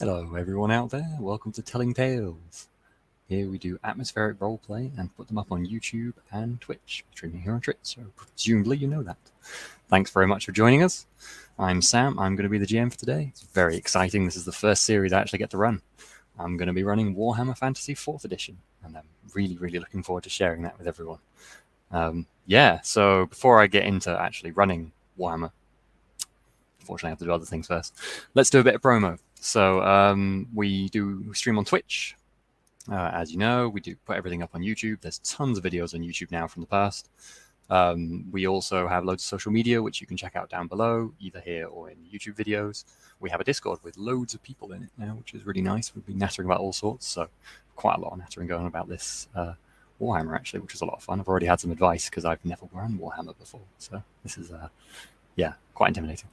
Hello everyone out there, welcome to Telling Tales. Here we do atmospheric roleplay and put them up on YouTube and Twitch, streaming here on Twitch, so presumably you know that. Thanks very much for joining us. I'm Sam, I'm going to be the GM for today. It's very exciting, this is the first series I actually get to run. I'm going to be running Warhammer Fantasy 4th edition, and I'm really looking forward to sharing that with everyone. So before I get into actually running Warhammer, unfortunately I have to do other things first. Let's do a bit of promo. So we stream on Twitch. As you know, we do put everything up on YouTube. There's tons of videos on YouTube now from the past. We also have loads of social media, which you can check out down below, either here or in the YouTube videos. We have a Discord with loads of people in it now, which is really nice. We've been nattering about all sorts, so quite a lot of nattering going on about this Warhammer, actually, which is a lot of fun. I've already had some advice because I've never run Warhammer before, so this is quite intimidating.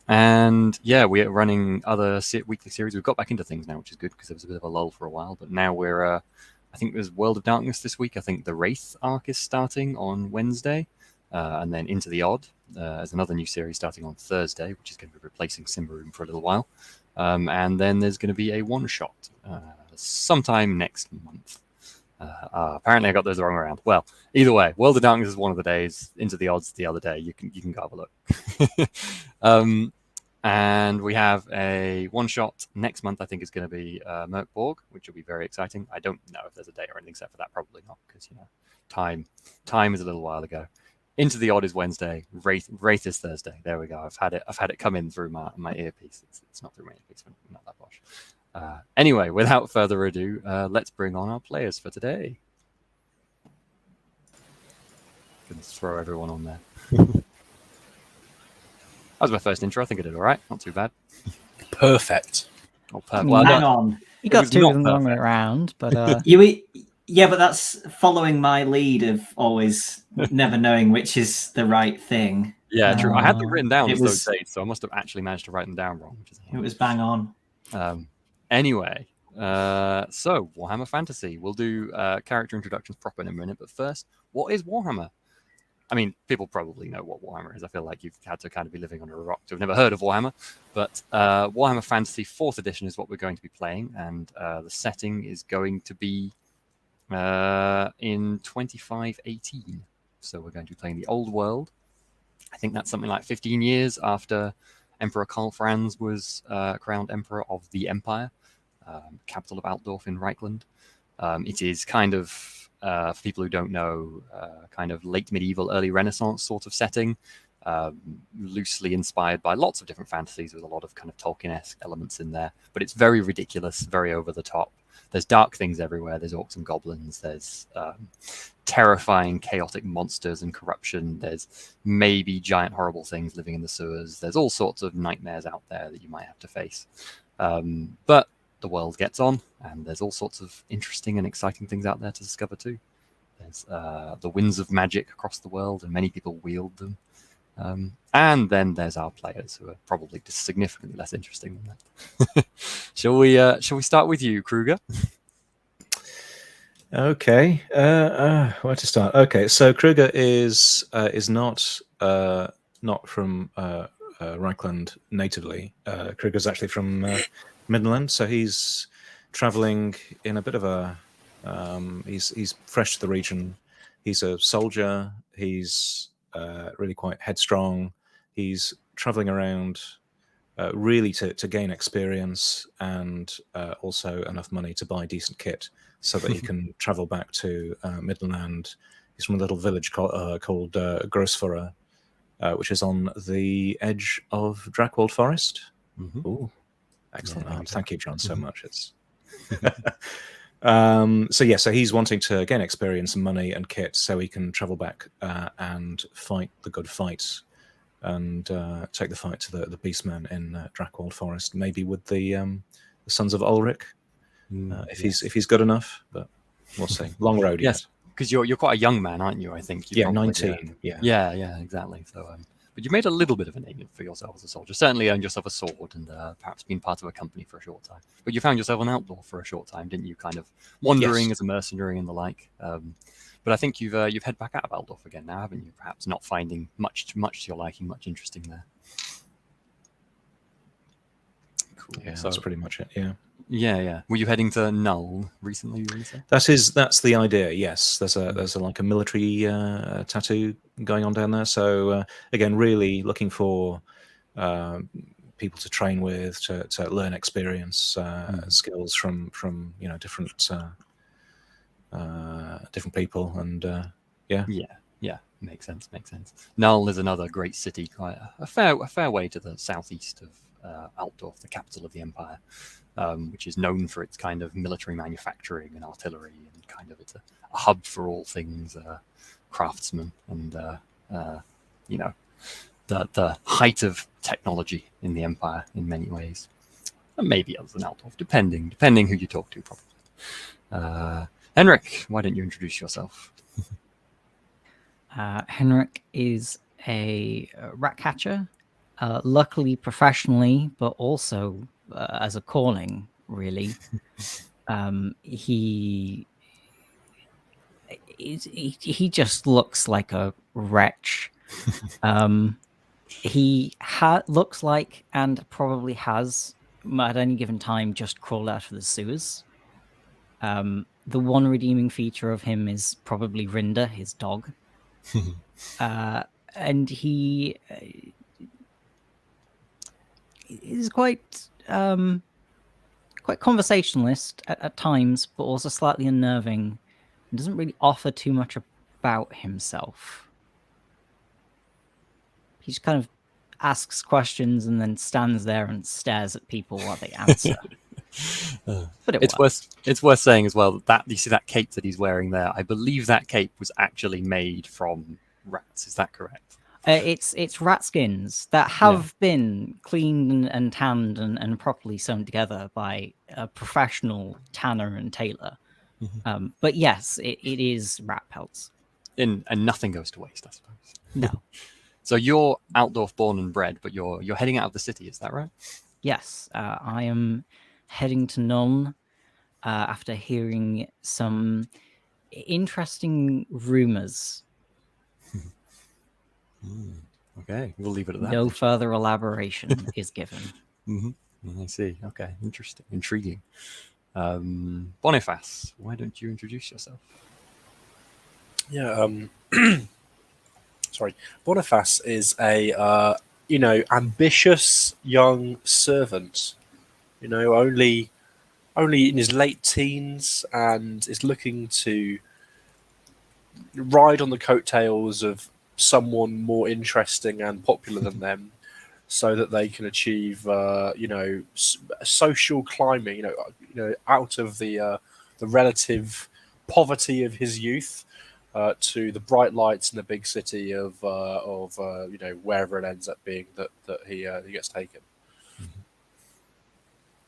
We are running other weekly series. We've got back into things now, which is good because there was a bit of a lull for a while. But now we're, I think there's World of Darkness this week. I think the Wraith arc is starting on Wednesday, and then Into the Odd. There's another new series starting on Thursday, which is going to be replacing Simmeroom for a little while. And then there's going to be a one-shot sometime next month. Apparently I got those the wrong way around. Well, either way, World of Darkness is one of the days, Into the Odds the other day. You can go have a look. And we have a one-shot next month. I think is going to be Merkborg, which will be very exciting. I don't know if there's a date or anything set for that. Probably not, because time is a little while ago. Into the Odd is Wednesday. Wraith is Thursday. There we go. I've had it come in through my earpiece. It's not through my earpiece. I'm not that posh. Anyway, without further ado, let's bring on our players for today. Can throw everyone on there. That was my first intro. I think I did all right. Not too bad. Perfect. Oh, perfect. Well, hang on. You got two of them the wrong way around, but yeah, but that's following my lead of always never knowing which is the right thing. Yeah, true. I had them written down as those dates, so I must have actually managed to write them down wrong. It was bang on. Anyway, so Warhammer Fantasy. We'll do character introductions proper in a minute, but first, what is Warhammer? I mean, people probably know what Warhammer is. I feel like you've had to kind of be living under a rock to have never heard of Warhammer. But Warhammer Fantasy 4th edition is what we're going to be playing, and the setting is going to be in 2518. So we're going to be playing the Old World. I think that's something like 15 years after Emperor Karl Franz was crowned Emperor of the Empire, capital of Altdorf in Reichland. It is kind of, for people who don't know, kind of late medieval, early Renaissance sort of setting, loosely inspired by lots of different fantasies with a lot of kind of Tolkien-esque elements in there. But it's very ridiculous, very over the top. There's dark things everywhere. There's orcs and goblins. There's terrifying, chaotic monsters and corruption. There's maybe giant, horrible things living in the sewers. There's all sorts of nightmares out there that you might have to face. But the world gets on, and there's all sorts of interesting and exciting things out there to discover too. There's the winds of magic across the world, and many people wield them. And then there's our players, who are probably just significantly less interesting than that. Shall we start with you, Kruger? Okay, where to start? Okay, so Kruger is not from Reichland natively. Kruger's actually from Midland, so he's traveling in a bit of a he's fresh to the region. He's a soldier. He's really quite headstrong. He's traveling around really to gain experience and also enough money to buy decent kit so that he can travel back to Midland. He's from a little village called Grossfurra, which is on the edge of Drackwald Forest. Mm-hmm. Ooh, excellent. Thank you, John, so much. It's so he's wanting to gain experience and money and kit so he can travel back and fight the good fights and take the fight to the beastmen in Drackwald Forest, maybe with the Sons of Ulrich, if he's good enough. But we'll see. Long road. Yes, because you're quite a young man, aren't you? I think. Yeah, 19. Yeah, exactly. So, but you've made a little bit of a name for yourself as a soldier. Certainly earned yourself a sword and perhaps been part of a company for a short time. But you found yourself an outlaw for a short time, didn't you? Kind of wandering as a mercenary and the like. But I think you've head back out of Altdorf again now, haven't you? Perhaps not finding much to your liking, much interesting there. Cool. Yeah, So that's pretty much it. Yeah. yeah. Were you heading to Null recently? You were going to say? That's the idea. Yes, there's a like a military tattoo going on down there. So again, really looking for people to train with, to learn experience, skills from different people, and yeah. Yeah. Makes sense. Null is another great city, quite a fair way to the southeast of Altdorf, the capital of the empire, which is known for its kind of military manufacturing and artillery, and kind of it's a hub for all things craftsmen and the height of technology in the empire in many ways, and maybe others than Altdorf, depending who you talk to, probably. Henrik, why don't you introduce yourself? Henrik is a rat catcher, luckily professionally, but also as a calling, really. He just looks like a wretch. He looks like, and probably has, at any given time, just crawled out of the sewers. The one redeeming feature of him is probably Rinda, his dog. And he is quite conversationalist at times, but also slightly unnerving, and doesn't really offer too much about himself. He just kind of asks questions and then stands there and stares at people while they answer. But it's worth saying as well that you see that cape that he's wearing there. I believe that cape was actually made from rats. Is that correct? It's rat skins that have been cleaned and tanned and properly sewn together by a professional tanner and tailor. But yes, it is rat pelts. And nothing goes to waste, I suppose. No. So you're Altdorf born and bred, but you're heading out of the city. Is that right? Yes, I am heading to Nuln after hearing some interesting rumors. Okay, we'll leave it at that. No further elaboration is given. I see. Okay, interesting, intriguing. Boniface, why don't you introduce yourself? Yeah. Sorry, Boniface is a ambitious young servant. Only in his late teens, and is looking to ride on the coattails of someone more interesting and popular than them, so that they can achieve, social climbing. Out of the relative poverty of his youth to the bright lights in the big city of wherever it ends up being that he gets taken.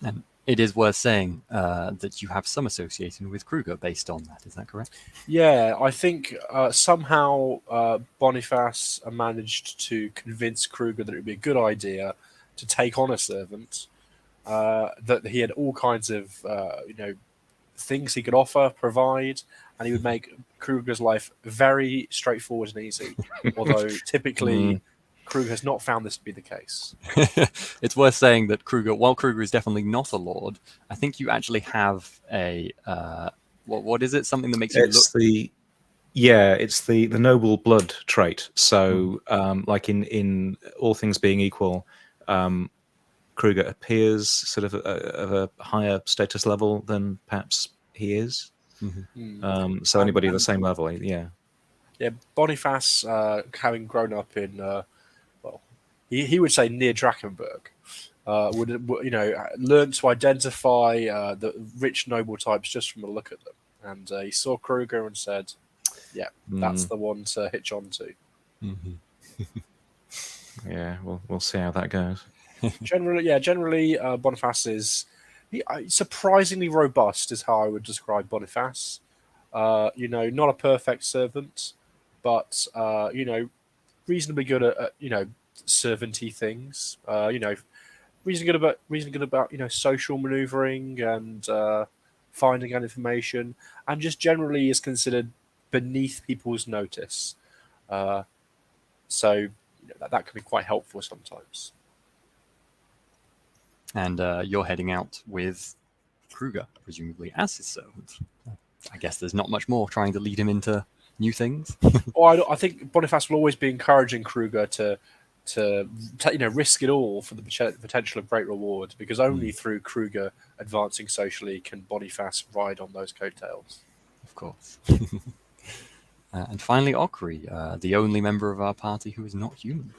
And it is worth saying that you have some association with Kruger based on that. Is that correct? Yeah, I think somehow Boniface managed to convince Kruger that it would be a good idea to take on a servant, that he had all kinds of things he could offer, provide, and he would make Kruger's life very straightforward and easy. Although typically Kruger has not found this to be the case. It's worth saying that while Kruger is definitely not a lord, I think you actually have a what is it? Something that makes you look. It's the noble blood trait. So, like in all things being equal, Kruger appears sort of of a higher status level than perhaps he is. So anybody at the same level, yeah. Boniface, having grown up in he would say near Drakenberg, would learn to identify the rich noble types just from a look at them, and he saw Kruger and said, "Yeah, that's the one to hitch on to." Yeah, we'll see how that goes. Generally, Boniface is surprisingly robust, is how I would describe Boniface. Not a perfect servant, but reasonably good at servanty things. Reasonably good about social maneuvering and finding out information, and just generally is considered beneath people's notice. So that can be quite helpful sometimes. And you're heading out with Kruger, presumably as his servant. I guess there's not much more trying to lead him into new things. I think Boniface will always be encouraging Kruger to risk it all for the potential of great reward, because only through Kruger advancing socially can Boniface ride on those coattails. Of course. And finally, Okri, the only member of our party who is not human.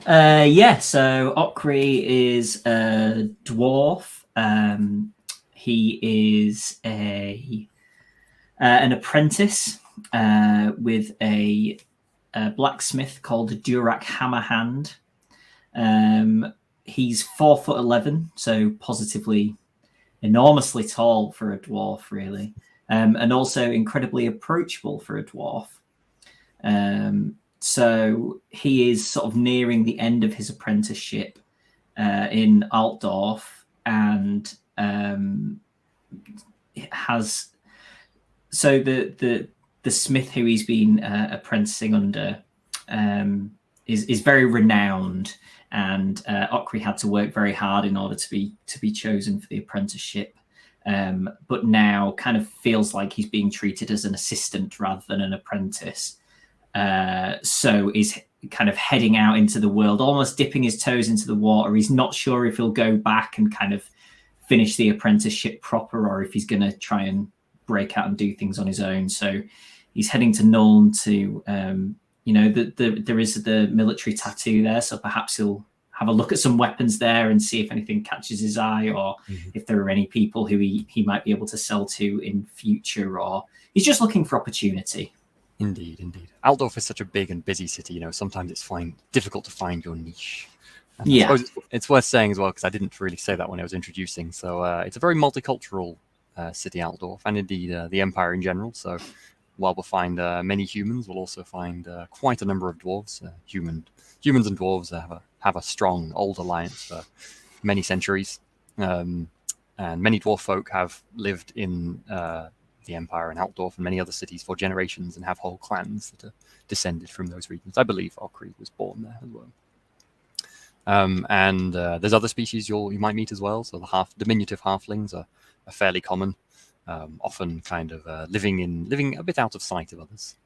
So Okri is a dwarf. He is an apprentice with a blacksmith called Durak Hammerhand. He's 4'11", so positively enormously tall for a dwarf, really, and also incredibly approachable for a dwarf. So he is sort of nearing the end of his apprenticeship in Altdorf, and has the smith who he's been apprenticing under is very renowned, and Okri had to work very hard in order to be chosen for the apprenticeship. But now kind of feels like he's being treated as an assistant rather than an apprentice. So is kind of heading out into the world, almost dipping his toes into the water. He's not sure if he'll go back and kind of finish the apprenticeship proper, or if he's going to try and break out and do things on his own. So he's heading to Nuln to, there is the military tattoo there. So perhaps he'll have a look at some weapons there and see if anything catches his eye, or if there are any people who he might be able to sell to in future, or he's just looking for opportunity. Indeed. Altdorf is such a big and busy city, sometimes it's difficult to find your niche. And Yeah. I suppose it's worth saying as well, because I didn't really say that when I was introducing. So it's a very multicultural city, Altdorf, and indeed the Empire in general. So while we'll find many humans, we'll also find quite a number of dwarves. Humans and dwarves have a strong old alliance for many centuries. And many dwarf folk have lived in the Empire and Altdorf and many other cities for generations, and have whole clans that are descended from those regions. I believe Okri was born there as well. And there's other species you might meet as well. So the diminutive halflings are fairly common, often kind of living a bit out of sight of others.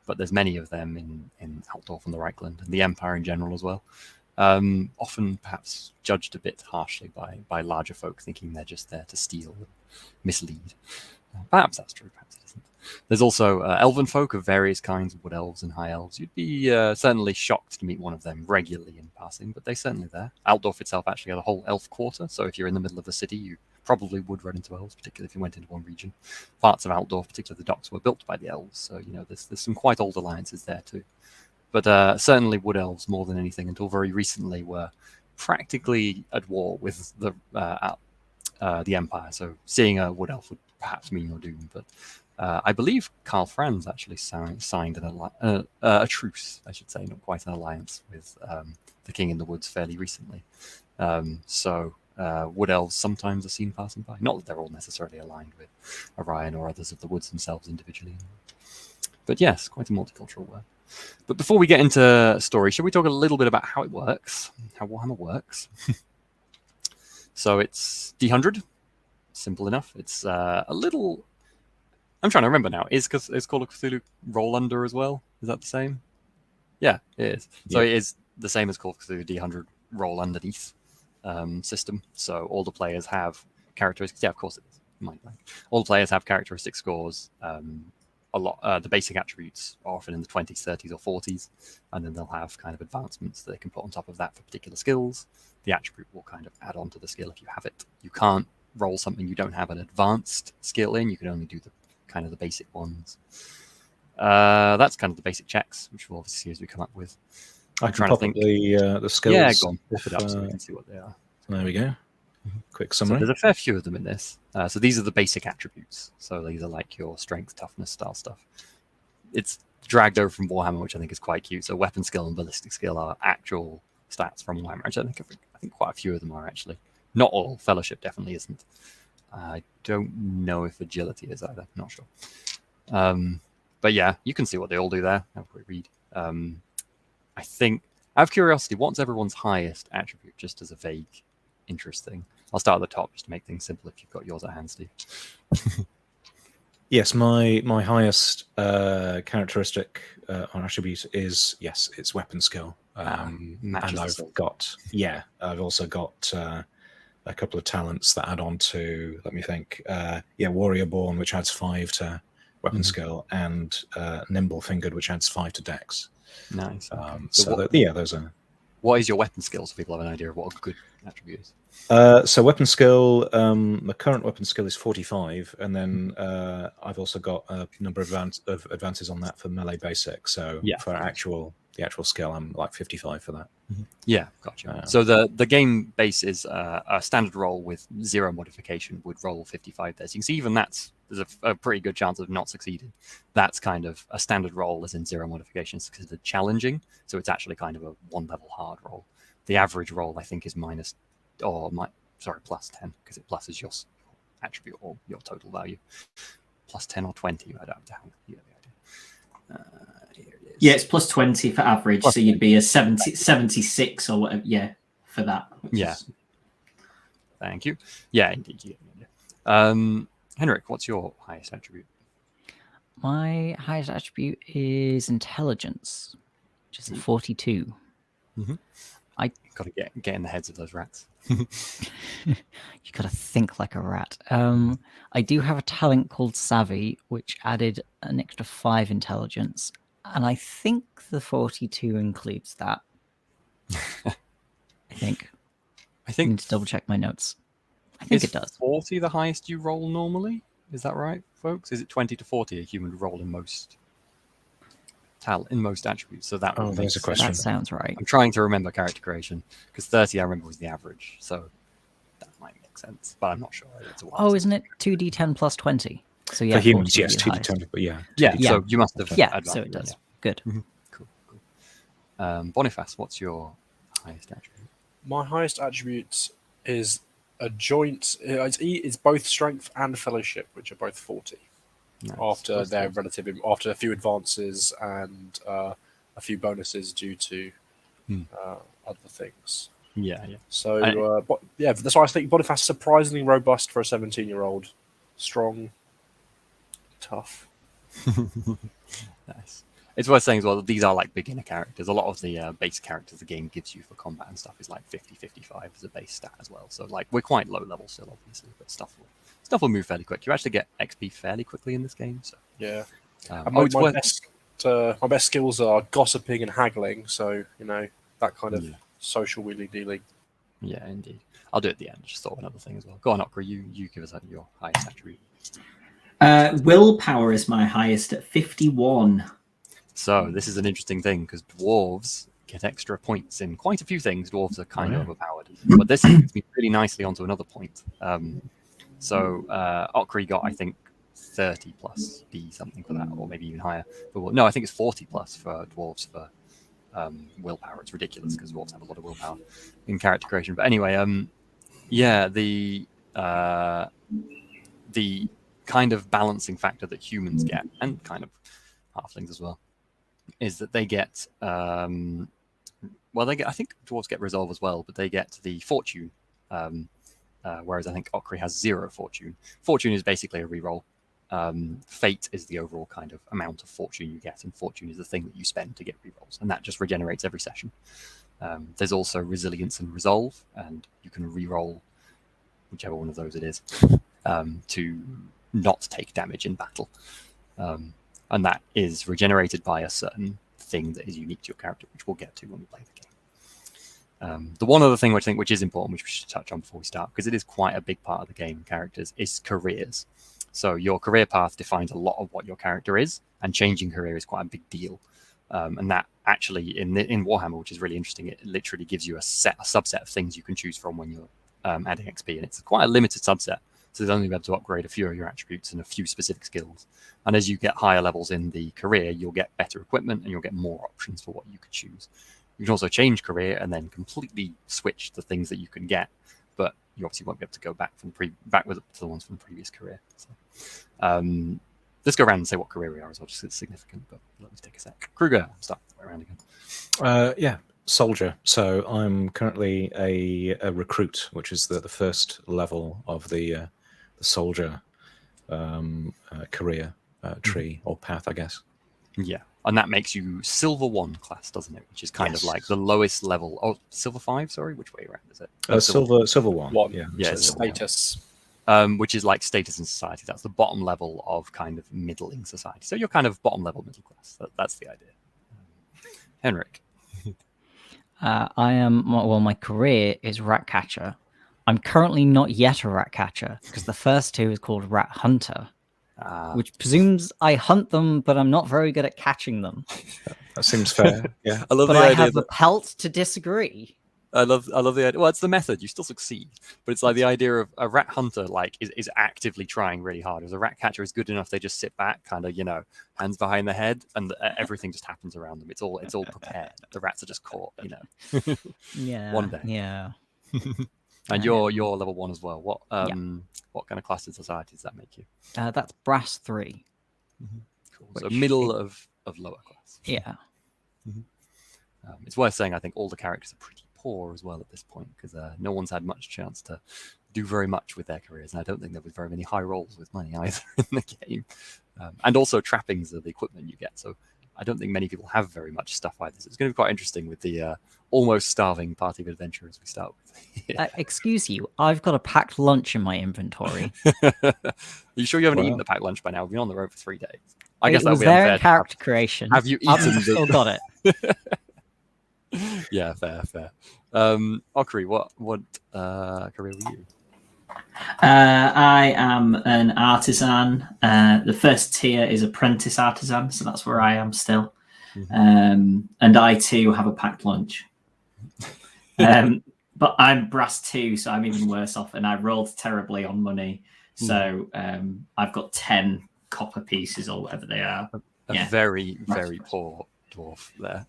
But there's many of them in Altdorf and the Reichland, and the Empire in general as well. Often perhaps judged a bit harshly by larger folk, thinking they're just there to steal and mislead. Perhaps that's true, perhaps it isn't. There's also elven folk of various kinds, wood elves and high elves. You'd be certainly shocked to meet one of them regularly in passing, but they're certainly there. Altdorf itself actually has a whole elf quarter, so if you're in the middle of the city, you probably would run into elves, particularly if you went into one region. Parts of Altdorf, particularly the docks, were built by the elves, so there's some quite old alliances there too. But certainly wood elves, more than anything, until very recently, were practically at war with the Empire. So seeing a wood elf would perhaps mean your doom. But I believe Karl Franz actually signed a truce, I should say, not quite an alliance, with the King in the Woods fairly recently. So wood elves sometimes are seen passing by. Not that they're all necessarily aligned with Orion or others of the woods themselves individually. But yes, quite a multicultural world. But before we get into story, should we talk a little bit about how it works, how Warhammer works? So it's D100, simple enough. It's a little... I'm trying to remember now. Is Call of Cthulhu Roll Under as well? Is that the same? Yeah, it is. So it is the same as Call of Cthulhu D100 Roll Underneath system. So all the players have characteristics. Yeah, of course it is. Mind blank. All the players have characteristic scores. The basic attributes are often in the 20s, 30s, or 40s, and then they'll have kind of advancements that they can put on top of that for particular skills. The attribute will kind of add on to the skill if you have it. You can't roll something you don't have an advanced skill in. You can only do the basic ones. That's kind of the basic checks, which we'll obviously see as we come up with. I can pop up the skills. Yeah, go on, pop it up so we can see what they are. There we go. Quick summary. So there's a fair few of them in this. So these are the basic attributes. So these are like your strength, toughness style stuff. It's dragged over from Warhammer, which I think is quite cute. So weapon skill and ballistic skill are actual stats from Warhammer. Which I think quite a few of them are actually. Not all. Fellowship definitely isn't. I don't know if agility is either. Not sure. But yeah, you can see what they all do there. Have a quick read. I think Out of curiosity, what's everyone's highest attribute, just as a vague interest thing? I'll start at the top just to make things simple if you've got yours at hand, Steve. Yes, my highest characteristic or attribute is, yes, it's weapon skill. And I've also got a couple of talents that add on to, let me think, Warrior Born, which adds 5 to weapon skill, and Nimble Fingered, which adds 5 to dex. Nice. Okay. Those are. What is your weapon skill, so people have an idea of what a good attribute is? So weapon skill, the current weapon skill is 45, and then I've also got a number of advances on that for melee basic. So for the actual skill, I'm like 55 for that. Yeah, gotcha. So the game base is a standard roll with 0 modification would roll 55 there. So you can see even there's a pretty good chance of not succeeding. That's kind of a standard roll as in 0 modifications because it's challenging. So it's actually kind of a 1 level hard roll. The average roll, I think, is plus 10 because it pluses your attribute or your total value. Plus 10 or 20, I don't have to have the idea. Here it is. Yeah, it's plus 20 for average, so you'd be a 76 or whatever, for that. Thank you. Yeah, indeed. Yeah. Henrik, what's your highest attribute? My highest attribute is intelligence, which is 42. I got to get in the heads of those rats. You got to think like a rat. I do have a talent called Savvy, which added an extra 5 intelligence, and I think the 42 includes that. I think I need to double check my notes. I think it does. 40 the highest you roll normally? Is that right, folks? Is it 20 to 40 a human would roll in most attributes? So that there's a question. That sounds right. I'm trying to remember character creation because 30 I remember was the average, so that might make sense, but I'm not sure. Isn't it 2d10 plus 20? So for humans, yes, 2d10, but yeah. So you must have so it does. Good. Cool. Boniface, what's your highest attribute? My highest attribute is a joint. It's both strength and fellowship, which are both 40. Nice. After their after a few advances and a few bonuses due to other things. Yeah. So that's why I think Boniface is surprisingly robust for a 17-year-old. Strong, tough. Nice. It's worth saying as well that these are like beginner characters. A lot of the base characters the game gives you for combat and stuff is like 50-55 as a base stat as well. So like we're quite low level still, obviously, but stuff will move fairly quick. You actually get XP fairly quickly in this game. So yeah. My best skills are gossiping and haggling. So that kind of social wheelie dealing. Yeah, indeed. I'll do it at the end. Just thought of another thing as well. Go on, Okra. You give us your highest attribute. Willpower is my highest at 51. So this is an interesting thing because dwarves get extra points in quite a few things. Dwarves are kind of overpowered, but this leads me really nicely onto another point. Okri got, I think, 30 plus D something for that, or maybe even higher. But no, I think it's 40 plus for dwarves for willpower. It's ridiculous because dwarves have a lot of willpower in character creation. But anyway, the kind of balancing factor that humans get, and kind of halflings as well, is that they get I think dwarves get resolve as well, but they get the fortune, whereas I think Okri has 0 fortune. Fortune is basically a reroll. Fate is the overall kind of amount of fortune you get, and fortune is the thing that you spend to get rerolls, and that just regenerates every session. There's also resilience and resolve, and you can reroll whichever one of those it is to not take damage in battle. And that is regenerated by a certain thing that is unique to your character, which we'll get to when we play the game. The one other thing which is important, which we should touch on before we start, because it is quite a big part of the game, characters, is careers. So your career path defines a lot of what your character is, and changing career is quite a big deal. And that actually, in Warhammer, which is really interesting, it literally gives you a subset of things you can choose from when you're adding XP, and it's quite a limited subset. So there's only be able to upgrade a few of your attributes and a few specific skills. And as you get higher levels in the career, you'll get better equipment and you'll get more options for what you could choose. You can also change career and then completely switch the things that you can get, but you obviously won't be able to go back with the ones from the previous career. So, let's go around and say what career we are as well, just 'cause it's significant. But let me take a sec. Kruger, start the way around again. soldier. So I'm currently a recruit, which is the first level of the soldier career tree or path, I guess. Yeah, and that makes you Silver 1 class, doesn't it? Which is kind of Yes. like the lowest level. Oh, Silver 5, sorry? Which way around is it? Silver one. One. Yeah. Yeah, Silver one. Status. Which is like status in society. That's the bottom level of kind of middling society. So you're kind of bottom level middle class. That's the idea. Henrik. I am, well, my career is rat catcher. I'm currently not yet a rat catcher because the first two is called rat hunter, which presumes I hunt them, but I'm not very good at catching them. That seems fair. Yeah. I love But the I idea have that a pelt to disagree. I love the idea. Well, it's the method. You still succeed, but it's like the idea of a rat hunter, like is actively trying really hard. As a rat catcher is good enough, they just sit back, kind of, hands behind the head, and everything just happens around them. It's all prepared. The rats are just caught, Yeah. One day. Yeah. And you're level 1 as well. What kind of class in society does that make you? That's brass 3. Cool. So Which middle of lower class. Yeah. It's worth saying, I think all the characters are pretty poor as well at this point, because no one's had much chance to do very much with their careers, and I don't think there was very many high rolls with money either in the game. And also trappings of the equipment you get, so I don't think many people have very much stuff either. So it's going to be quite interesting with the almost starving party of adventurers we start with. Excuse you, I've got a packed lunch in my inventory. Are you sure you haven't eaten the packed lunch by now? We've been on the road for 3 days. I guess it that was would be there unfair. in character creation. Have you I've eaten still got it. Yeah, fair. Okri, what career were you? I am an artisan. The first tier is apprentice artisan, so that's where I am still. And I too have a packed lunch. But I'm brass 2, so I'm even worse off, and I rolled terribly on money. So I've got 10 copper pieces or whatever they are. A very, very poor dwarf there.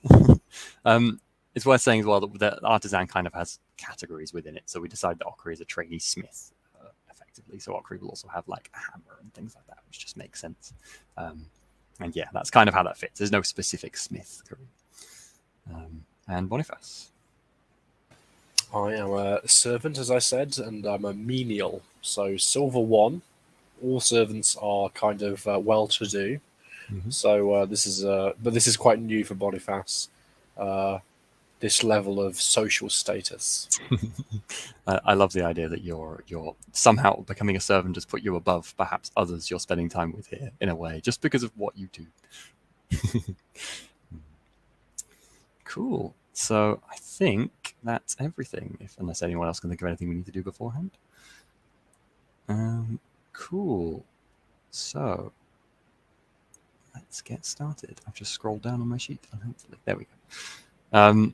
It's worth saying as well that the artisan kind of has categories within it. So we decided that Okri is a trainee smith, effectively. So Okri will also have like a hammer and things like that, which just makes sense. And yeah, that's kind of how that fits. There's no specific smith career. And Boniface. I am a servant, as I said, and I'm a menial. So Silver 1. All servants are kind of well-to-do. So this is quite new for Boniface. This level of social status. I love the idea that you're somehow becoming a servant has put you above perhaps others you're spending time with here in a way, just because of what you do. Cool. So I think that's everything, unless anyone else can think of anything we need to do beforehand. Cool. So let's get started. I've just scrolled down on my sheet, and hopefully there we go.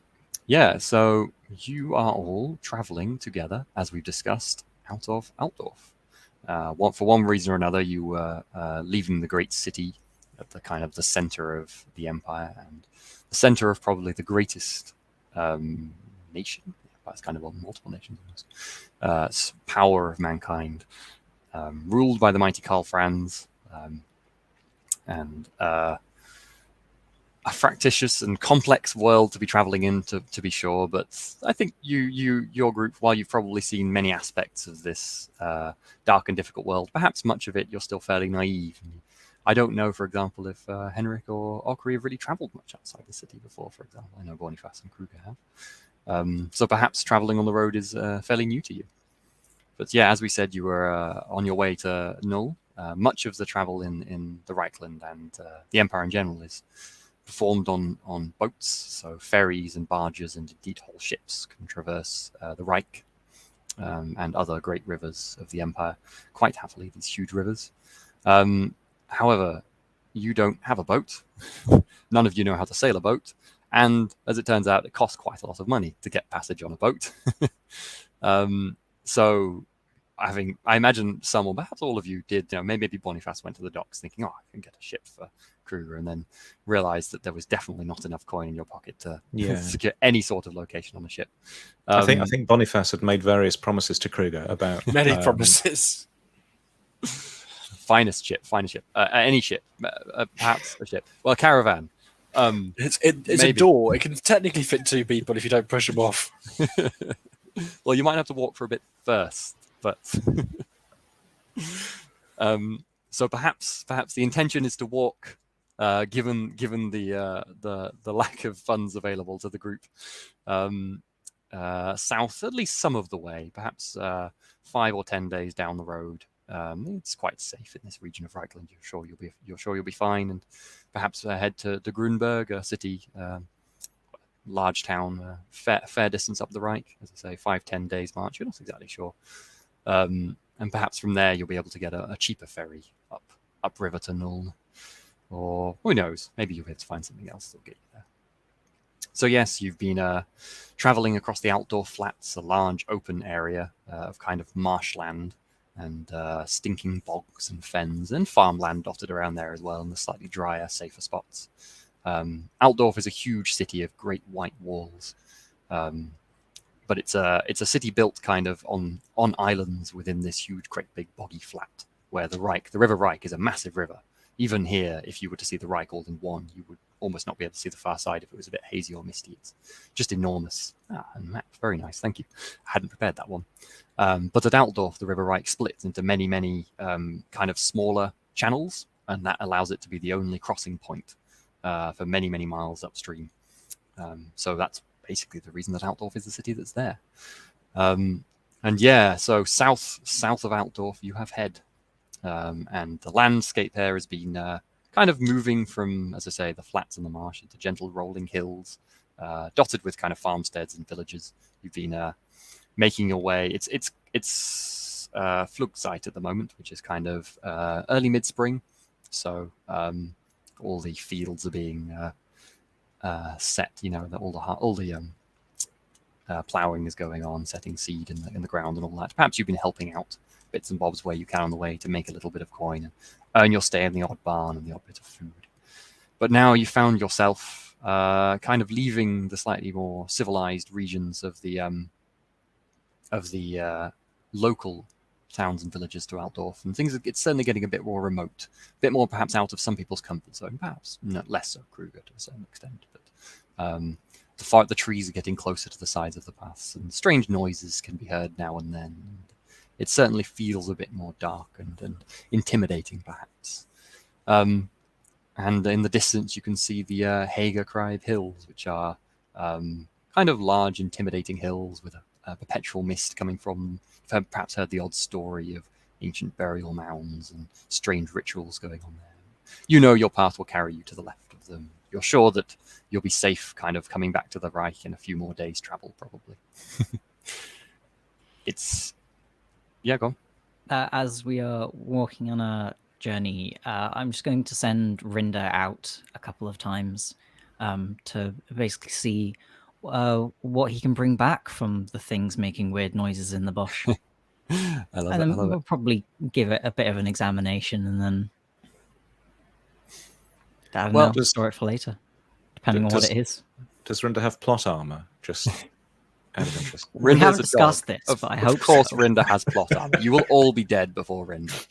Yeah, so you are all traveling together, as we've discussed, out of Altdorf. For one reason or another, you were leaving the great city at the kind of the center of the empire and the center of probably the greatest nation. It's kind of multiple nations almost. Power of mankind, ruled by the mighty Karl Franz, and a fractious and complex world to be traveling in, to be sure. But I think your group, while you've probably seen many aspects of this dark and difficult world, perhaps much of it you're still fairly naive. I don't know, for example, if Henrik or Okri have really traveled much outside the city before, for example. I know Boniface and Kruger have. So perhaps traveling on the road is fairly new to you. But yeah, as we said, you were on your way to Null. Much of the travel in the Reichland and the Empire in general is performed on boats, so ferries and barges and indeed whole ships can traverse the Reich and other great rivers of the Empire quite happily, these huge rivers. However, you don't have a boat. None of you know how to sail a boat. And as it turns out, it costs quite a lot of money to get passage on a boat. So I imagine some, or perhaps all of you did, maybe Boniface went to the docks thinking, I can get a ship for Kruger, and then realized that there was definitely not enough coin in your pocket to secure any sort of location on the ship. I think Boniface had made various promises to Kruger about Many promises. Finest ship, any ship, perhaps a ship. Well, a caravan. It's a Maybe. door. It can technically fit 2 people if you don't push them off. Well, you might have to walk for a bit first, but so perhaps the intention is to walk, given the lack of funds available to the group, south at least some of the way, perhaps 5 or 10 days down the road. It's quite safe in this region of Reichland. You're sure you'll be fine, and perhaps head to Grunberg, a city, large town, fair distance up the Reich. As I say, 5-10 days march. You're not exactly sure, and perhaps from there you'll be able to get a cheaper ferry up river to Nuln, or who knows? Maybe you'll be able to find something else that'll get you there. So yes, you've been traveling across the Altdorf Flats, a large open area of kind of marshland and stinking bogs and fens and farmland dotted around there as well, and the slightly drier, safer spots. Altdorf is a huge city of great white walls, but it's a city built kind of on islands within this huge, great big boggy flat, where the River Reich is a massive river. Even here, if you were to see the Reich all in one, you would almost not be able to see the far side if it was a bit hazy or misty. It's just enormous. And map, very nice, thank you. I hadn't prepared that one. But at Altdorf, the River Reich splits into many, many kind of smaller channels, and that allows it to be the only crossing point for many, many miles upstream. So that's basically the reason that Altdorf is the city that's there. And yeah, so south of Altdorf, you have Head. And the landscape there has been kind of moving from, as I say, the flats and the marsh into gentle rolling hills, dotted with kind of farmsteads and villages. You've been making your way. It's Flugzeit at the moment, which is kind of early mid-spring. So all the fields are being set. You know, all the ploughing is going on, setting seed in the ground and all that. Perhaps you've been helping out bits and bobs where you can on the way to make a little bit of coin and earn your stay in the odd barn and the odd bit of food. But now you found yourself kind of leaving the slightly more civilized regions of the local towns and villages to Altdorf, and it's certainly getting a bit more remote, a bit more perhaps out of some people's comfort zone, perhaps less so Kruger to a certain extent. But the trees are getting closer to the sides of the paths, and strange noises can be heard now and then. It certainly feels a bit more dark and intimidating, perhaps. And in the distance, you can see the Hagerkreib Hills, which are kind of large, intimidating hills with a perpetual mist coming from. You've perhaps heard the odd story of ancient burial mounds and strange rituals going on there. You know your path will carry you to the left of them. You're sure that you'll be safe kind of coming back to the Reich in a few more days' travel, probably. Yeah, go on. As we are walking on a journey, I'm just going to send Rinda out a couple of times to basically see what he can bring back from the things making weird noises in the bush. I love it. We'll probably give it a bit of an examination and then store it for later, depending on what it is. Does Rinda have plot armor? Just out of interest. We haven't discussed this, but I hope of course so. Rinda has plot armor. You will all be dead before Rinda.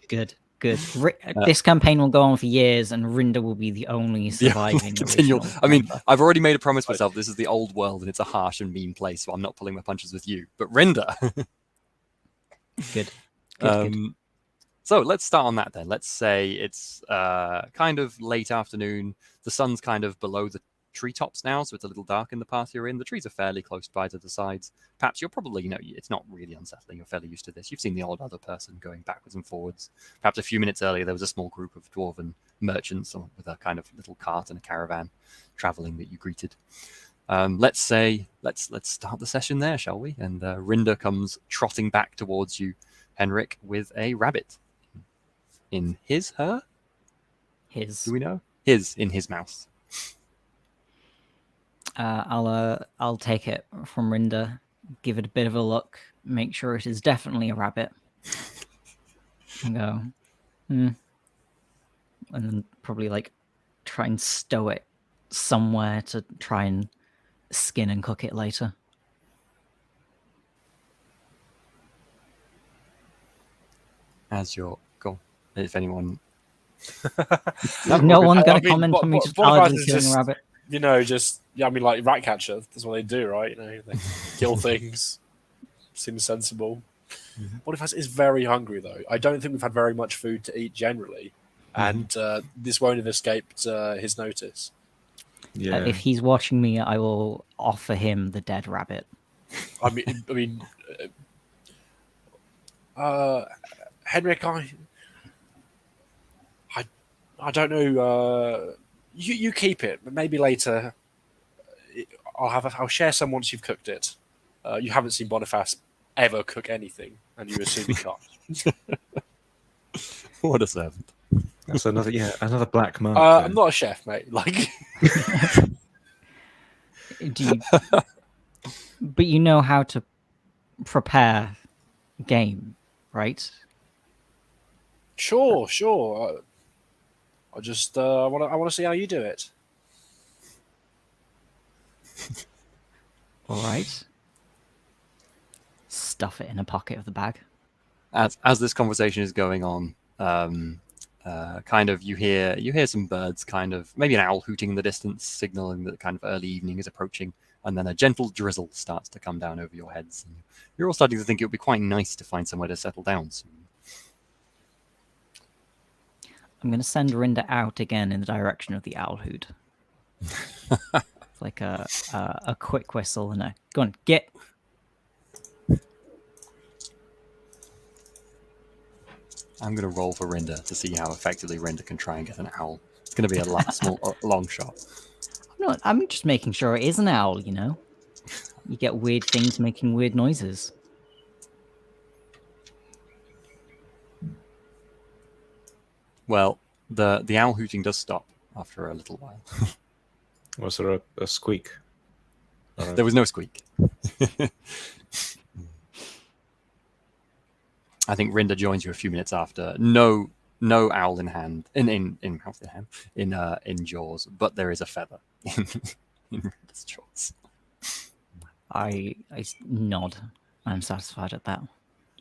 Good. This campaign will go on for years, and Rinda will be the only surviving. Continual. I mean, I've already made a promise myself. This is the old world, and it's a harsh and mean place, so I'm not pulling my punches with you. But Rinda. Good. So let's start on that then. Let's say it's kind of late afternoon. The sun's kind of below the treetops now, so it's a little dark in the path you're in. The trees are fairly close by to the sides. Perhaps you're probably, it's not really unsettling. You're fairly used to this. You've seen the odd other person going backwards and forwards. Perhaps a few minutes earlier, there was a small group of dwarven merchants with a kind of little cart and a caravan traveling that you greeted. Let's say, let's start the session there, shall we? And Rinda comes trotting back towards you, Henrik, with a rabbit in her? His. Do we know? In his mouth. I'll take it from Rinda, give it a bit of a look, make sure it is definitely a rabbit, and go, and then probably try and stow it somewhere to try and skin and cook it later. If anyone No one's going I to mean, comment on me just Boniface paladin is killing a just- rabbit. You know, just I mean, like rat catcher. That's what they do, right? You know, they kill things. Seems sensible. Boniface is very hungry, though. I don't think we've had very much food to eat generally, and this won't have escaped his notice. Yeah. If he's watching me, I will offer him the dead rabbit. I mean, Henrik, I don't know. You keep it, but maybe later. I'll share some once you've cooked it. You haven't seen Boniface ever cook anything, and you assume he can't. What a servant. That's another black mark. I'm not a chef, mate. Like, Do you... But you know how to prepare game, right? sure. I just I want to see how you do it. All right. Stuff it in a pocket of the bag. As this conversation is going on, kind of you hear some birds, kind of maybe an owl hooting in the distance, signaling that kind of early evening is approaching, and then a gentle drizzle starts to come down over your heads. And you're all starting to think it would be quite nice to find somewhere to settle down soon. I'm going to send Rinda out again in the direction of the owl hoot. It's like a quick whistle and a go on, get. I'm going to roll for Rinda to see how effectively Rinda can try and get an owl. It's going to be a long shot. I'm just making sure it is an owl, you know? You get weird things making weird noises. Well, the owl hooting does stop after a little while. Was there a squeak? There was no squeak. I think Rinda joins you a few minutes after. No owl in hand, in mouth in hand, in jaws, but there is a feather in Rinda's jaws. I nod. I'm satisfied at that.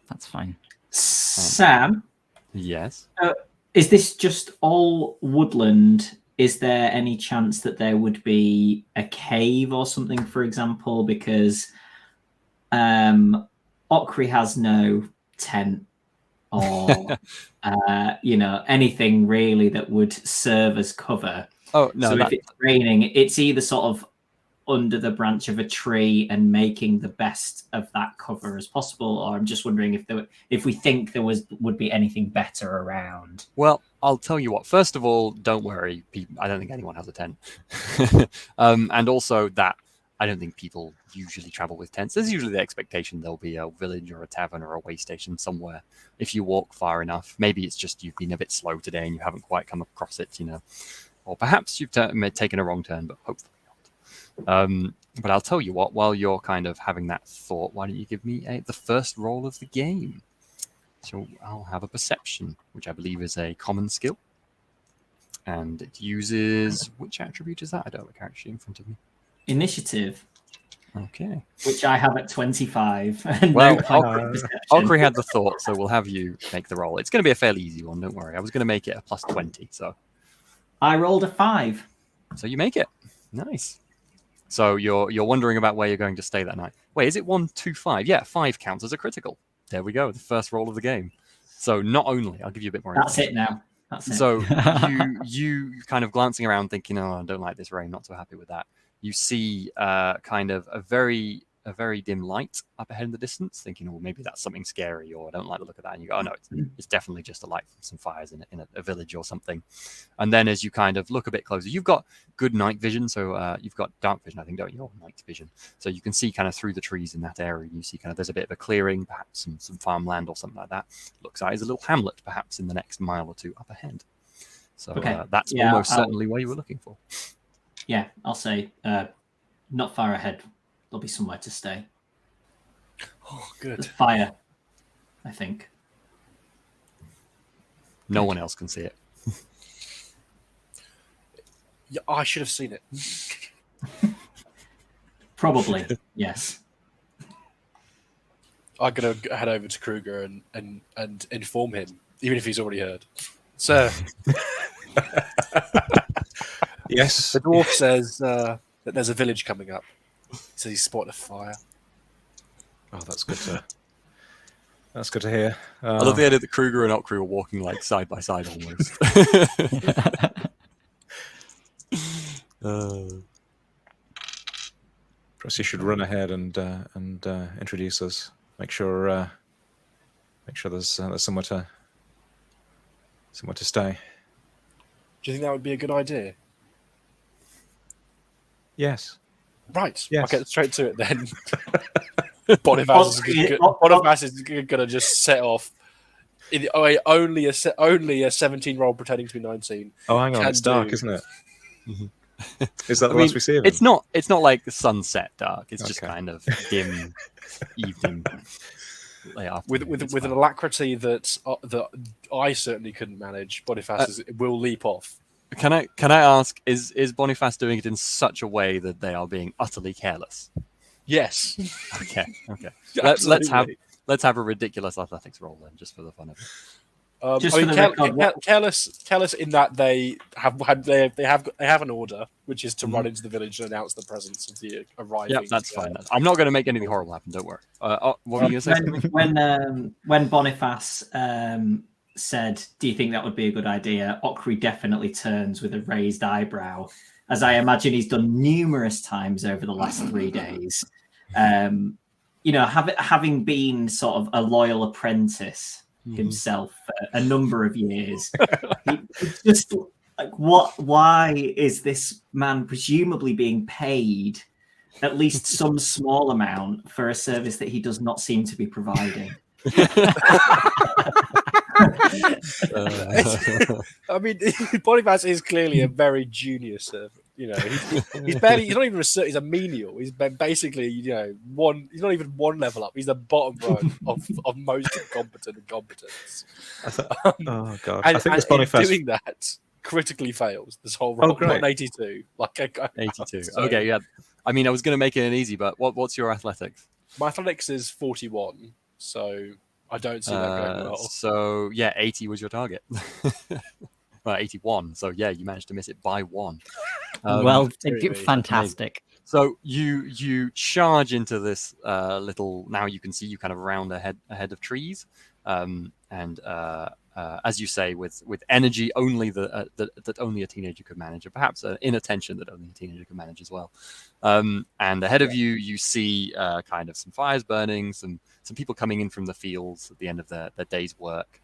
That's fine. Sam, Yes. is this just all woodland? Is there any chance that there would be a cave or something, for example? Because Okri has no tent or anything really that would serve as cover. Oh no. So if it's raining, it's either sort of under the branch of a tree and making the best of that cover as possible, or I'm just wondering if we think there would be anything better around. Well, I'll tell you what. First of all, don't worry. I don't think anyone has a tent. And also that I don't think people usually travel with tents. There's usually the expectation there'll be a village or a tavern or a way station somewhere if you walk far enough. Maybe it's just you've been a bit slow today and you haven't quite come across it, Or perhaps you've taken a wrong turn, but hopefully not. But I'll tell you what, while you're kind of having that thought, why don't you give me the first roll of the game? So I'll have a perception, which I believe is a common skill. And it uses... Which attribute is that? I don't have a character sheet in front of me. Initiative, Okay. which I have at 25. And Well, no point of perception. Okri had the thought, so we'll have you make the roll. It's going to be a fairly easy one, don't worry. I was going to make it a plus 20, so I rolled a 5. you make it. Nice. So you're wondering about where you're going to stay that night. Wait, is it 1, 2, 5? Yeah, 5 counts as a critical. There we go, the first roll of the game. So not only, I'll give you a bit more That's information. it now. That's it. So you kind of glancing around thinking, oh, I don't like this rain, not so happy with that. You see kind of a very dim light up ahead in the distance, thinking, oh, maybe that's something scary, or I don't like the look of that. And you go, oh no, it's definitely just a light from some fires in a village or something. And then as you kind of look a bit closer, you've got good night vision, so you've got dark vision, I think, don't you? Or night vision. So you can see kind of through the trees in that area. You see kind of there's a bit of a clearing, perhaps some farmland or something like that. Looks like there's a little hamlet perhaps in the next mile or two up ahead. So Okay. That's Yeah, almost certainly where you were looking for. Yeah, I'll say not far ahead. There'll be somewhere to stay. Oh, good. There's fire, I think. No one else can see it. Yeah, I should have seen it. Probably, yes. I'm gonna head over to Kruger and inform him, even if he's already heard. Sir, Yes. the dwarf says that there's a village coming up. He says he's spotted a fire. Oh, that's good to. That's good to hear. I love the idea that Kruger and Okri are walking like side by side almost. Perhaps you should run ahead and introduce us. Make sure there's somewhere to stay. Do you think that would be a good idea? Yes. Right. Yes. I'll get straight to it then. Boniface is going to just set off. Only a 17-year-old pretending to be 19. Oh, hang on. It's dark, isn't it? Is that the last we see of him? It's not like the sunset dark. It's just kind of dim evening. With an alacrity that I certainly couldn't manage, Boniface will leap off. Can I ask, is Boniface doing it in such a way that they are being utterly careless? Yes. Okay. Absolutely. Let's have a ridiculous athletics roll then, just for the fun of it. Careless in that they have an order, which is to run into the village and announce the presence of the arriving. Yeah, that's fine. I'm not going to make anything horrible happen. Don't worry. What were you going to say? When Boniface said, "Do you think that would be a good idea?" Okri definitely turns with a raised eyebrow, as I imagine he's done numerous times over the last 3 days. Having been sort of a loyal apprentice himself for a number of years, it's just like, why is this man presumably being paid at least some small amount for a service that he does not seem to be providing? I mean, Boniface is clearly a very junior servant. He's not even he's a menial. He's basically, he's not even one level up. He's the bottom rung of most incompetent incompetence. Oh god! And, I think it's Boniface doing that critically fails this whole role. Great. 82. 82. Okay, yeah. I mean, I was going to make it an easy, but what's your athletics? My athletics is 41, so I don't see that going well. So yeah, 80 was your target. Well, 81. So yeah, you managed to miss it by 1. Fantastic. Amazing. So you charge into this little. Now you can see you kind of round ahead of trees, and as you say, with energy only that only a teenager could manage, or perhaps inattention that only a teenager could manage as well. And ahead of you see kind of some fires burning, some people coming in from the fields at the end of their day's work.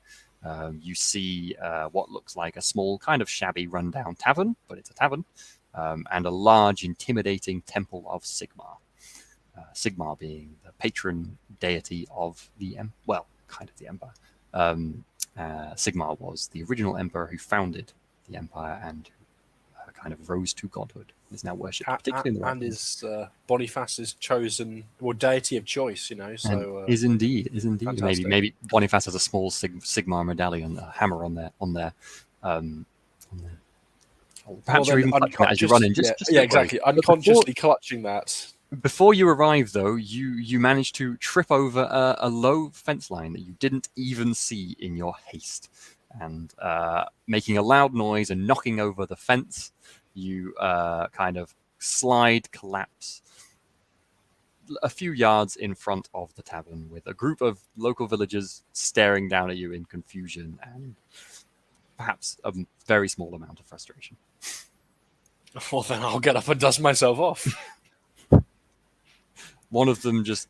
You see what looks like a small, kind of shabby, rundown tavern, but it's a tavern, and a large, intimidating temple of Sigmar. Sigmar being the patron deity of the kind of the empire. Sigmar was the original emperor who founded the empire and kind of rose to godhood. Is now worshipped, particularly in the and is Boniface's chosen deity of choice. So is indeed. Fantastic. Maybe Boniface has a small Sigmar medallion, a hammer on there. Perhaps you're even clutching that as you run in. Just exactly. Unconsciously clutching that. Before you arrive, though, you manage to trip over a low fence line that you didn't even see in your haste, and making a loud noise and knocking over the fence, you kind of collapse a few yards in front of the tavern, with a group of local villagers staring down at you in confusion and perhaps a very small amount of frustration. Well, then I'll get up and dust myself off. One of them just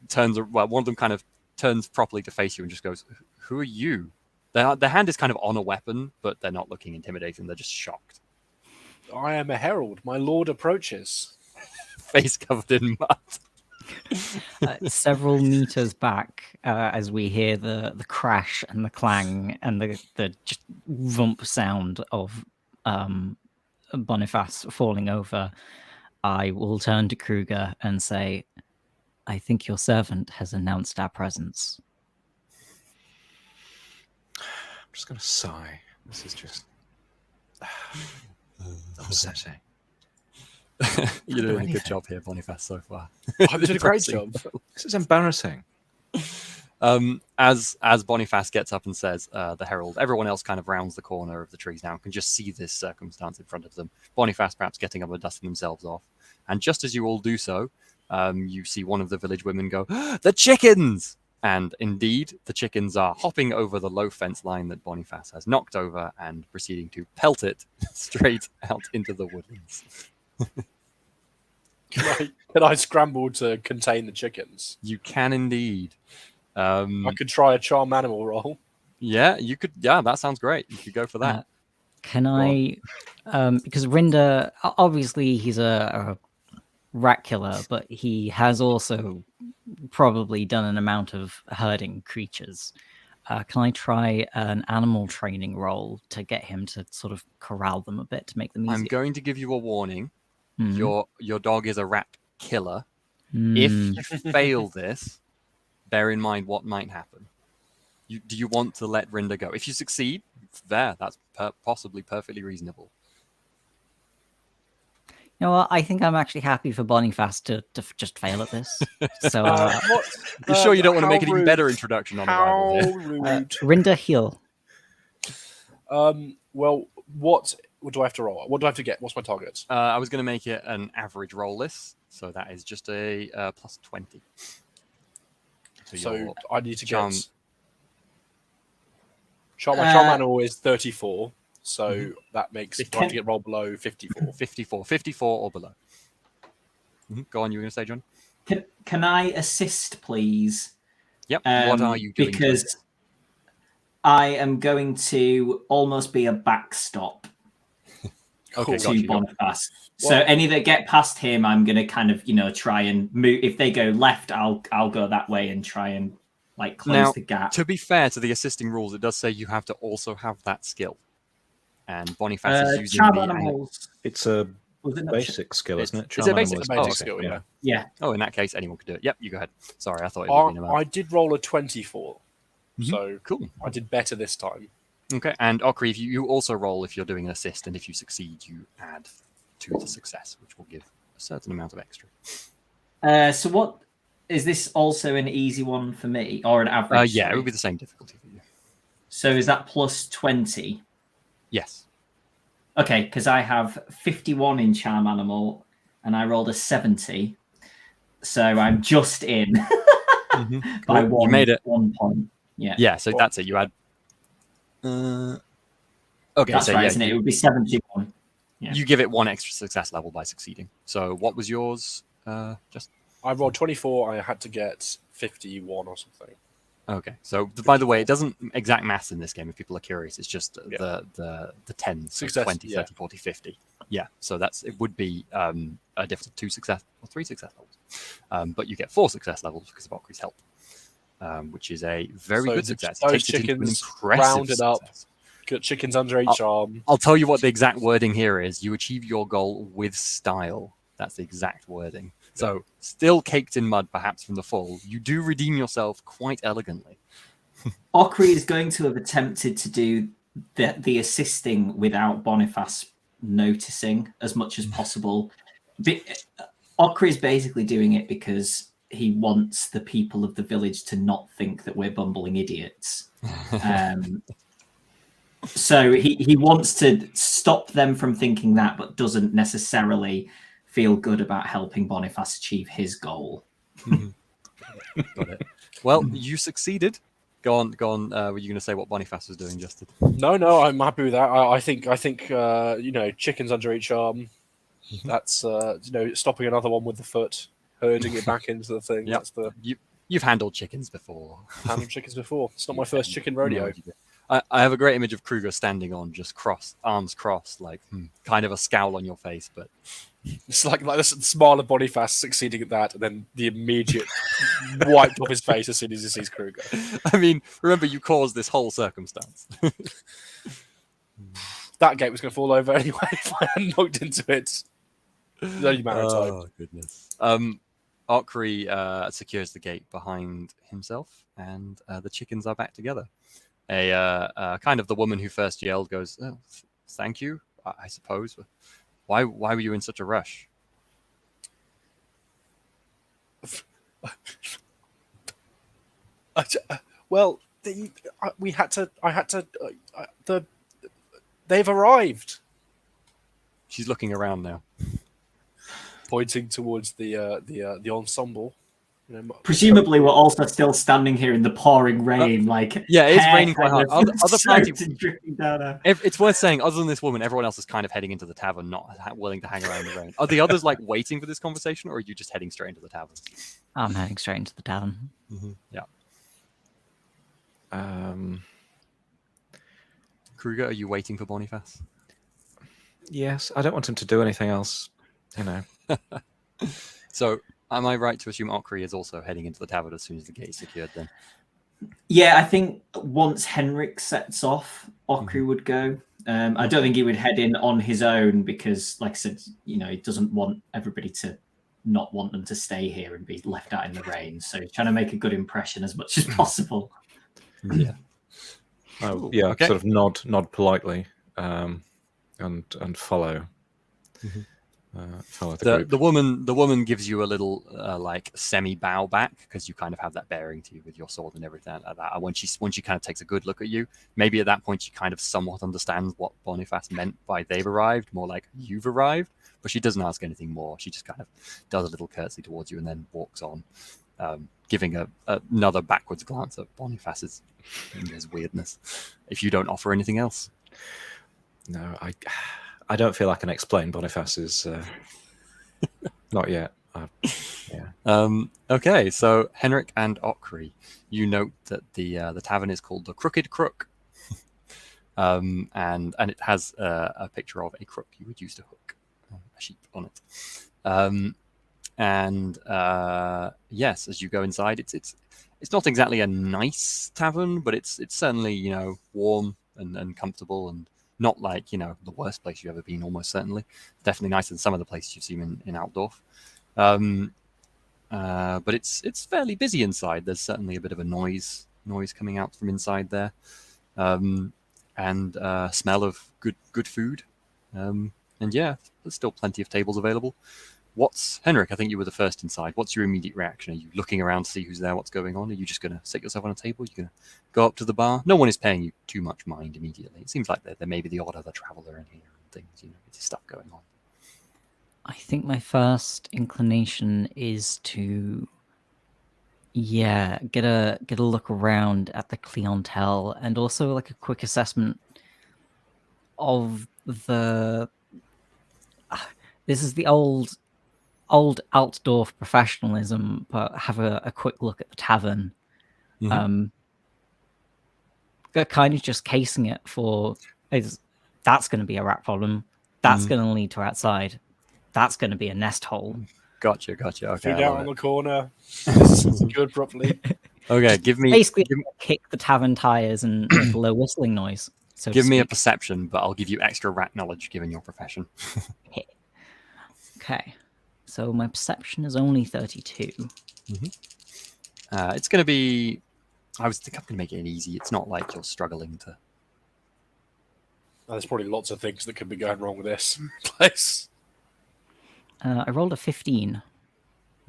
turns. One of them kind of turns properly to face you and just goes, "Who are you?" Their hand is kind of on a weapon, but they're not looking intimidating. They're just shocked. I am a herald. My lord approaches. Face covered in mud. Several meters back, as we hear the crash and the clang and the just rump sound of Boniface falling over, I will turn to Kruger and say, "I think your servant has announced our presence." I'm just going to sigh. This is just upsetting. You're doing a good job here, Boniface, so far. I'm doing a great job. This is embarrassing. As Boniface gets up and says, the herald, everyone else kind of rounds the corner of the trees now and can just see this circumstance in front of them. Boniface perhaps getting up and dusting themselves off. And just as you all do so, you see one of the village women go, "The chickens!" And indeed, the chickens are hopping over the low fence line that Boniface has knocked over and proceeding to pelt it straight out into the woodlands. Can I scramble to contain the chickens? You can indeed. I could try a charm animal roll. Yeah, you could. Yeah, that sounds great. You could go for that. Can I? Because Rinda, obviously, he's a rat killer, but he has also probably done an amount of herding creatures. Can I try an animal training roll to get him to sort of corral them a bit to make them easier? I'm going to give you a warning. Mhm. Your dog is a rat killer. If you fail this, bear in mind what might happen. Do you want to let Rinda go? If you succeed, that's possibly perfectly reasonable. You know what? I think I'm actually happy for Boniface to just fail at this. So, You sure you don't want to how make an even rude. better introduction on arrival How here? rude. Rinda heal. Well, what do I have to roll? What do I have to get? What's my target? I was going to make it an average roll list, so that is just a plus 20. So I need to charm- get... My charm animal is 34, so that makes... I have to get roll below 54. 54 or below. Go on, you were going to say, John? Can I assist, please? Yep. What are you doing? Because I am going to almost be a backstop Okay, to got you. Boniface. So any that get past him, I'm going to kind of, try and move. If they go left, I'll go that way and try and close the gap. To be fair to the assisting rules, it does say you have to also have that skill. And Boniface is using charm the... animals. It's a Was it not basic skill, isn't it? It's a basic skill, yeah. Yeah. Oh, in that case, anyone could do it. Yep, you go ahead. Sorry, I thought it would be I did roll a 24, so cool. I did better this time. Okay, and Okri, if you also roll if you're doing an assist, and if you succeed, you add to the success, which will give a certain amount of extra. So what is this also an easy one for me or an average? Yeah, it would be the same difficulty for you. So is that plus 20? Yes. Okay, because I have 51 in charm animal and I rolled a 70. So I'm just in by Cool. You made it. 1 point. Yeah. Yeah, so that's it. You add... okay, That's so right, yeah, isn't it? It would be 71. Yeah. you give it one extra success level by succeeding. So what was yours? Just... I rolled 24, I had to get 51 or something. Okay, so by the way, it doesn't exact maths in this game if people are curious. It's just the tens, so Success, 20, 30, 40, 50. Yeah, so it would be a difference of 2 success or 3 success levels. But you get 4 success levels because of Okri's help, which is a very good success. It Those takes it into an chickens impressive rounded up. success. Got chickens under each arm. I'll tell you what the exact wording here is. You achieve your goal with style. That's the exact wording. So, still caked in mud, perhaps, from the fall, you do redeem yourself quite elegantly. Okri is going to have attempted to do the assisting without Boniface noticing as much as possible. Okri is basically doing it because he wants the people of the village to not think that we're bumbling idiots. So he wants to stop them from thinking that, but doesn't necessarily feel good about helping Boniface achieve his goal. Got it. Well, you succeeded. Go on. Were you going to say what Boniface was doing, Justin? No, I'm happy with that. I think chickens under each arm. That's stopping another one with the foot, herding it back into the thing. Yep. That's You've handled chickens before. handled chickens before. It's not my first chicken rodeo. I have a great image of Kruger standing on just arms crossed, like kind of a scowl on your face, but It's like the smile of Boniface succeeding at that, and then the immediate wiped off his face as soon as he sees Kruger. I mean, remember you caused this whole circumstance. That gate was going to fall over anyway if I hadn't knocked into it. The only matter of time. Oh goodness. Okri secures the gate behind himself, and the chickens are back together. Kind of the woman who first yelled goes, oh, "Thank you, I suppose. Why were you in such a rush?" Well, we had to. I had to. They've arrived. She's looking around now. Pointing towards the ensemble. You know, Presumably, we're also still standing here in the pouring rain, yeah, it's hair raining quite hard. kind of Other party, soaked and dripping down her. it's worth saying, other than this woman, everyone else is kind of heading into the tavern, not willing to hang around in the rain. Are the others like waiting for this conversation, or are you just heading straight into the tavern? I'm heading straight into the tavern. Yeah. Kruger, are you waiting for Boniface? Yes, I don't want him to do anything else. You know. So, am I right to assume Okri is also heading into the tavern as soon as the gate is secured? Then. Yeah, I think once Henrik sets off, Okri would go. I don't think he would head in on his own because, like I said, you know, he doesn't want everybody to not want them to stay here and be left out in the rain. So he's trying to make a good impression as much as possible. Yeah. Oh, yeah. Okay. Sort of nod politely, and follow. Follow the group. The woman gives you a little like semi bow back because you kind of have that bearing to you with your sword and everything like that. And when she kind of takes a good look at you, maybe at that point she kind of somewhat understands what Boniface meant by they've arrived, more like you've arrived. But she doesn't ask anything more. She just kind of does a little curtsy towards you and then walks on, giving another backwards glance at Boniface's in his weirdness. If you don't offer anything else, No, I don't feel I can explain Boniface's. Not yet. Yeah. Okay, so Henrik and Okri, you note that the tavern is called the Crooked Crook, and it has a picture of a crook you would use to hook a sheep on it. Yes, as you go inside, it's not exactly a nice tavern, but it's certainly, you know, warm and comfortable and not like, you know, the worst place you've ever been, almost certainly. Definitely nicer than some of the places you've seen in Altdorf. But it's fairly busy inside. There's certainly a bit of a noise coming out from inside there. And smell of good food. And yeah, there's still plenty of tables available. Henrik, I think you were the first inside. What's your immediate reaction? Are you looking around to see who's there, what's going on? Are you just going to sit yourself on a table? Are you going to go up to the bar? No one is paying you too much mind immediately. It seems like there may be the odd other traveller in here and things, you know, there's stuff going on. I think my first inclination is to, get a look around at the clientele and also like a quick assessment of the. This is the old Altdorf professionalism, but have a quick look at the tavern. Kind of just casing it for that's going to be a rat problem. That's going to lead to outside. That's going to be a nest hole. Gotcha. Okay. Food out on the corner. This is secured properly. Okay, give me kick the tavern tires and make a low whistling noise. So give me a perception, but I'll give you extra rat knowledge given your profession. Okay. So my perception is only 32. It's going to be. I think I'm going to make it easy. It's not like you're struggling to. There's probably lots of things that could be going wrong with this place. I rolled a 15.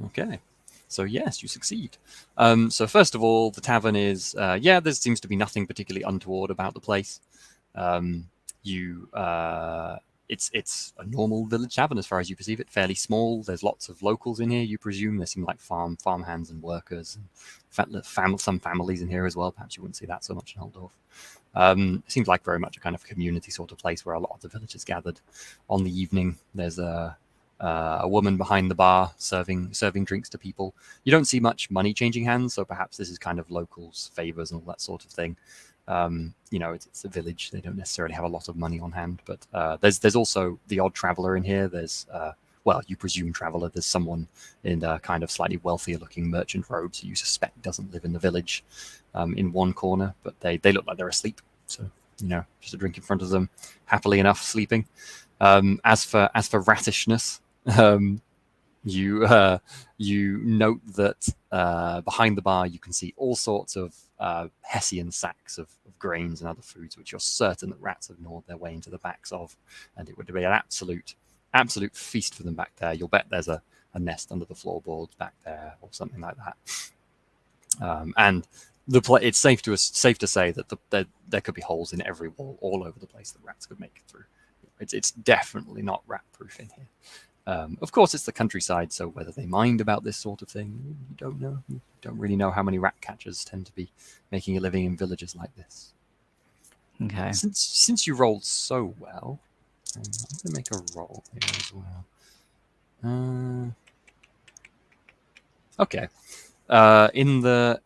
Okay. So yes, you succeed. So first of all, the tavern is. There seems to be nothing particularly untoward about the place. It's a normal village tavern as far as you perceive it, fairly small. There's lots of locals in here, you presume. There seem like farm hands and workers, and some families in here as well. Perhaps you wouldn't see that so much in Altdorf. It seems like very much a kind of community sort of place where a lot of the villagers gathered on the evening. There's a woman behind the bar serving drinks to people. You don't see much money changing hands, so perhaps this is kind of locals' favors and all that sort of thing. It's a village. They don't necessarily have a lot of money on hand, but there's also the odd traveler in here. There's you presume traveler. There's someone in a kind of slightly wealthier looking merchant robes who you suspect doesn't live in the village in one corner, but they look like they're asleep. So, just a drink in front of them, happily enough sleeping. As for ratishness, you note that behind the bar you can see all sorts of Hessian sacks of grains and other foods, which you're certain that rats have gnawed their way into the backs of, and it would be an absolute feast for them back there. You'll bet there's a nest under the floorboards back there or something like that. And It's safe to say that there could be holes in every wall all over the place that rats could make it through. It's definitely not rat proof in here. Of course, it's the countryside, so whether they mind about this sort of thing, you don't know. You don't really know how many rat catchers tend to be making a living in villages like this. Okay. Since you rolled so well, I'm going to make a roll here as well. Okay. In the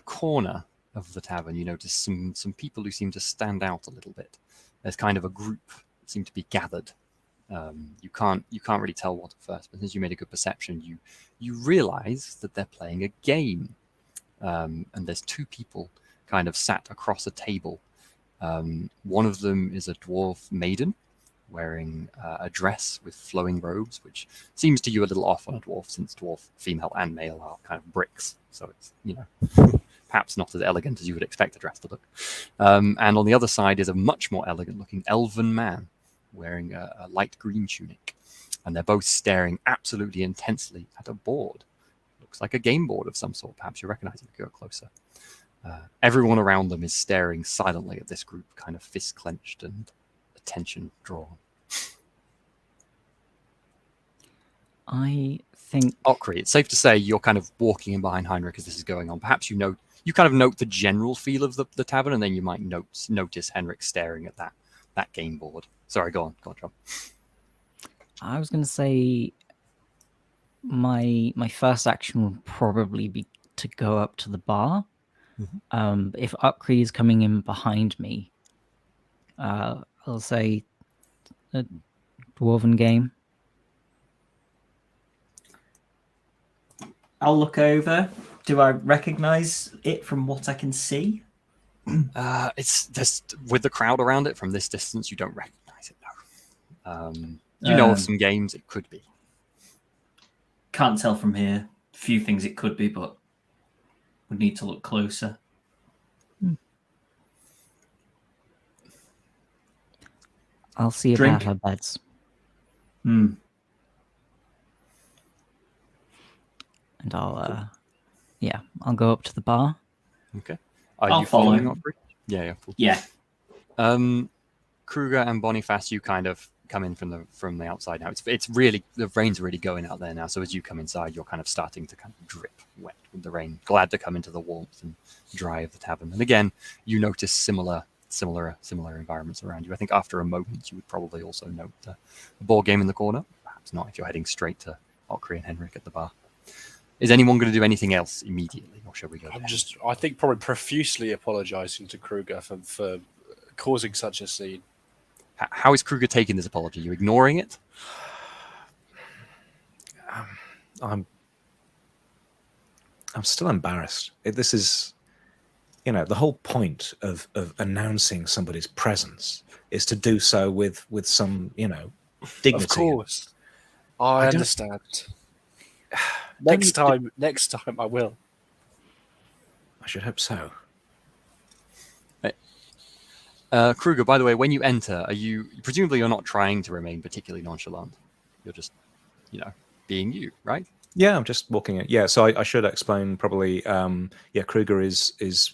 corner of the tavern, you notice some people who seem to stand out a little bit. There's kind of a group that seem to be gathered. You can't really tell what at first, but since you made a good perception, you realize that they're playing a game. And there's two people kind of sat across a table. One of them is a dwarf maiden wearing a dress with flowing robes, which seems to you a little off on a dwarf, since dwarf, female and male, are kind of bricks. So it's, perhaps not as elegant as you would expect a dress to look. And on the other side is a much more elegant looking elven man wearing a light green tunic. And they're both staring absolutely intensely at a board. Looks like a game board of some sort. Perhaps you recognize it if you go closer. Everyone around them is staring silently at this group, kind of fist clenched and attention drawn. I think... Okri, it's safe to say you're kind of walking in behind Heinrich as this is going on. Perhaps you kind of note the general feel of the tavern, and then you might notice Henrik staring at that game board. Sorry, go on, John. I was going to say my first action would probably be to go up to the bar. If Ukri is coming in behind me, I'll say a dwarven game. I'll look over. Do I recognize it from what I can see? It's just with the crowd around it from this distance, you don't recognize it. No. You know of some games it could be. Can't tell from here. Few things it could be, but would need to look closer. I'll see Drink. about her beds. Hmm. And I'll go up to the bar. Okay. Are I'll you follow following him. Okri? Yeah. Cool. Yeah. Kruger and Boniface, you kind of come in from the outside now. It's really, the rain's really going out there now. So as you come inside, you're kind of starting to kind of drip wet with the rain. Glad to come into the warmth and dry of the tavern. And again, you notice similar environments around you. I think after a moment, you would probably also note the board game in the corner. Perhaps not if you're heading straight to Okri and Henrik at the bar. Is anyone going to do anything else immediately, or shall we go? I think probably profusely apologising to Kruger for causing such a scene. How is Kruger taking this apology? Are you ignoring it? I'm still embarrassed. This is, the whole point of announcing somebody's presence is to do so with some, dignity. Of course, I understand. Next time I will. I should hope so. Kruger, by the way, when you enter, presumably you're not trying to remain particularly nonchalant. You're just, being you, right? Yeah, I'm just walking in. Yeah, so I should explain probably. Kruger is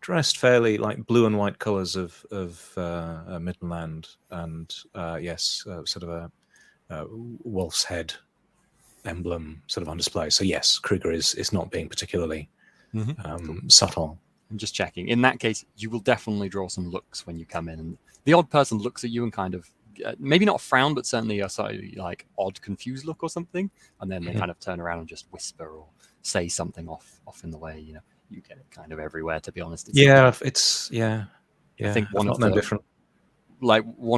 dressed fairly like blue and white colours of Midland, and sort of a wolf's head emblem sort of on display. So yes, Kruger is not being particularly subtle. I'm just checking. In that case, you will definitely draw some looks when you come in. And the odd person looks at you and kind of, maybe not frown, but certainly a slightly like odd, confused look or something. And then they kind of turn around and just whisper or say something off in the way. You get it kind of everywhere. To be honest. Yeah. I think one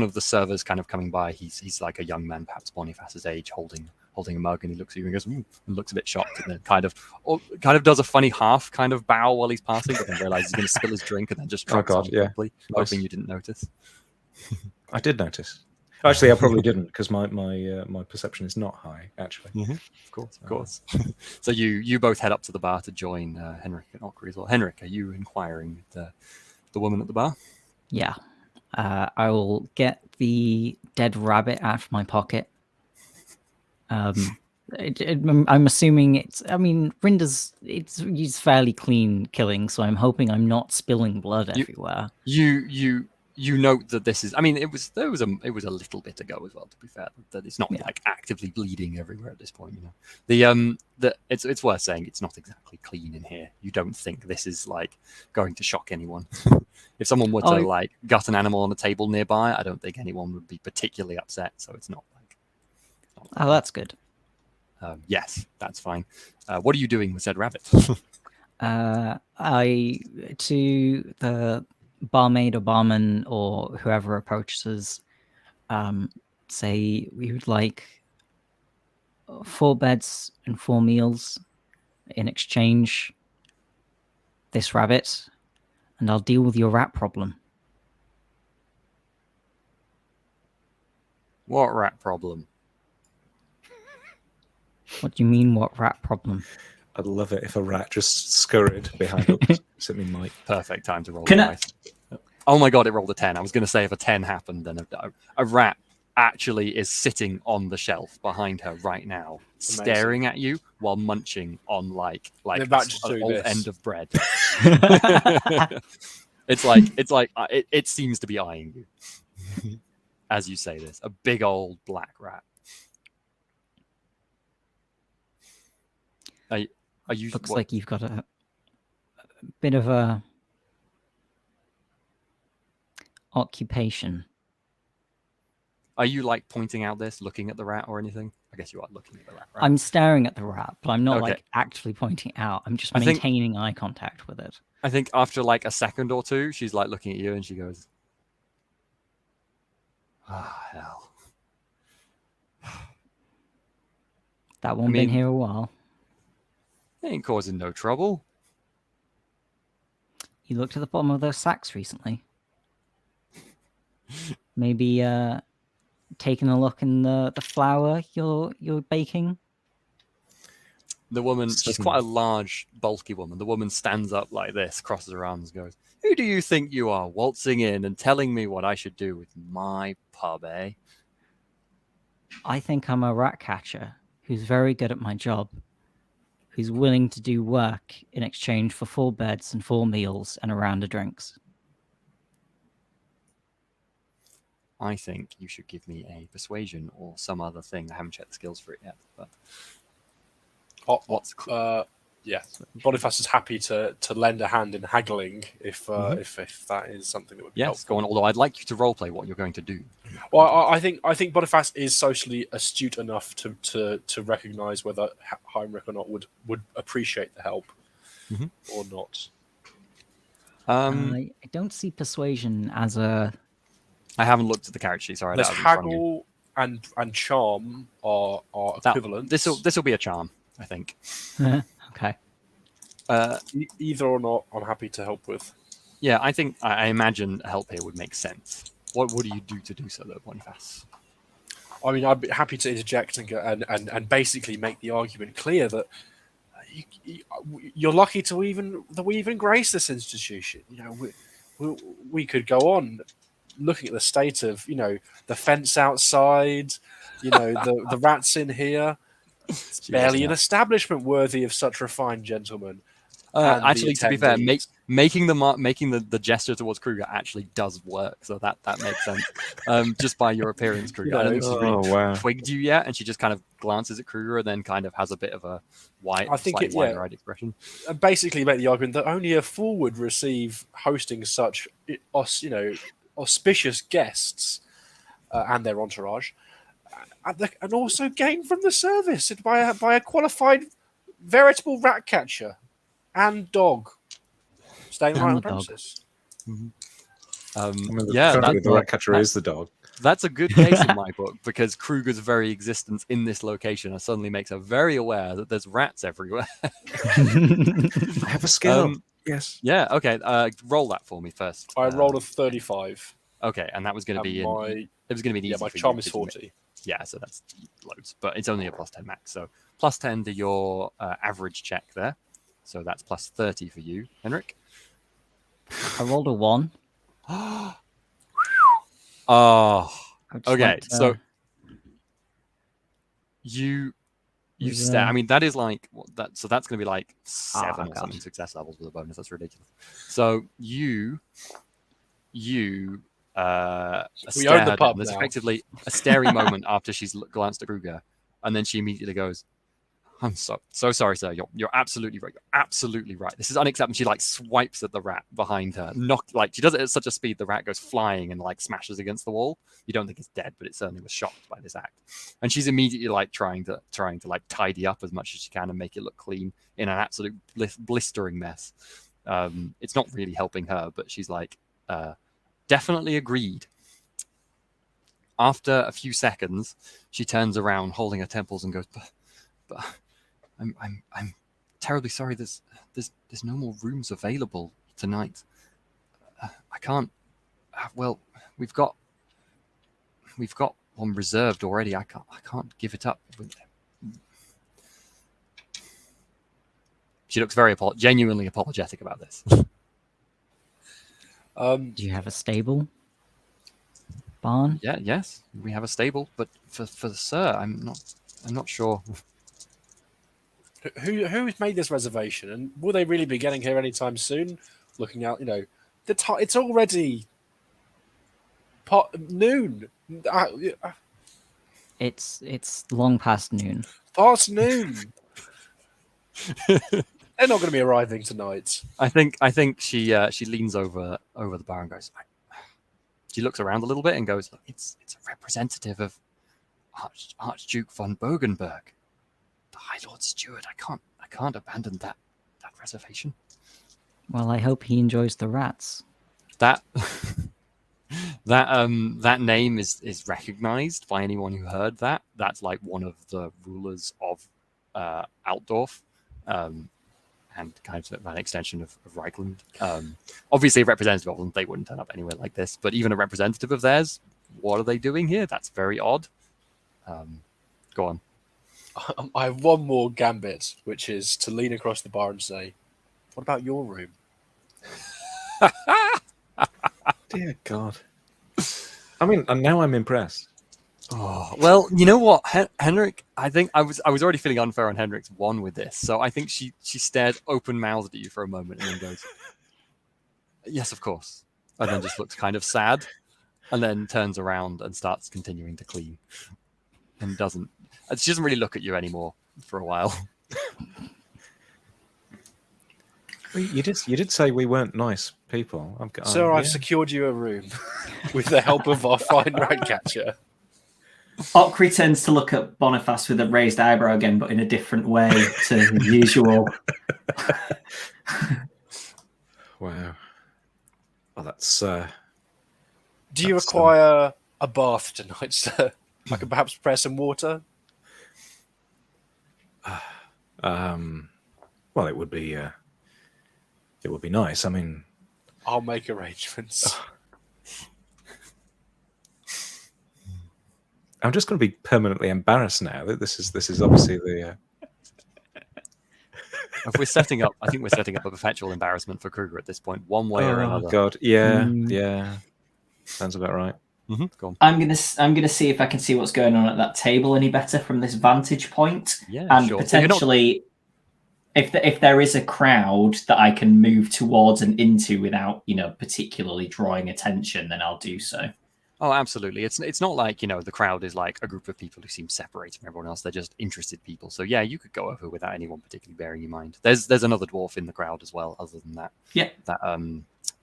of the servers kind of coming by. He's like a young man, perhaps Boniface's age, holding a mug, and he looks at you and goes, and looks a bit shocked, and then kind of does a funny half kind of bow while he's passing, but then realizes he's going to spill his drink, and then just trots on quickly, hoping you didn't notice. I did notice. Actually, I probably didn't, because my perception is not high. Actually, of course. So you both head up to the bar to join Henrik and Okri as well. Henrik, are you inquiring with the woman at the bar? Yeah, I will get the dead rabbit out of my pocket. I'm assuming it's. I mean, Rinder's he's fairly clean killing, so I'm hoping I'm not spilling blood everywhere. You note that this is. I mean, it was a little bit ago as well. To be fair, that it's not like actively bleeding everywhere at this point. It's worth saying it's not exactly clean in here. You don't think this is like going to shock anyone. If someone were to like gut an animal on a table nearby, I don't think anyone would be particularly upset. So it's not like. Oh, that's good. Yes, that's fine. What are you doing with said rabbit? I to the barmaid or barman or whoever approaches us, say we would like 4 beds and 4 meals in exchange this rabbit, and I'll deal with your rat problem. What rat problem? What do you mean, what rat problem? I'd love it if a rat just scurried behind us. Except might. Perfect time to roll Can the I- dice. Oh my god, it rolled a 10. I was going to say if a 10 happened, then a rat actually is sitting on the shelf behind her right now, staring at you while munching on like They're about to an do old this. end of bread. It seems to be eyeing you as you say this. A big old black rat. Are you? Looks like you've got a bit of a occupation. Are you like pointing out this, looking at the rat or anything? I guess you are looking at the rat. Right? I'm staring at the rat, but I'm not Okay. like actually pointing out. I'm just I think- maintaining eye contact with it. I think after like a second or two, she's like looking at you and she goes, "Ah, hell." That one been here a while. Ain't causing no trouble. You looked at the bottom of those sacks recently. Maybe taking a look in the flour you're baking. The woman, she's quite a large, bulky woman. The woman stands up like this, crosses her arms, goes, "Who do you think you are, waltzing in and telling me what I should do with my pub, eh?" I think I'm a rat catcher who's very good at my job, who's willing to do work in exchange for 4 beds and 4 meals and a round of drinks. I think you should give me a persuasion or some other thing. I haven't checked the skills for it yet, but what's yeah, Boniface is happy to lend a hand in haggling if that is something that would be yes, helpful. go on. Although I'd like you to roleplay what you're going to do. Well, I think Boniface is socially astute enough to recognise whether Heinrich or not would appreciate the help or not. I don't see persuasion as a... I haven't looked at the character sheet. Sorry, There's that was in front of you. haggle and charm are equivalent. This will be a charm, I think. Okay. Either or not, I'm happy to help with. Yeah, I imagine help here would make sense. What do you do to do so, though, Boniface? I mean, I'd be happy to interject and basically make the argument clear that you're lucky that we even grace this institution. You know, we could go on looking at the state of the fence outside, the rats in here. It's barely an establishment worthy of such refined gentlemen. Actually, to be fair, making the gesture towards Kruger actually does work, so that makes sense. Just by your appearance, Kruger. I don't think she's really twigged you yet, and she just kind of glances at Kruger and then kind of has a bit of a slightly wide-eyed expression. And basically make the argument that only a fool would receive hosting such auspicious guests and their entourage, and also gain from the service by a qualified, veritable rat catcher and dog staying right on the premises. The rat catcher is the dog. That's a good case in my book, because Kruger's very existence in this location suddenly makes her very aware that there's rats everywhere. I have a skill. Yes. Yeah. Okay. Roll that for me first. I rolled a 35. Okay, and that was going to be it was going to be easy my for charm you is because 40. Yeah, so that's loads, but it's only a +10 max. So +10 to your average check there. So that's +30 for you, Henrik. I rolled a 1. Oh, I just okay. want to- So you You Was, stare. I mean, that is like that. So that's going to be like 7 or God. something success levels with a bonus. That's ridiculous. So you We own stare the her pub down. There's now. effectively a staring moment after she's glanced at Kruger, and then she immediately goes, "I'm so sorry, sir. You're absolutely right. You're absolutely right. This is unacceptable." She like swipes at the rat behind her. Like she does it at such a speed the rat goes flying and like smashes against the wall. You don't think it's dead, but it certainly was shocked by this act. And she's immediately like trying to like tidy up as much as she can and make it look clean in an absolute blistering mess. It's not really helping her, but she's like, definitely agreed. After a few seconds, she turns around, holding her temples, and goes, "But I'm terribly sorry. There's no more rooms available tonight. I can't. Well, we've got one reserved already. I can't give it up." She looks very genuinely apologetic about this. Do you have a stable? Barn? Yeah, yes, we have a stable, but for sir, I'm not sure. Who's made this reservation, and will they really be getting here anytime soon? Looking out, it's already noon. It's long past noon. Past noon. They're not going to be arriving tonight. I think she leans over the bar and goes. She looks around a little bit and goes, "It's a representative of Archduke von Bogenberg, the High Lord Steward. I can't abandon that reservation." Well, I hope he enjoys the rats. That that name is recognized by anyone who heard that. That's like one of the rulers of Altdorf. And kind of an extension of Reichland. Obviously, a representative of them, they wouldn't turn up anywhere like this. But even a representative of theirs, what are they doing here? That's very odd. Go on. I have one more gambit, which is to lean across the bar and say, "What about your room?" Dear God. I mean, and now I'm impressed. Oh, well, you know what, Henrik? I think I was already feeling unfair on Henrik's one with this, so I think she stared open-mouthed at you for a moment and then goes, "Yes, of course," and then just looks kind of sad, and then turns around and starts continuing to clean, and she doesn't really look at you anymore for a while. You did say we weren't nice people. Sir, I've secured you a room with the help of our fine rat catcher. Ockery tends to look at Boniface with a raised eyebrow again, but in a different way to usual. Wow. Well, that's. Do you require a bath tonight, sir? I could perhaps prepare some water. Well, it would be nice. I mean, I'll make arrangements. I'm just going to be permanently embarrassed now that this is obviously the. If we're setting up, I think we're setting up a perpetual embarrassment for Kruger at this point, one way or another. Oh God, yeah, sounds about right. Mm-hmm. Go on. I'm gonna see if I can see what's going on at that table any better from this vantage point, Yeah, and sure. potentially, if there is a crowd that I can move towards and into without particularly drawing attention, then I'll do so. Oh, absolutely. It's not like, the crowd is like a group of people who seem separated from everyone else. They're just interested people. So yeah, you could go over without anyone particularly bearing in mind. There's another dwarf in the crowd as well, other than that. Yeah. That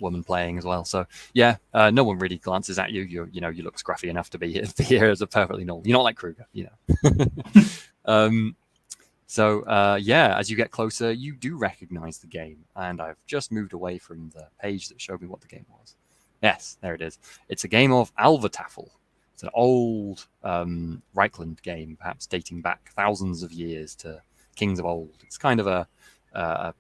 woman playing as well. So yeah, no one really glances at you. You look scruffy enough to be here as a perfectly normal. You're not like Kruger, So yeah, as you get closer, you do recognize the game, and I've just moved away from the page that showed me what the game was. Yes, there it is. It's a game of Alvataffel. It's an old Reichland game, perhaps dating back thousands of years to kings of old. It's kind of a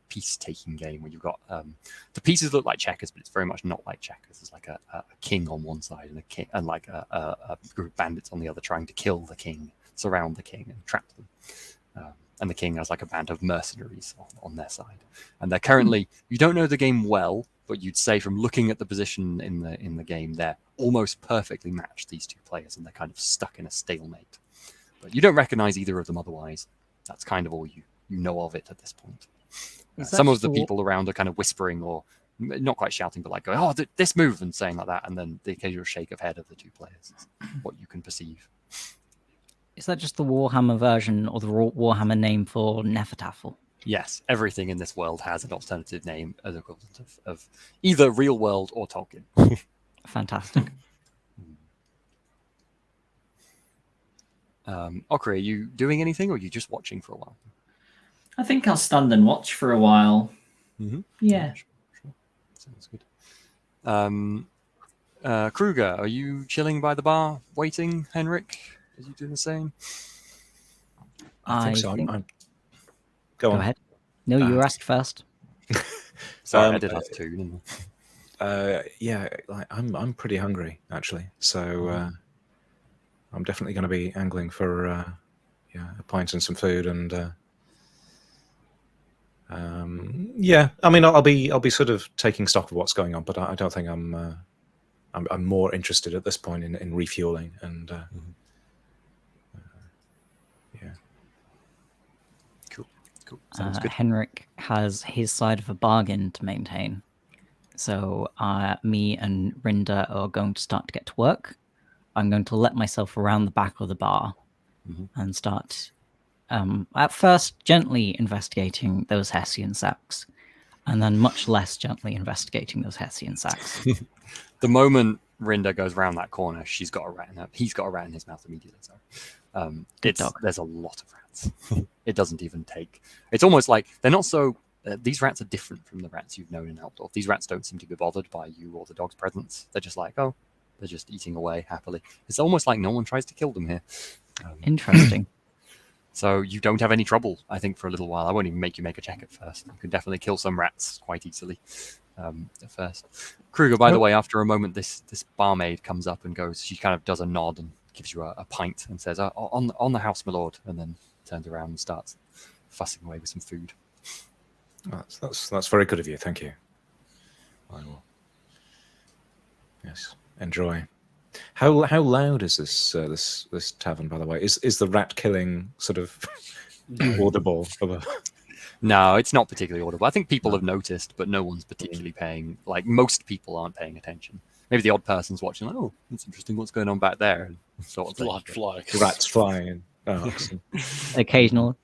peace-taking game where you've got the pieces look like checkers, but it's very much not like checkers. There's like a king on one side and like a group of bandits on the other trying to kill the king, surround the king, and trap them. And the king has like a band of mercenaries on their side. And they're currently, you don't know the game well, but you'd say from looking at the position in the game, they're almost perfectly matched, these two players, and they're kind of stuck in a stalemate. But you don't recognize either of them otherwise. That's kind of all you know of it at this point. Is that Some of just the a people around are kind of whispering or not quite shouting, but like going, "Oh, this move," and saying like that, and then the occasional shake of head of the two players is what you can perceive. Is that just the Warhammer version or the Warhammer name for Nefertafel? Yes, everything in this world has an alternative name as equivalent of either real world or Tolkien. Fantastic. Okri, are you doing anything, or are you just watching for a while? I think I'll stand and watch for a while. Mm-hmm. Yeah. Sure. Sounds good. Kruger, are you chilling by the bar, waiting? Henrik, are you doing the same? I think so. think- I'm... Go on. ahead. No, you asked first. Sorry, I did have to. Didn't I? Yeah, like, I'm pretty hungry actually, so I'm definitely going to be angling for a pint and some food, and yeah, I mean, I'll be sort of taking stock of what's going on, but I don't think I'm more interested at this point in refueling and yeah. Cool. Sounds good. Henrik has his side of a bargain to maintain. So me and Rinda are going to start to get to work. I'm going to let myself around the back of the bar and start, at first, gently investigating those Hessian sacks, and then much less gently investigating those Hessian sacks. The moment Rinda goes around that corner, he's got a rat in his mouth immediately. So there's a lot of rats. It doesn't even take. It's almost like they're not so. These rats are different from the rats you've known in Altdorf. These rats don't seem to be bothered by you or the dog's presence. They're just like, oh, they're just eating away happily. It's almost like no one tries to kill them here. Interesting. So you don't have any trouble, I think, for a little while. I won't even make you make a check at first. You can definitely kill some rats quite easily at first. Kruger, by the way, after a moment, this barmaid comes up and goes. She kind of does a nod and gives you a pint and says, "On the house, my lord," and then turns around and starts fussing away with some food. That's very good of you. Thank you. I will. Yes, enjoy. How loud is this tavern, by the way? Is the rat killing sort of audible? No, it's not particularly audible. I think people have noticed, but no one's particularly paying. Like most people aren't paying attention. Maybe the odd person's watching. Like, oh, it's interesting. What's going on back there? And sort of Blood fly. Rats flying. Oh, Occasional.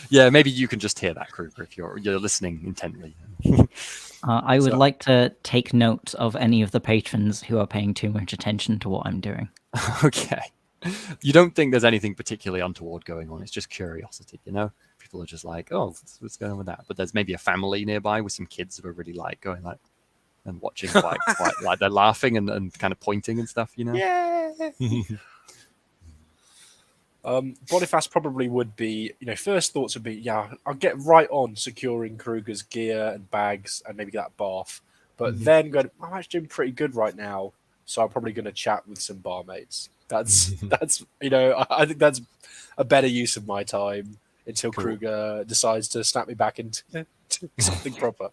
Yeah, maybe you can just hear that, Kruger, if you're listening intently. I would like to take note of any of the patrons who are paying too much attention to what I'm doing. Okay. You don't think there's anything particularly untoward going on. It's just curiosity, you know? People are just like, oh, what's going on with that? But there's maybe a family nearby with some kids who are really like going like and watching quite like they're laughing and kind of pointing and stuff, you know? Yeah. Boniface probably would be, first thoughts would be, yeah, I'll get right on securing Kruger's gear and bags and maybe that bath. But then going, I'm actually doing pretty good right now, so I'm probably going to chat with some barmaids. That's I think that's a better use of my time until Kruger decides to snap me back into something proper.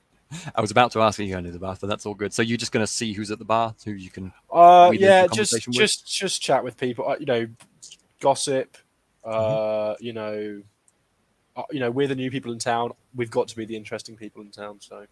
I was about to ask if you're going to the bar, but that's all good. So you're just going to see who's at the bar, who you can just chat with people, gossip. We're the new people in town. We've got to be the interesting people in town. So,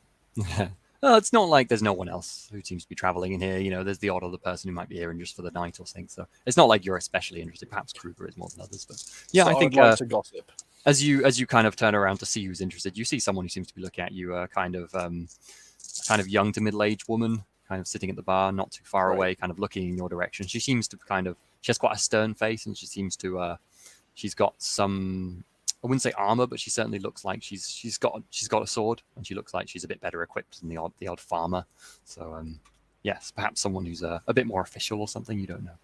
well, it's not like there's no one else who seems to be traveling in here. There's the odd other person who might be here and just for the night or something. So it's not like you're especially interested. Perhaps Kruger is more than others, but yeah, so I think I'd like to gossip. As you kind of turn around to see who's interested, you see someone who seems to be looking at you, kind of young to middle-aged woman, kind of sitting at the bar, not too far away, kind of looking in your direction. She seems to she has quite a stern face, and she seems to she's got some, I wouldn't say armor, but she certainly looks like she's got a sword, and she looks like she's a bit better equipped than the odd farmer. So yes, perhaps someone who's a bit more official or something. You don't know.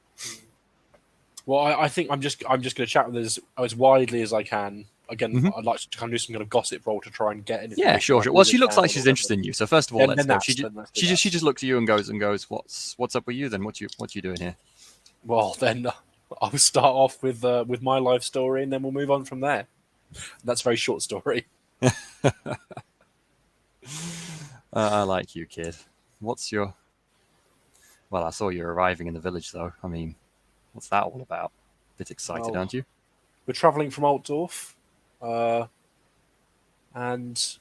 Well, I think I'm just going to chat with as widely as I can. Again, I'd like to kind of do some kind of gossip role to try and get in. Yeah, sure. Well, she looks like she's interested in you. So first of all, let's go. She just looks at you and goes, "What's up with you then? What you doing here?" Well, then I'll start off with my life story, and then we'll move on from there. That's a very short story. I like you, kid. What's your? Well, I saw you arriving in the village, though. I mean, what's that all about? Bit excited, aren't you? we're traveling from Altdorf, and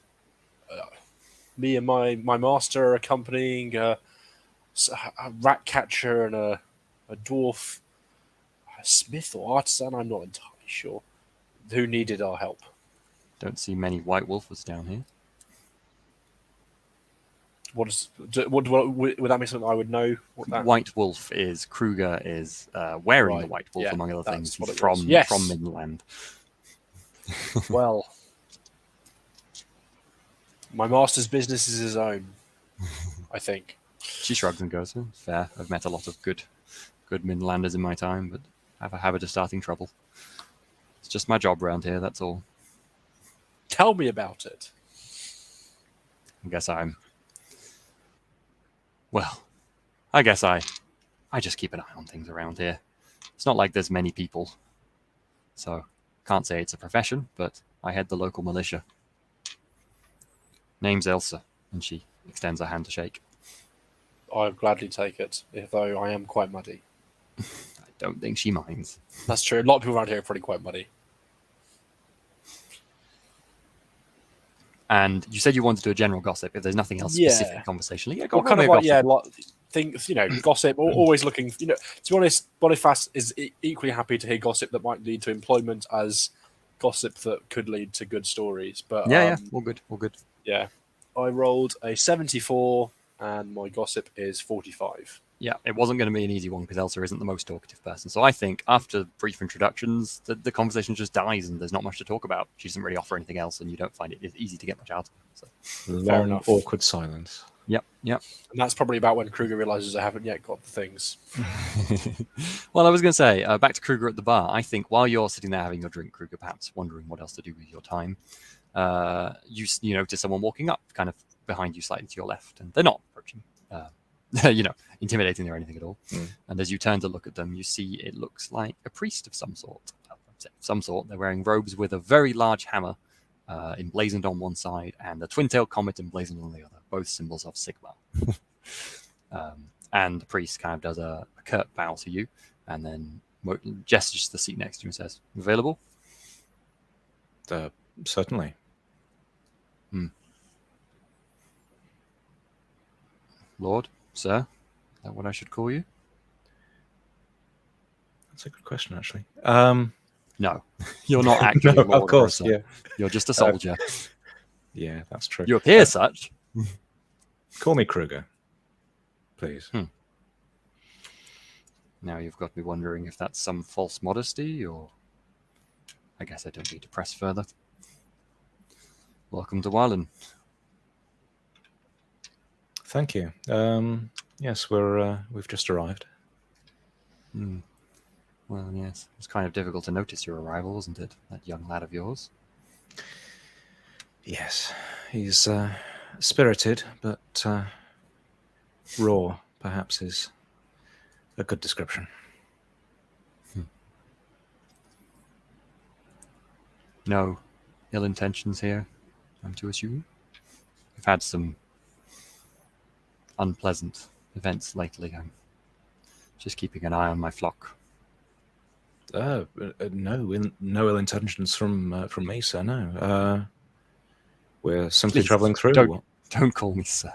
me and my master are accompanying a rat catcher and a dwarf, a smith or artisan. I'm not entirely sure. Who needed our help? Don't see many White Wolfers down here. What would that be something I would know? What that... White Wolf is Kruger is wearing the Right, White Wolf, yeah, among other that's things. what He's it from was. Yes. Midland. Well, my master's business is his own, I think. She shrugs and goes, fair. I've met a lot of good Midlanders in my time, but I have a habit of starting trouble. It's just my job around here, that's all. Tell me about it. I guess well, I guess I just keep an eye on things around here. It's not like there's many people, so can't say it's a profession, but I head the local militia. Name's Elsa, and she extends her hand to shake. I'll gladly take it, though I am quite muddy. I don't think she minds. That's true. A lot of people around here are probably quite muddy. And you said you wanted to do a general gossip. If there's nothing else specific conversationally, yeah, go Well, on, kind of roll like, me a gossip. things, gossip, always looking, to be honest, Boniface is equally happy to hear gossip that might lead to employment as gossip that could lead to good stories. But Yeah, all good. Yeah. I rolled a 74 and my gossip is 45. Yeah, it wasn't going to be an easy one because Elsa isn't the most talkative person. So I think after brief introductions, the conversation just dies and there's not much to talk about. She doesn't really offer anything else and you don't find it easy to get much out of her. So. Long, enough. awkward silence. Yep. And that's probably about when Kruger realizes I haven't yet got the things. Well, I was going to say, back to Kruger at the bar. I think while you're sitting there having your drink, Kruger, perhaps wondering what else to do with your time, you notice someone walking up kind of behind you slightly to your left, and they're not approaching intimidating or anything at all. And as you turn to look at them, you see it looks like a priest of some sort. They're wearing robes with a very large hammer emblazoned on one side and a twin-tailed comet emblazoned on the other, both symbols of Sigmar. And the priest kind of does a curt bow to you and then gestures to the seat next to you and says, "Available?" Certainly. Lord, sir, is that what I should call you? That's a good question, actually. No, you're not actually No, Lord of course, or a sir. yeah. You're just a soldier. Yeah, that's true. You appear such. Call me Kruger, please. Now you've got me wondering if that's some false modesty, or I guess I don't need to press further. Welcome to Wallen. Thank you. Yes, we've just arrived. Well, yes, it's kind of difficult to notice your arrival, wasn't it? That young lad of yours. Yes, he's spirited, but raw, perhaps, is a good description. No ill intentions here, I'm to assume. We've had some unpleasant events lately. I'm just keeping an eye on my flock. No ill intentions from me, sir. No, we're simply Please, traveling through. Don't call me sir.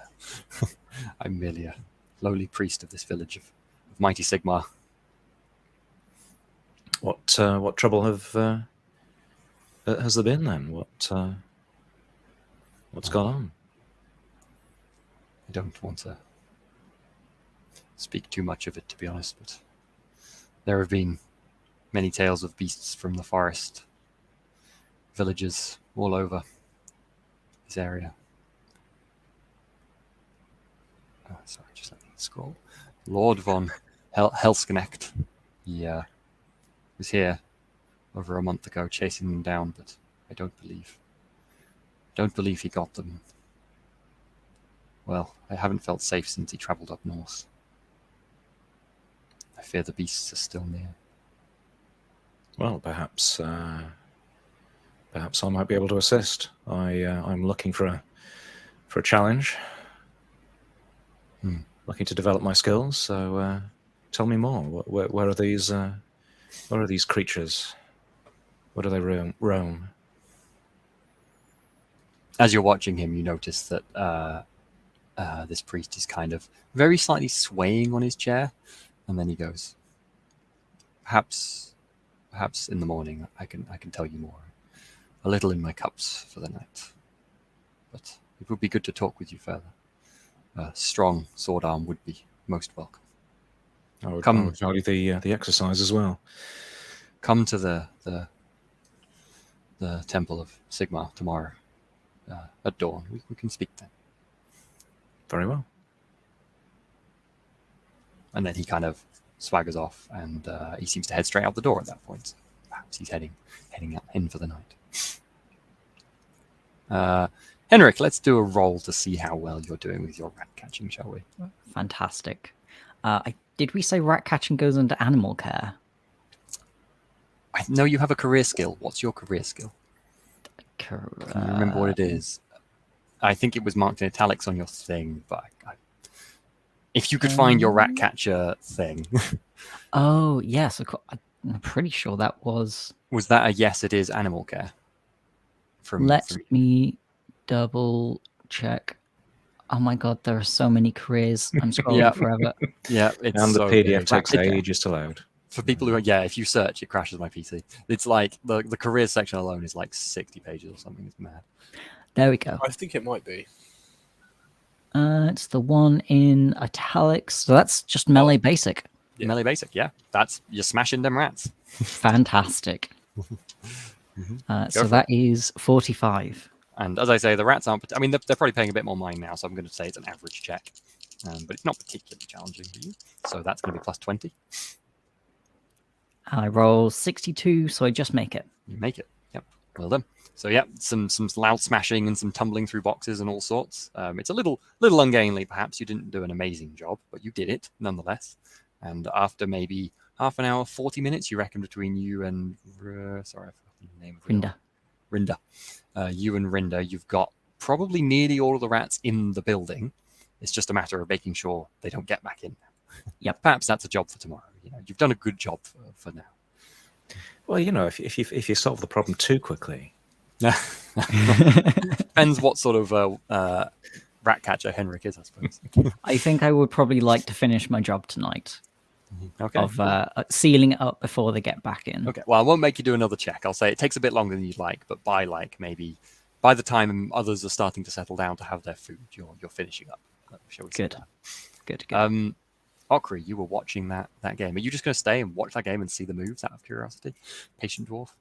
I'm merely a lowly priest of this village of mighty Sigmar. What trouble has there been then? What's gone on? I don't want to speak too much of it, to be honest, but there have been many tales of beasts from the forest, villages all over this area. Oh, sorry, just let me scroll. Lord von Helsknecht. He was here over a month ago chasing them down, but I don't believe he got them. Well, I haven't felt safe since he travelled up north. I fear the beasts are still near. Well, perhaps I might be able to assist. I'm looking for a challenge. Looking to develop my skills. So tell me more. Where are these creatures? Where do they roam? As you're watching him, you notice that this priest is kind of very slightly swaying on his chair, and then he goes, perhaps in the morning I can tell you more. A little in my cups for the night, but it would be good to talk with you further. A strong sword arm would be most welcome. I would value the exercise as well. Come to the Temple of Sigmar tomorrow at dawn. We can speak then. Very well. And then he kind of swaggers off, and he seems to head straight out the door at that point. Perhaps he's heading in for the night. Henrik, let's do a roll to see how well you're doing with your rat catching, shall we? Fantastic. Did we say rat catching goes under animal care? I know you have a career skill. What's your career skill? Can you remember what it is? I think it was marked in italics on your thing, but if you could find your rat catcher thing. Oh, yes. I'm pretty sure that was... Was that a yes, it is animal care? Let me double check. Oh my god, there are so many careers. I'm scrolling forever. Yeah, it's and the so PDF big. takes ages to load. For people who, if you search, it crashes my PC. It's like the careers section alone is like 60 pages or something. It's mad. There we go. I think it might be. It's the one in italics. So that's just melee basic. Yeah. Melee basic, yeah. That's you're smashing them rats. Fantastic. So that is 45. And as I say, the rats aren't. I mean, they're probably paying a bit more mind now, so I'm going to say it's an average check. But it's not particularly challenging for you. So that's going to be plus 20. I roll 62, so I just make it. You make it. Yep. Well done. So yeah, some loud smashing and some tumbling through boxes and all sorts. It's a little ungainly, perhaps. You didn't do an amazing job, but you did it nonetheless. And after maybe half an hour, 40 minutes, you reckon, between you and sorry, I forgot the name of it. Rinda. You and Rinda, you've got probably nearly all of the rats in the building. It's just a matter of making sure they don't get back in. Yep. Perhaps that's a job for tomorrow. You've done a good job for now. Well, if you solve the problem too quickly. Depends what sort of rat catcher Henrik is, I suppose. I think I would probably like to finish my job tonight. Okay. Of sealing it up before they get back in. Okay. Well, I won't make you do another check. I'll say it takes a bit longer than you'd like, but by the time others are starting to settle down to have their food, you're finishing up. Shall we say that? Good. Okri, you were watching that game. Are you just going to stay and watch that game and see the moves out of curiosity? Patient dwarf?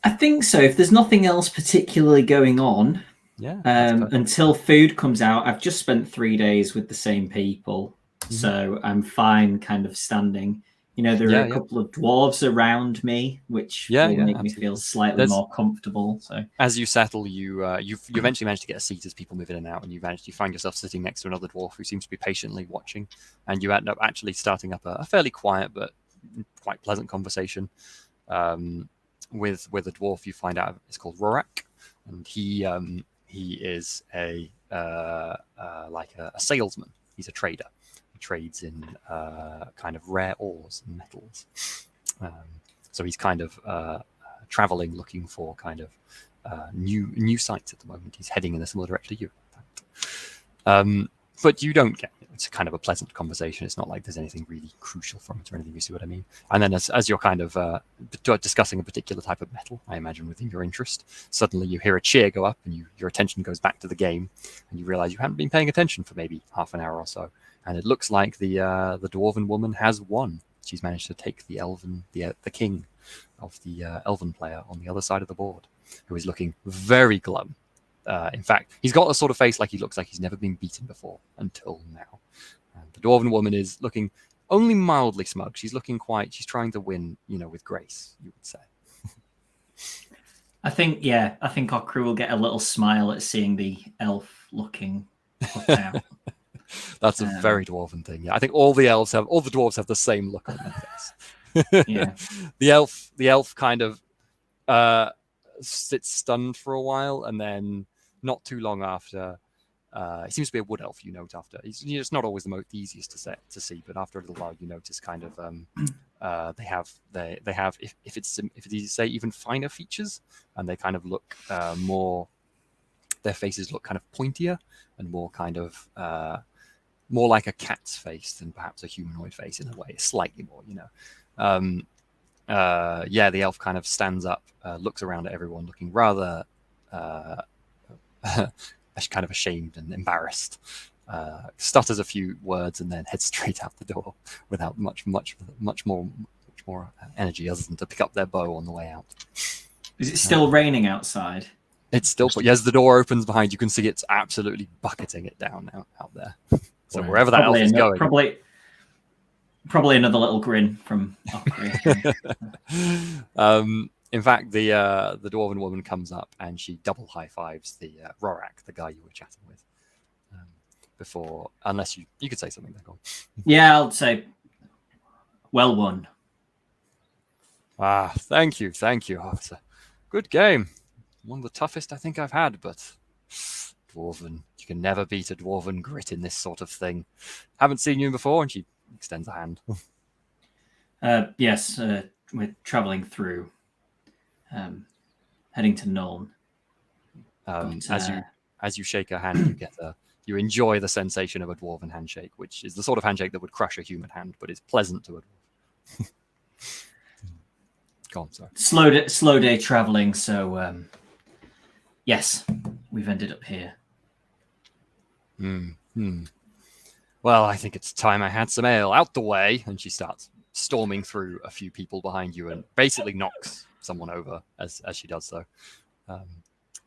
I think so. If there's nothing else particularly going on, until food comes out, I've just spent 3 days with the same people, so I'm fine kind of standing. There are a couple of dwarves around me, which will make me feel slightly more comfortable. So as you settle, you eventually manage to get a seat as people move in and out, and you find yourself sitting next to another dwarf who seems to be patiently watching, and you end up actually starting up a fairly quiet but quite pleasant conversation with a dwarf. You find out it's called Rorak, and he is a salesman. He's a trader. Trades in kind of rare ores and metals. So he's kind of traveling, looking for kind of new sites at the moment. He's heading in a similar direction to you. But you don't get it's kind of a pleasant conversation. It's not like there's anything really crucial from it or anything, you see what I mean? And then as you're kind of discussing a particular type of metal, I imagine within your interest, suddenly you hear a cheer go up and your attention goes back to the game and you realize you haven't been paying attention for maybe half an hour or so. And it looks like the dwarven woman has won. She's managed to take the king of the elven player on the other side of the board, who is looking very glum. In fact, he's got a sort of face like he looks like he's never been beaten before until now. And the dwarven woman is looking only mildly smug. She's trying to win, with grace, you would say. I think our crew will get a little smile at seeing the elf looking put out. That's a very dwarven thing. Yeah, I think all the dwarves have the same look on their face. Yeah. The elf kind of sits stunned for a while, and then not too long after, he seems to be a wood elf. You note after he's not always the easiest to see, but after a little while, you notice kind of they have if it's say even finer features, and they kind of look more. Their faces look kind of pointier and more kind of more like a cat's face than perhaps a humanoid face in a way, slightly more, yeah, the elf kind of stands up, looks around at everyone, looking rather kind of ashamed and embarrassed. Stutters a few words and then heads straight out the door without much more energy other than to pick up their bow on the way out. Is it still raining outside? It's still, but as the door opens behind, you can see it's absolutely bucketing it down out there. So Wow. wherever that Probably elf is going, probably another little grin from Ockery. in fact, the dwarven woman comes up and she double high fives the Rorak, the guy you were chatting with. Before, unless you could say something there. Go on. Yeah, I'll say, well won. Thank you. Oh, it's a good game. One of the toughest I think I've had, but dwarven, you can never beat a dwarven grit in this sort of thing. Haven't seen you before, and she extends a hand. Yes, we're traveling through, heading to Nuln. As you shake her hand, you enjoy the sensation of a dwarven handshake, which is the sort of handshake that would crush a human hand, but is pleasant to a dwarf. Go on, sorry. Slow day traveling, so yes, we've ended up here. Well, I think it's time I had some ale. Out the way. And she starts storming through a few people behind you and basically knocks someone over as she does so.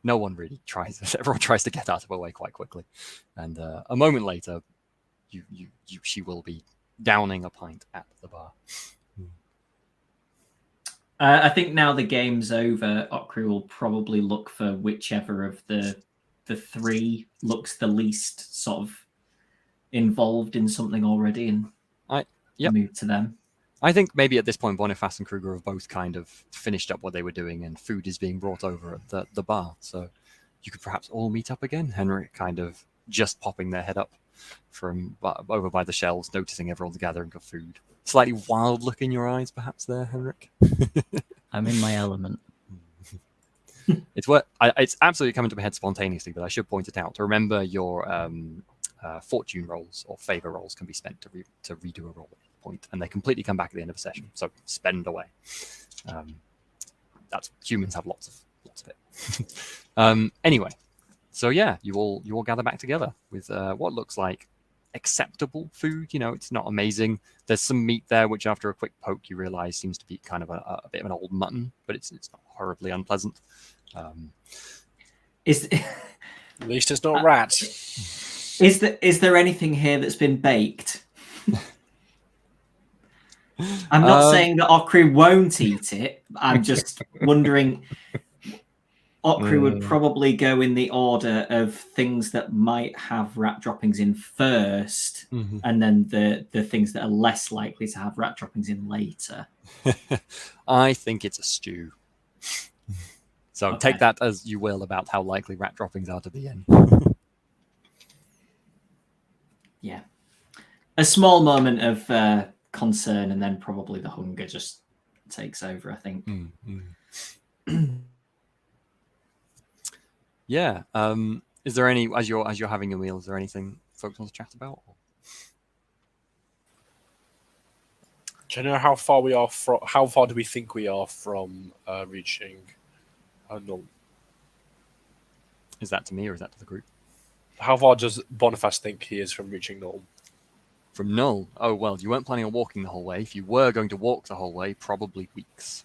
No one really tries. Everyone tries to get out of her way quite quickly. And a moment later, she will be downing a pint at the bar. I think now the game's over, Ockery will probably look for whichever of the three looks the least sort of involved in something already and move to them. I think maybe at this point, Boniface and Kruger have both kind of finished up what they were doing and food is being brought over at the bar. So you could perhaps all meet up again. Henrik kind of just popping their head up from over by the shelves, noticing everyone's gathering of food. Slightly wild look in your eyes, perhaps there, Henrik. I'm in my element. It's absolutely coming to my head spontaneously, but I should point it out. To remember your fortune rolls or favor rolls can be spent to redo a roll at any point, and they completely come back at the end of a session. So spend away. That's humans have lots of it. Anyway, so yeah, you all gather back together with what looks like acceptable food. It's not amazing. There's some meat there, which after a quick poke, you realize seems to be kind of a bit of an old mutton, but it's not horribly unpleasant. At least it's not rat. Is there anything here that's been baked? I'm not saying that Ockery won't eat it. I'm just wondering. Ockery would probably go in the order of things that might have rat droppings in first, and then the things that are less likely to have rat droppings in later. I think it's a stew. So take that as you will about how likely rat droppings are to be in. Yeah. A small moment of concern, and then probably the hunger just takes over, I think. Yeah. Is there any, as you're having a meal, is there anything folks want to chat about? Do you know how far we are from? How far do we think we are from reaching Null? Is that to me or is that to the group? How far does Boniface think he is from reaching Null? From Null? Oh, well, you weren't planning on walking the whole way. If you were going to walk the whole way, probably weeks.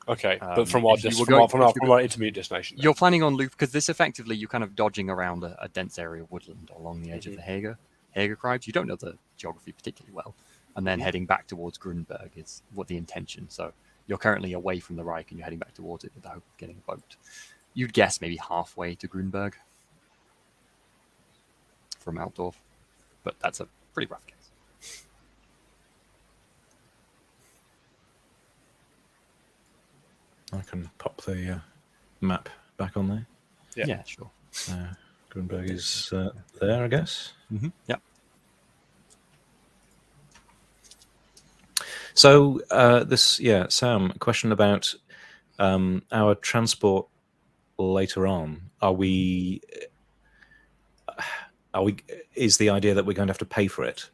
Okay, but from our intermediate destination. You're planning on loop, because this effectively, you're kind of dodging around a dense area of woodland along the edge of the Hager Cribs. You don't know the geography particularly well. And then heading back towards Grunberg is what the intention. So you're currently away from the Reich and you're heading back towards it with the hope of getting a boat. You'd guess maybe halfway to Grunberg from Altdorf, but that's a pretty rough guess. I can pop the map back on there. Yeah, sure. Grunberg is there, I guess. Yep. So Sam, a question about our transport later on. Is the idea that we're going to have to pay for it?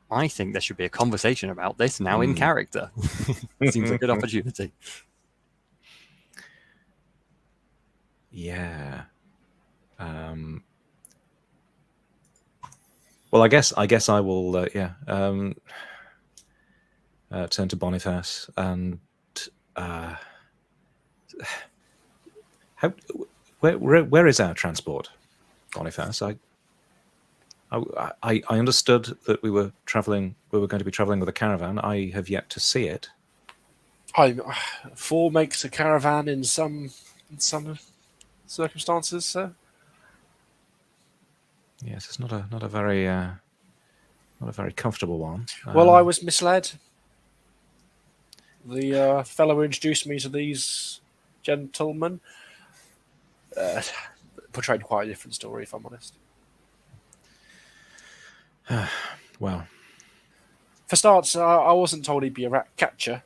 I think there should be a conversation about this now in character. Seems a good opportunity. Yeah. Well, I guess I will. Turn to Boniface and where is our transport, Boniface? I understood that we were going to be traveling with a caravan. I have yet to see it. Four makes a caravan in some circumstances, sir. Yes, it's not a very comfortable one. Well, I was misled. The fellow who introduced me to these gentlemen portrayed quite a different story, if I'm honest. Well, for starts, I wasn't told he'd be a rat catcher.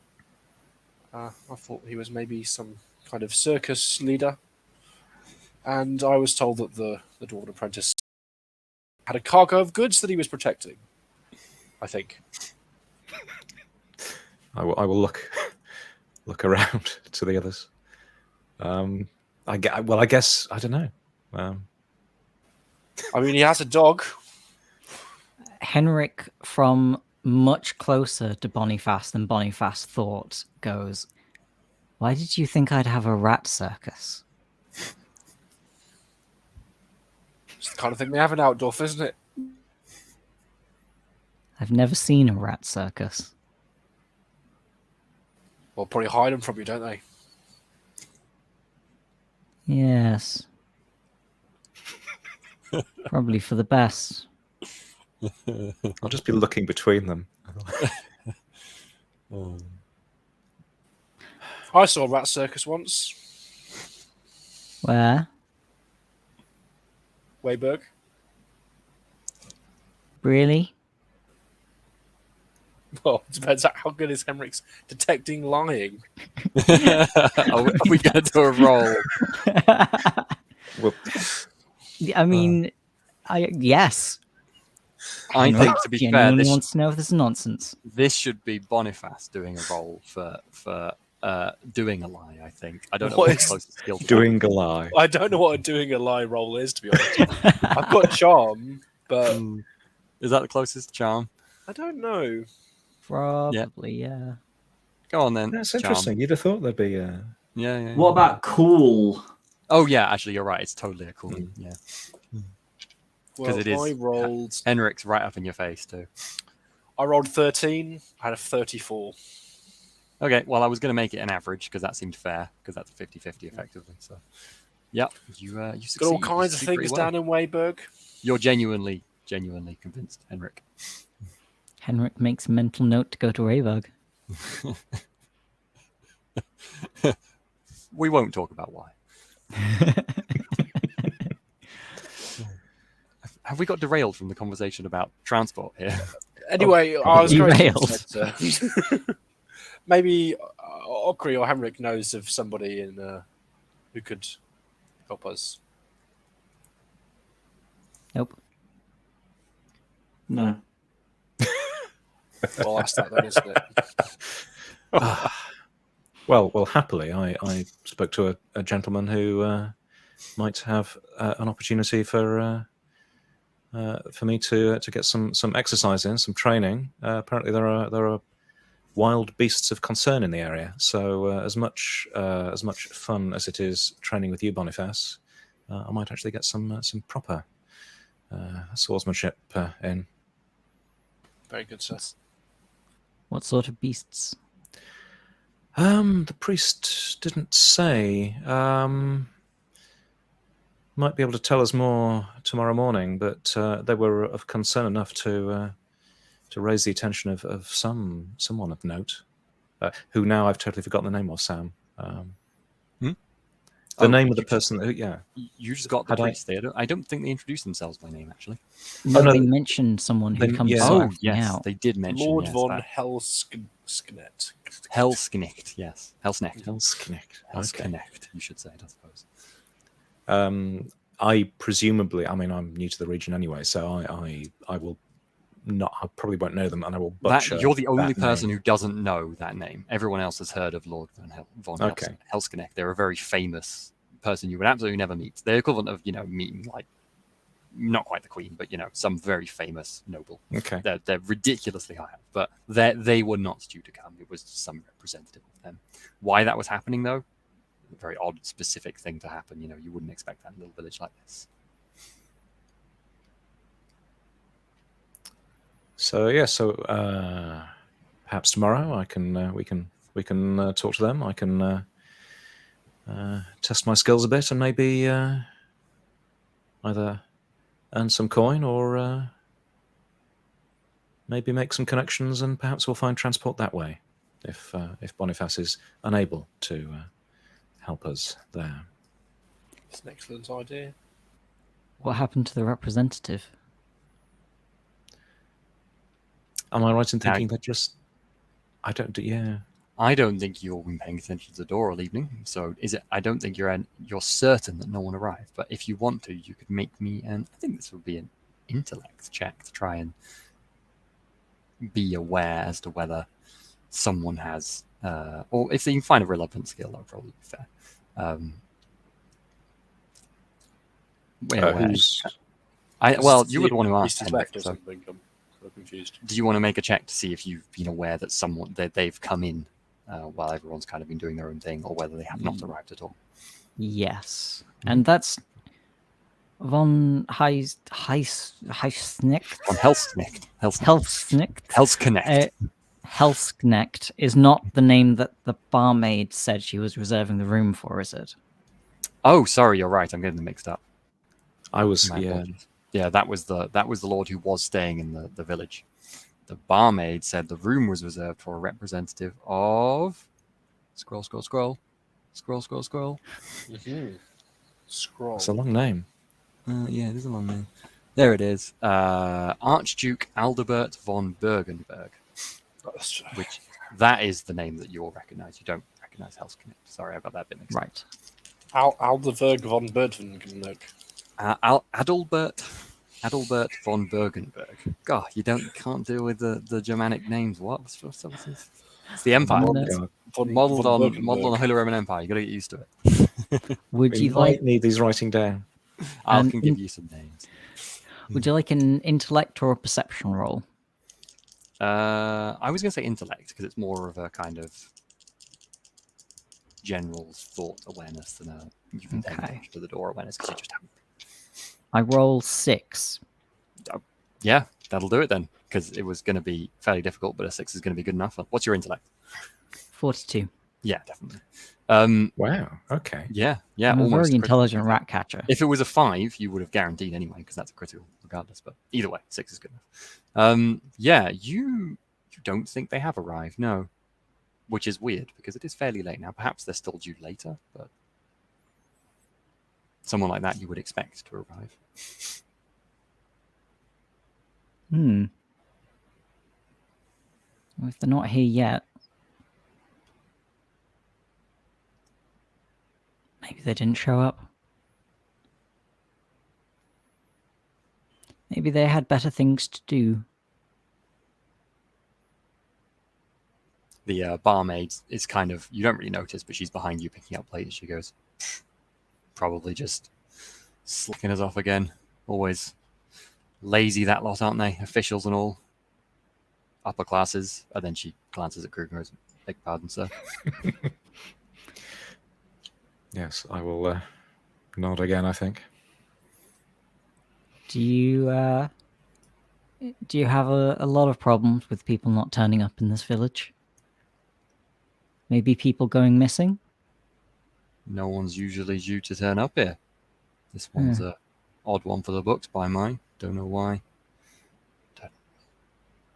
I thought he was maybe some kind of circus leader. And I was told that the Dwarven Apprentice had a cargo of goods that he was protecting, I think. I will look around to the others. I guess I don't know. I mean, he has a dog. Henrik, from much closer to Boniface than Boniface thought, goes, "Why did you think I'd have a rat circus?" It's the kind of thing they have in Outdorf, isn't it? I've never seen a rat circus. Well, probably hide them from you, don't they? Yes. Probably for the best. I'll just be looking between them. I saw a rat circus once. Where? Weiberg. Really? Well, it depends on how good is Henrik's detecting lying. Are we going to do a roll? Well, I mean, yes. I think, to be fair, Genuinely wants to know if this is nonsense. this should be Boniface doing a roll for doing a lie. I think I don't know What what is- his closest skill. doing a lie. I don't know what a doing a lie roll is, to be honest. I've got charm, but Is that the closest charm? I don't know. Probably, yeah. Go on then. That's charm. interesting. You'd have thought there'd be. Yeah. What about cool? Oh yeah, actually you're right. It's totally a cool. Yeah. Well, it is. I rolled. Henrik's right up in your face too. I rolled 13. I had a 34. Okay, well I was going to make it an average because that seemed fair because that's a 50-50 effectively. So, yeah, you succeed. Got all kinds of succeed pretty things well. down in Weiberg. You're genuinely convinced, Henrik. Henrik makes a mental note to go to Ravog. We won't talk about why. Have we got derailed from the conversation about transport here? Anyway, I was going Derailed. to maybe Okri or Henrik knows of somebody who could help us. Nope. No. Well, that's that then, isn't it? Well, happily, I spoke to a gentleman who might have an opportunity for me to get some exercise in, some training. Apparently, there are wild beasts of concern in the area. So, as much fun as it is training with you, Boniface, I might actually get some proper swordsmanship in. Very good, sir. What sort of beasts? The priest didn't say. Might be able to tell us more tomorrow morning, but they were of concern enough to raise the attention of someone of note, who now I've totally forgotten the name of. Sam. The Oh, name of the you just- person who, yeah. You just got the Had I- priest there. I don't think they introduced themselves by name, actually. No, no, they mentioned someone who they- comes yeah. to sort Oh, everything yes, out. they did mention Lord yes, von that. Helsknecht. Helsknecht, yes. Helsknecht. Helsknecht. Okay. Helsknecht, you should say it, I suppose. I presumably, I mean, I'm new to the region anyway, so I will not, I probably won't know them, and I will butcher. You're the only that person name. who doesn't know that name. Everyone else has heard of Lord von Okay. Helsknecht. They're a very famous person you would absolutely never meet. They're equivalent of, meeting, like, not quite the Queen, but, some very famous noble. Okay. They're ridiculously high up, but they were not due to come. It was some representative of them. Why that was happening, though, a very odd, specific thing to happen. You wouldn't expect that in a little village like this. So yeah, perhaps tomorrow we can talk to them. I can test my skills a bit and maybe either earn some coin or maybe make some connections, and perhaps we'll find transport that way if Boniface is unable to help us there. It's an excellent idea. What happened to the representative? Am I right in thinking that just I don't do? Yeah. I don't think you've been paying attention to the door all evening. So I don't think you're certain that no one arrived. But if you want to, you could make me I think this would be an intellect check to try and be aware as to whether someone has, or if you can find a relevant skill, that would probably be fair. Who's? You would want to ask. He's left or something. I'm so confused. Do you want to make a check to see if you've been aware that they've come in while everyone's kind of been doing their own thing, or whether they have not arrived at all? Yes, and that's von Heisknecht. On Helsknecht. Helsknecht. Helsknecht is not the name that the barmaid said she was reserving the room for, is it? Oh, sorry, you're right. I'm getting them mixed up. I was My yeah. apologies. Yeah, that was the lord who was staying in the village. The barmaid said the room was reserved for a representative of scroll. Mm-hmm. Scroll. It's a long name. Yeah, it is a long name. There it is. Archduke Aldebert von Bergenberg. Which that is the name that you'll recognize. You don't recognize Helsknecht. Sorry, I got that bit mixed up. Right. Aldeberg von Bergenberg. Adalbert von Bergenberg. God, can't deal with the Germanic names. What's this? It's the Empire. Modeled on the Holy Roman Empire. You got to get used to it. Would We you might like? need these writing down. I And can give you some names. Would you like an intellect or a perception roll? I was going to say intellect because it's more of a kind of general thought awareness than you can pay attention to the door awareness because you just haven't. I roll 6. Yeah, that'll do it then because it was going to be fairly difficult, but a 6 is going to be good enough. What's your intellect? 42. Yeah, definitely. Wow. Okay. Yeah, I'm a almost very intelligent rat catcher. If it was a 5, you would have guaranteed anyway because that's a critical regardless. But either way, 6 is good enough. Yeah, you don't think they have arrived, no, which is weird because it is fairly late now. Perhaps they're still due later, but someone like that you would expect to arrive. Well, if they're not here yet, maybe they didn't show up. Maybe they had better things to do. The barmaid is kind of, you don't really notice, but she's behind you picking up plates. She goes, probably just slicking us off again. Always lazy, that lot, aren't they? Officials and all. Upper classes. And then she glances at Kruger and goes, beg pardon, sir. Yes, I will nod again, I think. Do you have a lot of problems with people not turning up in this village? Maybe people going missing? No one's usually due to turn up here. This one's a odd one for the books by mine. Don't know why. I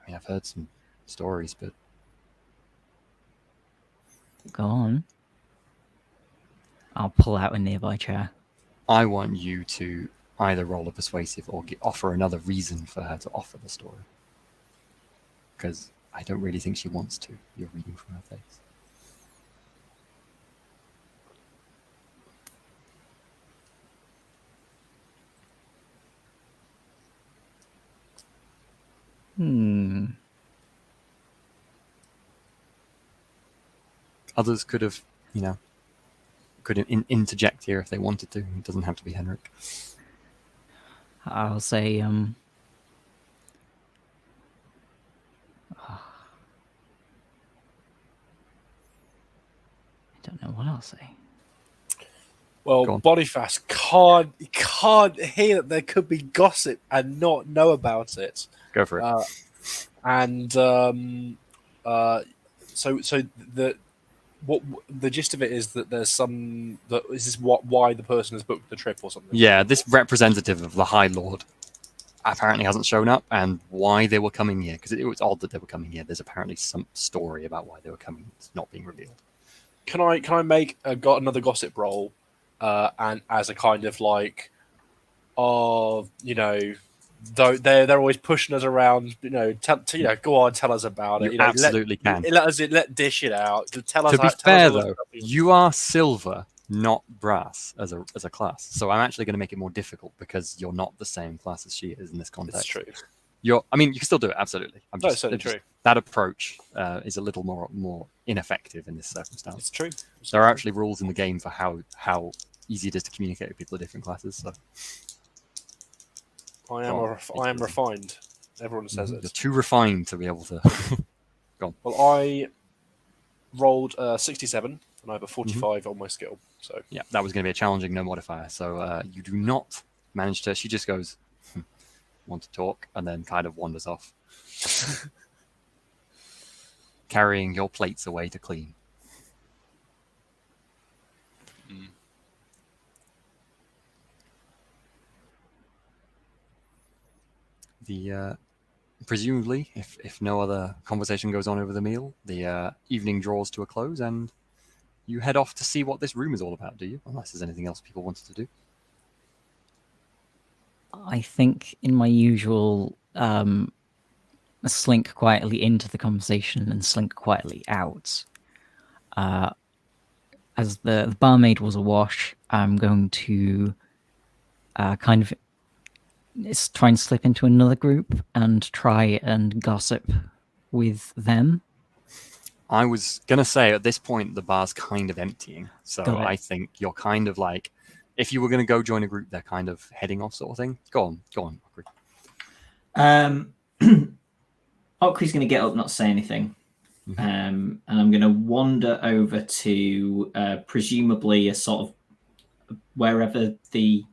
mean, I've heard some stories, but... Go on. I'll pull out a nearby chair. I want you to either roll a persuasive or offer another reason for her to offer the story. Because I don't really think she wants to. You're reading from her face. Others could have, could interject here if they wanted to. It doesn't have to be Henrik. I'll say, I don't know what I'll say. Well, Boniface can't hear that there could be gossip and not know about it. Go for it. So the gist of it is that there's why the person has booked the trip or something. Yeah, this representative of the High Lord apparently hasn't shown up, and why they were coming here, because it was odd that they were coming here. There's apparently some story about why they were coming. It's not being revealed. Can I make another gossip roll, and as a kind of like, though they're always pushing us around, go on, tell us about it. You absolutely can. Let dish it out. Tell us. To be fair, though, you are silver, not brass as a class. So I'm actually going to make it more difficult because you're not the same class as she is in this context. That's true. You can still do it, absolutely. That's certainly true. That approach is a little more ineffective in this circumstance. It's true. There are actually rules in the game for how easy it is to communicate with people of different classes. So I am refined. Everyone says it. You're too refined to be able to. Go on. Well, I rolled 67, and I have a 45 on my skill. So yeah, that was going to be a challenging no modifier. So you do not manage to. She just goes, want to talk, and then kind of wanders off, carrying your plates away to clean. The presumably, if no other conversation goes on over the meal, the evening draws to a close, and you head off to see what this room is all about. Do you? Unless there's anything else people wanted to do. I think in my usual slink quietly into the conversation and slink quietly out. As the barmaid was awash, I'm going to kind of try and slip into another group and try and gossip with them. I was going to say, at this point, the bar's kind of emptying. So I think you're kind of like, if you were going to go join a group, they're kind of heading off sort of thing. Go on. Okri's going to get up, not say anything. And I'm going to wander over to presumably a sort of wherever the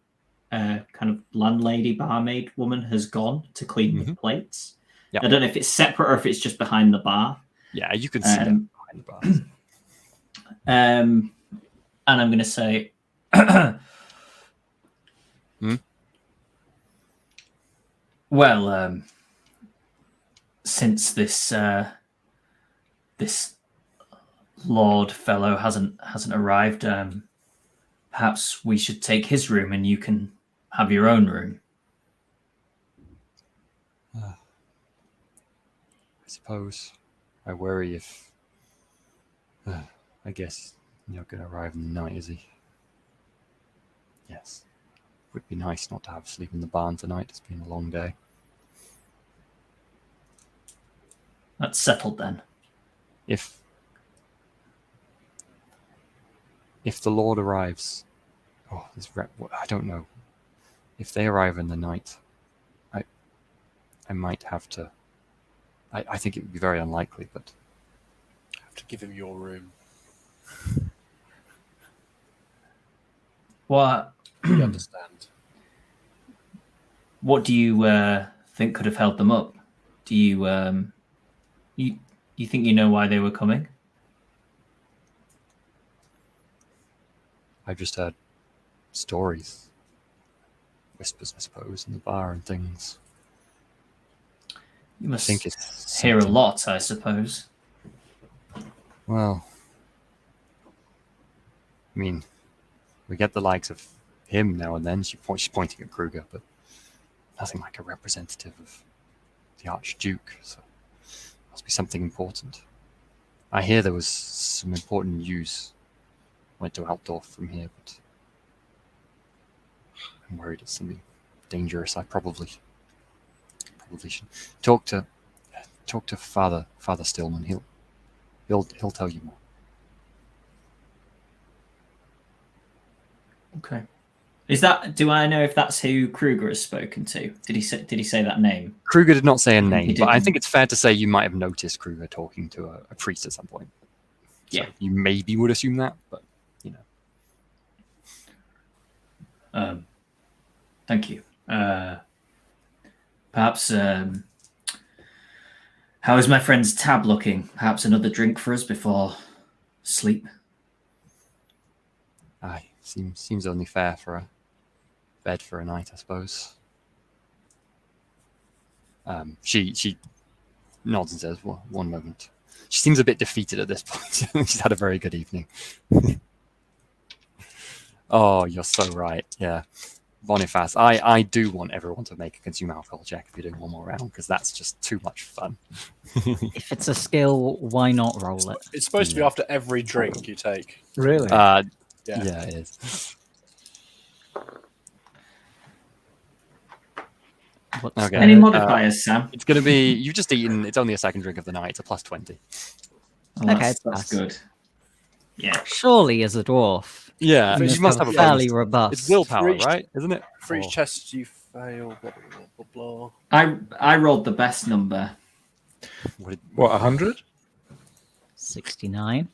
kind of landlady barmaid woman has gone to clean the plates. Yep. I don't know if it's separate or if it's just behind the bar. Yeah, you can see it behind the bars. And I'm going to say, well, since this Lord fellow hasn't arrived, perhaps we should take his room and you can have your own room. I suppose. I worry if... I guess you're not going to arrive in the night, is he? Yes. It would be nice not to have to sleep in the barn tonight. It's been a long day. That's settled then. If the Lord arrives... I don't know. If they arrive in the night, I might have to... I think it would be very unlikely, but... I have to give him your room. What? You understand. What do you think could have held them up? Do you you think you know why they were coming? I've just heard stories, whispers, I suppose, in the bar and things. You must think it's hear a something. lot, I suppose. Well, I mean, We get the likes of him now and then. She's pointing at Kruger, but nothing like a representative of the Archduke. So must be something important. I hear there was some important news. Went to Altdorf from here, but I'm worried it's something dangerous. I probably should talk to Father Stillman. He'll tell you more. Okay. Do I know if that's who Kruger has spoken to? Did he say that name? Kruger did not say a name, but I didn't. think it's fair to say you might have noticed Kruger talking to a priest at some point. So Yeah. you maybe would assume that, but Thank you. Perhaps how is my friend's tab looking? Perhaps another drink for us before sleep. aye, seems only fair for a bed for a night, I suppose. She nods and says, well, one moment. She seems a bit defeated at this point. She's had a very good evening. Oh, you're so right. Yeah. Boniface, I do want everyone to make a consume alcohol check if you're doing one more round, because that's just too much fun. If it's a skill, why not roll it? It's supposed to be after every drink you take. Really? Yeah, Yeah. it is. Okay. Any modifiers, Sam? It's going to be, you've just eaten, it's only a second drink of the night, it's a plus 20. Oh, Okay, that's pass. good. Yeah. Surely, as a dwarf, Yeah, you you must have a fairly bonus. robust. It's willpower, Reached- right? Isn't it? For each Or- test you fail, blah, blah, blah, blah. I rolled the best number. What did- What, 100? 69.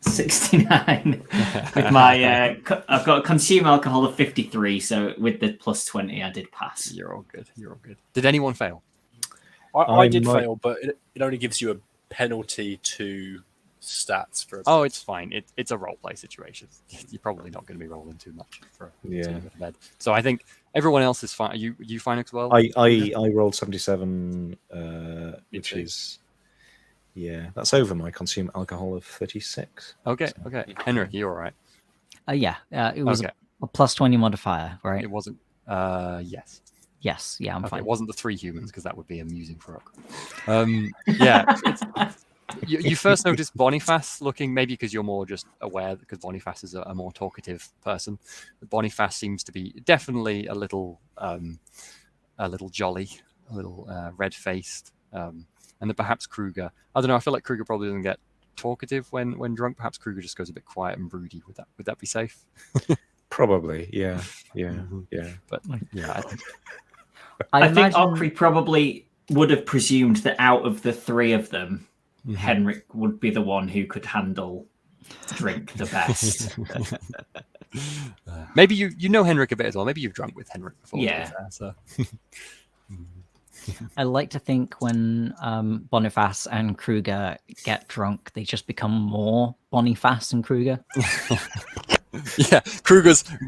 69 with my I've got a consume alcohol of 53, so with the plus 20 I did pass. You're all good. You're all good. Did anyone fail? I I did might- fail, but it only gives you a penalty to stats for. Oh, it's fine. It's a role play situation. You're probably not going to be rolling too much for Yeah. to go to bed. So I think everyone else is fine. Are you fine as well? I rolled 77, which too. is, yeah, that's over my consume alcohol of 36. Okay. Henrik, you're all right. Yeah, it was Okay. a plus 20 modifier, right? It wasn't. Yes. Yes, yeah, I'm Okay, fine. it wasn't the 3 humans because that would be amusing for us. Yeah. You first noticed Boniface looking, maybe because you're more just aware, because Boniface is a more talkative person. Boniface seems to be definitely a little jolly, a little red-faced, and then perhaps Kruger. I don't know. I feel like Kruger probably doesn't get talkative when drunk. Perhaps Kruger just goes a bit quiet and broody. Would that be safe? Probably, yeah. But yeah, I think I think imagine- Ockery probably would have presumed that out of the 3 of them, Henrik would be the one who could handle drink the best. maybe you know Henrik a bit as well. Maybe you've drunk with Henrik before. to be Yeah. fair, so. I like to think when Boniface and Kruger get drunk, they just become more Boniface and Kruger. Yeah,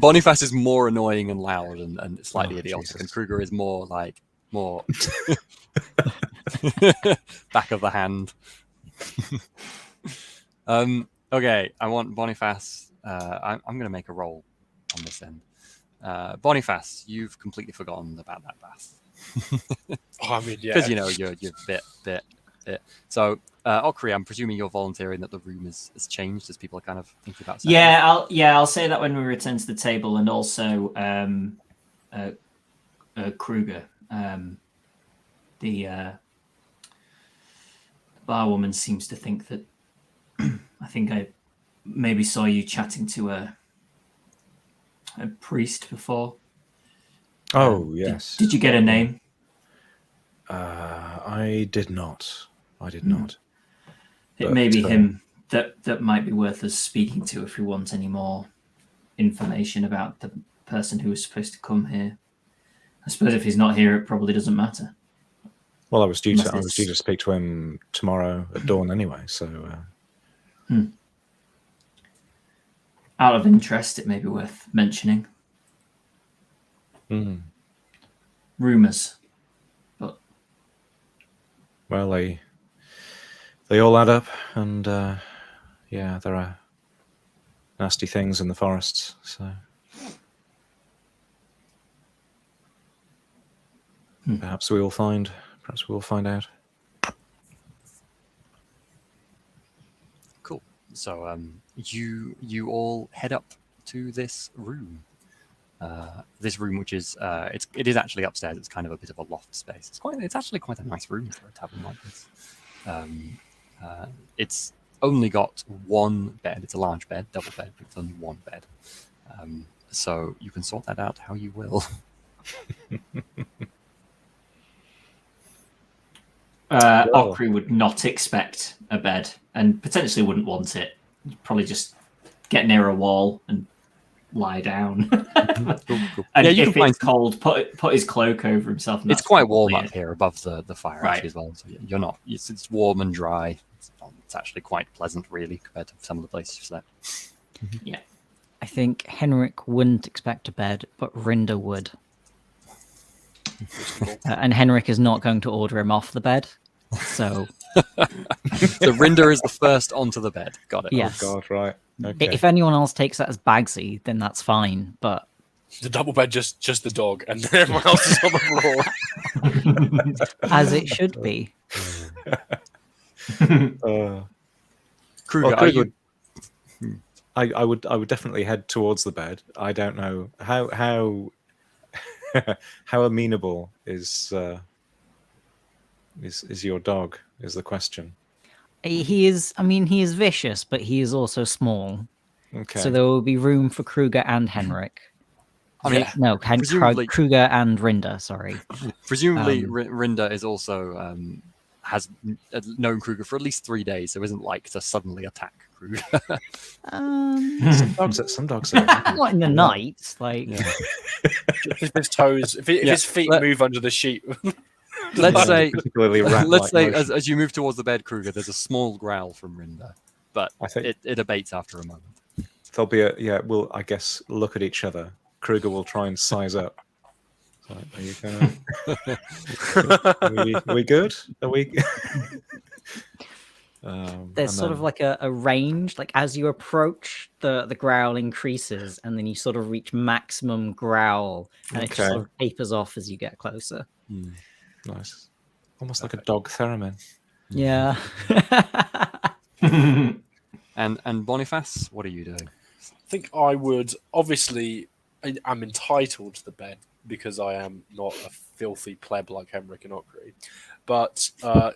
Boniface is more annoying and loud and slightly idiotic, Jesus. and Kruger is more back of the hand. Okay, I want Boniface. I'm going to make a roll on this end. Boniface, you've completely forgotten about that bath. I mean, yeah. Because you're bit. So, Ockery, I'm presuming you're volunteering that the room has changed as people are kind of thinking about. Settling. I'll say that when we return to the table, and also Kruger, the barwoman seems to think that I think I maybe saw you chatting to a priest before. Oh, yes. Did you get a name? I did not. It But, may be him that might be worth us speaking to if we want any more information about the person who was supposed to come here. I suppose if he's not here, it probably doesn't matter. Well, I was due Unless to it's- speak to him tomorrow at dawn anyway. So Out of interest, it may be worth mentioning. Rumors, but well, they all add up, and yeah, there are nasty things in the forests. So Perhaps we will find. Perhaps we will find out. Cool. So you all head up to this room. This room, which is it is actually upstairs. It's kind of a bit of a loft space. It's actually quite a nice room for a tavern like this. It's only got one bed. It's a large bed, double bed, but it's only one bed. So you can sort that out how you will. Okri would not expect a bed and potentially wouldn't want it. He'd probably just get near a wall and lie down. Cool. And Yeah, you if can it's cold, put his cloak over himself. And It's that's quite warm probably up here above the fire Right. actually as well. So you're not. It's warm and dry. It's actually quite pleasant, really, compared to some of the places you've slept. Yeah. I think Henrik wouldn't expect a bed, but Rinda would. And Henrik is not going to order him off the bed. So, So Rinda is the first onto the bed. Got it. yes. Oh God, right. Okay. If anyone else takes that as Bagsy, then that's fine. But The double bed, just the dog, and then everyone else is on the floor. as it should be. Kruger, Well, are you? I would definitely head towards the bed. I don't know how how amenable is your dog is the question. He is. I mean, he is vicious, but he is also small. Okay. So there will be room for Kruger and Henrik. I mean, No, presumably- Kruger and Rinda. Sorry. Presumably, Rinda is also has known Kruger for at least 3 days, so isn't like to suddenly attack Kruger. Some dogs are Not in the night. Like, Yeah. If his toes, if his feet move under the sheet. Let's say, particularly rat-like let's say, motion. as you move towards the bed, Kruger, there's a small growl from Rinda, but I think it abates after a moment. there'll be we'll I guess look at each other. Kruger will try and size up. So, are you gonna? Are we good? Are we? there's sort of like a range. Like as you approach, the growl increases, and then you sort of reach maximum growl, and it just Okay. sort of tapers off as you get closer. Nice, almost like a dog theremin. Yeah. And Boniface, what are you doing? I think I would obviously. I'm entitled to the bed because I am not a filthy pleb like Henrik and Okri, but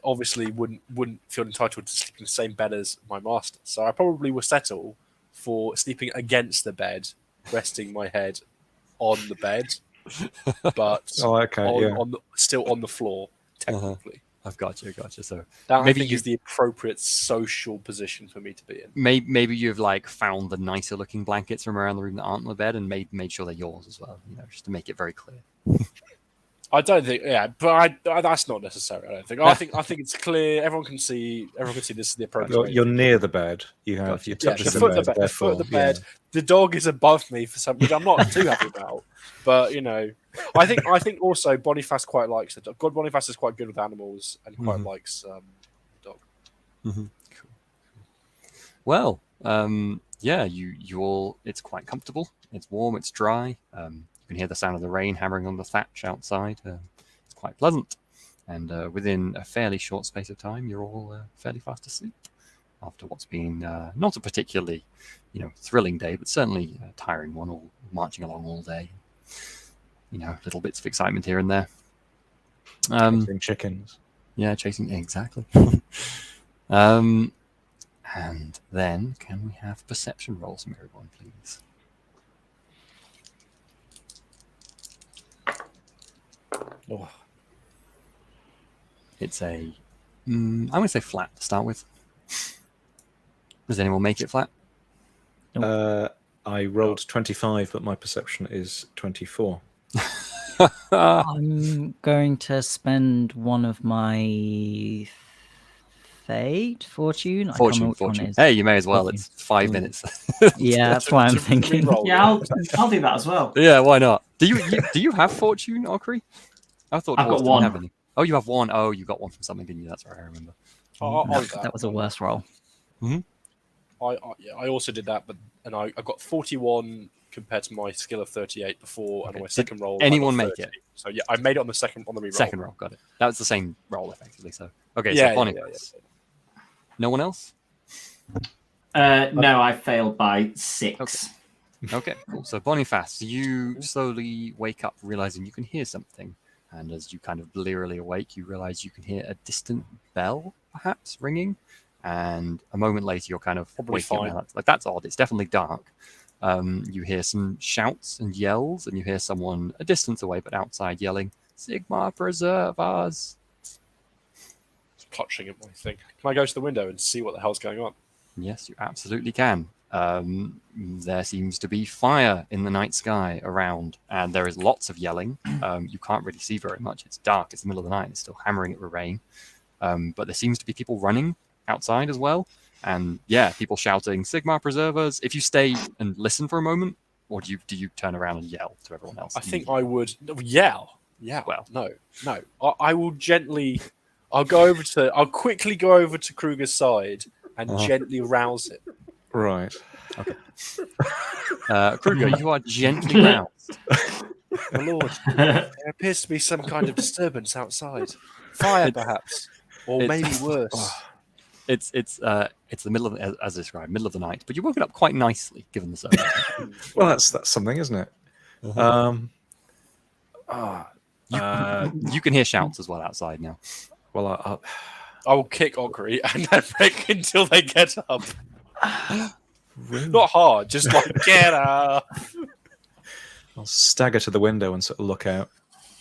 obviously wouldn't feel entitled to sleep in the same bed as my master. So I probably will settle for sleeping against the bed, resting my head on the bed, but still on the floor technically. I've got you. So That maybe I think is the appropriate social position for me to be in. maybe you've like found the nicer looking blankets from around the room that aren't on the bed and made sure they're yours as well. Just to make it very clear. I don't think, but that's not necessary. I don't think. I think it's clear. Everyone can see. This is the appropriate. You're near the bed. You have your Yeah, touches the foot of the bed. the foot of the therefore, bed. The dog is above me for some, which I'm not too happy about. But I think also Boniface quite likes the dog. God, Boniface is quite good with animals and quite likes the dog. Cool. Well, you all. It's quite comfortable. It's warm. It's dry. You can hear the sound of the rain hammering on the thatch outside. It's quite pleasant, and within a fairly short space of time, you're all fairly fast asleep after what's been not a particularly, thrilling day, but certainly a tiring one. All marching along all day. Little bits of excitement here and there. chasing chickens. Yeah, chasing exactly. And then, can we have perception rolls from everyone, please? Oh. It's a, I'm going to say flat to start with. Does anyone make it flat? I rolled 25, but my perception is 24. I'm going to spend one of my fortune. I can't remember which one it is. Hey, you may as well. Fortune. It's 5 minutes. Yeah, that's what I'm thinking. Re-roll. Yeah, I'll do that as well. Yeah, why not? Do you have fortune, Okri? I thought I've dwarves got didn't one. have any. Oh, you have one. Oh, you got one from something, didn't you? That's right. I remember. That was a worse roll. I also did that, and I got 41 compared to my skill of 38 before, and on my second roll. anyone I got make 30. it? So yeah, I made it on the reroll. Second roll, got it. That was the same roll, effectively. So okay, Yeah, so Boniface. No one else? No, I failed by 6. Okay, cool. So Boniface, you slowly wake up, realizing you can hear something. And as you kind of blearily awake, you realize you can hear a distant bell, perhaps, ringing. And a moment later, you're kind of Probably waking fine. up. Like, that's odd. It's definitely dark. You hear some shouts and yells, and you hear someone a distance away, but outside, yelling, "Sigmar, preserve us!" Clutching at my thing. Can I go to the window and see what the hell's going on? Yes, you absolutely can. There seems to be fire in the night sky around, and there is lots of yelling. You can't really see very much. It's dark. It's the middle of the night. It's still hammering it with rain. But there seems to be people running outside as well. And yeah, people shouting, "Sigmar, preserve us!" If you stay and listen for a moment, or do you turn around and yell to everyone else? I think I would yell. Yeah. Well. No. I will gently. I'll quickly go over to Kruger's side and gently rouse it. Right. Okay. Kruger, you are gently roused. My lord, there appears to be some kind of disturbance outside. Fire, perhaps, or maybe worse. It's the middle of as described, middle of the night, but you woke up quite nicely given the circumstances. Well, that's something, isn't it? You can hear shouts as well outside now. Well, I will kick Ogre and then break until they get up. Not hard, just like get up. I'll stagger to the window and sort of look out.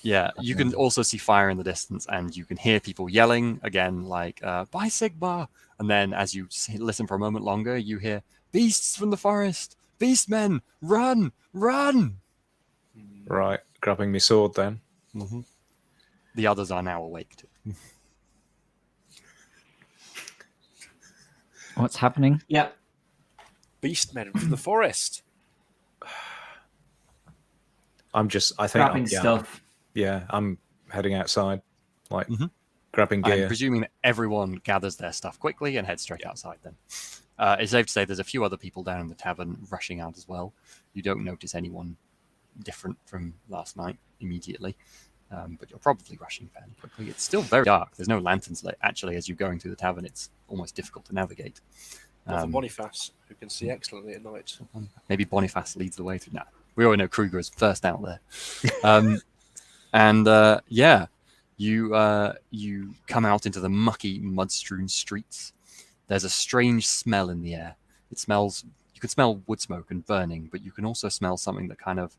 Yeah, you can also see fire in the distance, and you can hear people yelling again, like "By Sigmar!" And then, as you listen for a moment longer, you hear "Beasts from the forest! Beastmen! Run! Run!" Right, grabbing my sword then. Mm-hmm. The others are now awake too. What's happening? Yep. Beastmen from the forest. I think Grabbing stuff. Yeah, I'm heading outside, like grabbing I'm gear. presuming that everyone gathers their stuff quickly and heads straight outside then. It's safe to say there's a few other people down in the tavern rushing out as well. You don't notice anyone different from last night immediately, but you're probably rushing fairly quickly. It's still very dark. There's no lanterns lit. Actually, as you're going through the tavern, it's almost difficult to navigate. Not for Boniface, who can see excellently at night. Maybe Boniface leads the way through. Nah, we already know Kruger is first out there. Yeah, you come out into the mucky, mud-strewn streets. There's a strange smell in the air. It smells. You can smell wood smoke and burning, but you can also smell something that kind of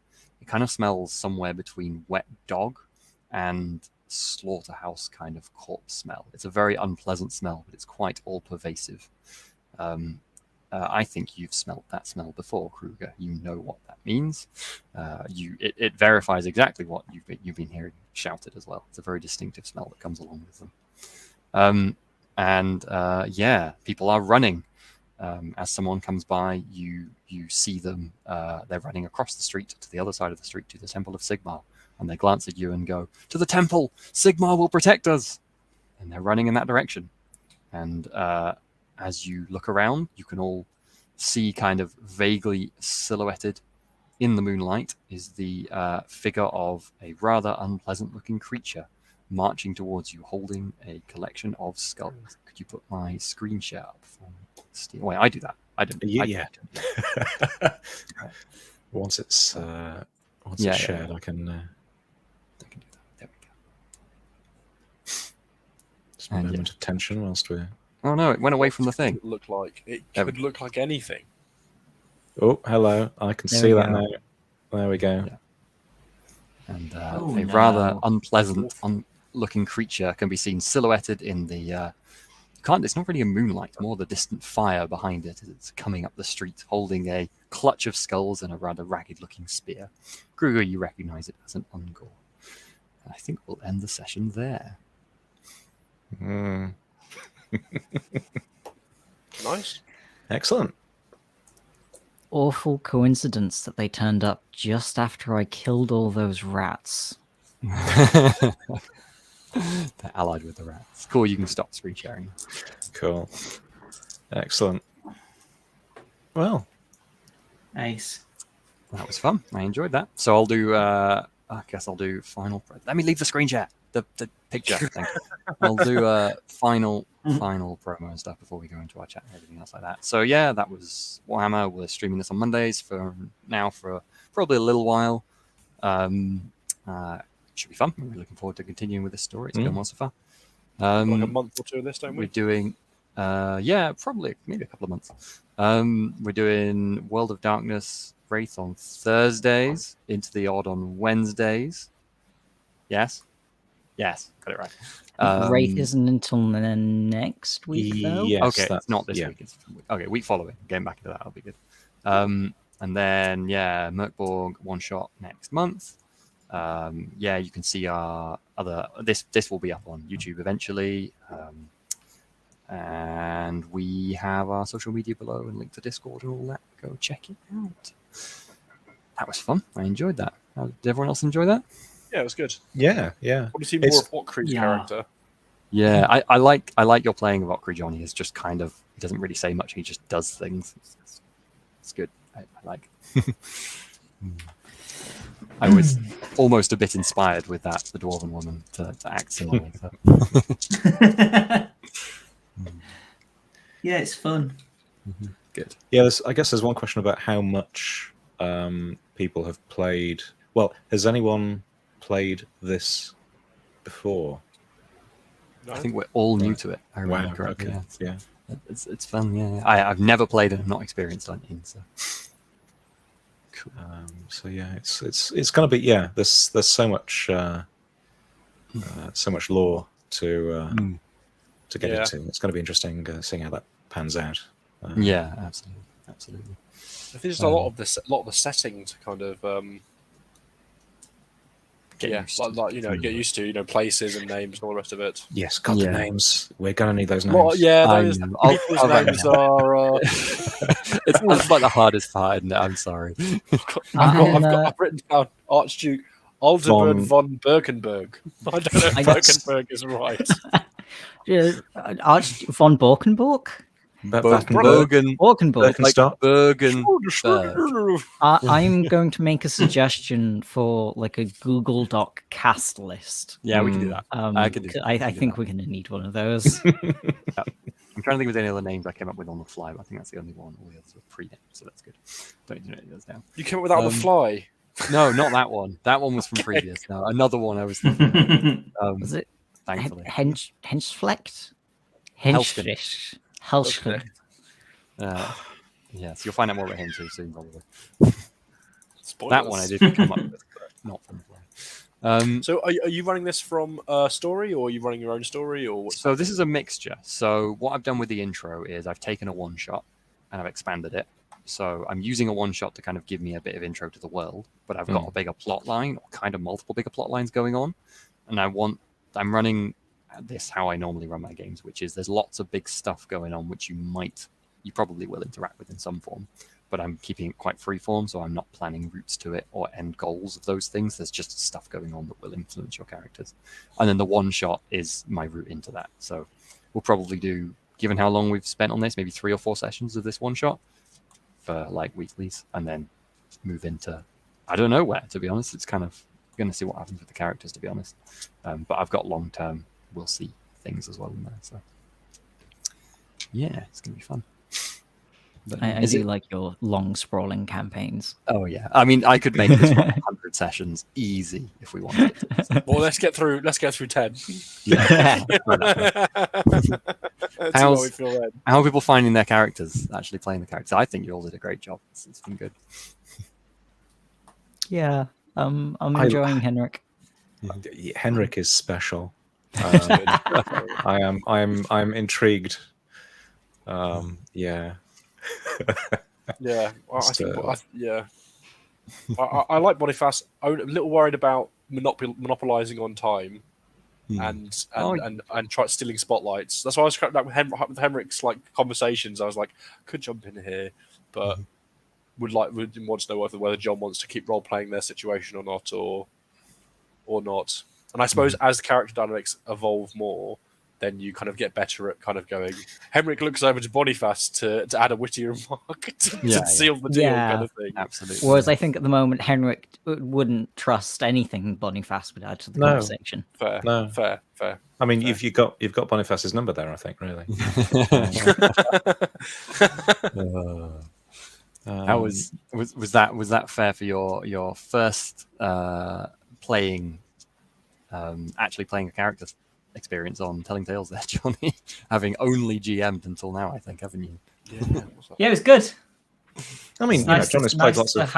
smells somewhere between wet dog and slaughterhouse kind of corpse smell. It's a very unpleasant smell, but it's quite all-pervasive. I think you've smelt that smell before, Kruger. You know what that means. It verifies exactly what you've been hearing shouted as well. It's a very distinctive smell that comes along with them. Yeah, people are running. As someone comes by, you see them. They're running across the street to the other side of the street to the Temple of Sigmar, and they glance at you and go, "To the temple! Sigmar will protect us!" And they're running in that direction. And as you look around, you can all see kind of vaguely silhouetted in the moonlight is the figure of a rather unpleasant-looking creature marching towards you, holding a collection of skulls. Could you put my screen share up for me? Wait, I do that. I don't. Yeah. Once it's shared, I can. I can do that. There we go. Just a moment of tension whilst we're. Oh no! It went away from the thing. It could look like anything. Oh, hello! I can see that now. There we go. Yeah. And rather unpleasant, looking creature can be seen silhouetted in the. It's not really a moonlight, more the distant fire behind it as it's coming up the street, holding a clutch of skulls and a rather ragged-looking spear. Kruger, you recognize it as an Ungor. I think we'll end the session there. Nice. Excellent. Awful coincidence that they turned up just after I killed all those rats. They're allied with the rats. Cool, you can stop screen sharing. Cool. Excellent. Well. Nice. That was fun. I enjoyed that. So I'll do. I guess I'll do final. Let me leave the screen share. The picture. Thank you. I'll do final promo and stuff before we go into our chat and everything else like that. So yeah, that was Warhammer. We're streaming this on Mondays for probably a little while. Should be fun. We're looking forward to continuing with this story. It's going well so far. Like a month or two of this, don't we? We're doing, probably maybe a couple of months. We're doing World of Darkness Wraith on Thursdays, Into the Odd on Wednesdays. Yes, got it right. Wraith isn't until next week, though. Yes, okay, it's not this week. It's week following. Getting back into that, that'll be good. And then Merkborg one shot next month. You can see our other. This will be up on YouTube eventually. And we have our social media below and link to Discord and all that. Go check it out. That was fun. I enjoyed that. Did everyone else enjoy that? Yeah, it was good. Yeah. Want to see more of Okri's character? Yeah, I like your playing of Okri, Jonny. He's just kind of, he doesn't really say much. He just does things. It's good. I like. I was almost a bit inspired with that, the Dwarven woman, to act similarly. So. Yeah, it's fun. Good. Yeah, I guess there's one question about how much people have played. Well, has anyone played this before? No? I think we're all new to it. I remember correctly. Okay. Yeah. It's fun. Yeah, I've never played it. I'm not experienced on it. So. Cool. So yeah, it's going to be There's so much lore to get into. It's going to be interesting seeing how that pans out. Yeah, absolutely. I think there's a lot of the setting to kind of get used to, places and names and all the rest of it. Yes, got the names. We're going to need those names. Well, people's names are. It's like the hardest part, isn't it? I'm sorry. I've written down Archduke Aldebert von Birkenberg. I don't know if Birkenberg is right. Archduke von Borkenborg? Borkenborg. Like Bergen. I'm going to make a suggestion for like a Google Doc cast list. Yeah, we can do that. I think we're going to need one of those. I'm trying to think of any other names I came up with on the fly, but I think that's the only one. All the others were pre-named, so that's good. Don't do any of those down. You came up with that on the fly? No, not that one. That one was from previous. No, another one I was thinking. Was it thankfully. Henschflecht? Henschflecht. Helschflecht. Yes, you'll find out more about him too soon, probably. Spoilers. That one I did come up with, but not from the fly. So are you running this from a story, or are you running your own story, or what's So this is a mixture. So what I've done with the intro is I've taken a one shot and I've expanded it. So I'm using a one shot to kind of give me a bit of intro to the world, but I've got a bigger plot line, or kind of multiple bigger plot lines going on, and I'm running this how I normally run my games, which is there's lots of big stuff going on which you probably will interact with in some form, but I'm keeping it quite free form, so I'm not planning routes to it or end goals of those things. There's just stuff going on that will influence your characters, and then the one shot is my route into that. So we'll probably do, given how long we've spent on this, maybe 3 or 4 sessions of this one shot for like weeklies, and then move into I don't know where, to be honest. It's kind of going to see what happens with the characters, to be honest. But I've got long term we'll see things as well in there, so yeah, it's gonna be fun. But I do like your long sprawling campaigns. Oh yeah, I mean I could make this 100 sessions easy if we wanted to. So. Well, let's get through 10. Yeah. How we feel then. How are people finding their characters, actually playing the characters? I think you all did a great job. It's been good. Yeah, I'm enjoying Henrik. Henrik is special. I'm intrigued. Yeah. Yeah. I like Boniface. I'm a little worried about monopolizing on time and try stealing spotlights. That's why I was cracking up with Henrik's like conversations. I was like, could jump in here, but would want to know whether John wants to keep role playing their situation or not, or not. And I suppose as the character dynamics evolve more, then you kind of get better at kind of going. Henrik looks over to Boniface to add a witty remark to seal the deal, kind of thing. Absolutely. Whereas I think at the moment Henrik wouldn't trust anything Boniface would add to the conversation. Fair. I mean, you've got Boniface's number there, I think, really. How was that fair for your first playing, actually playing a character experience on Telling Tales there, Jonny? Having only GM'd until now, I think, haven't you? Yeah, it was good. I mean, Jonny's played lots of.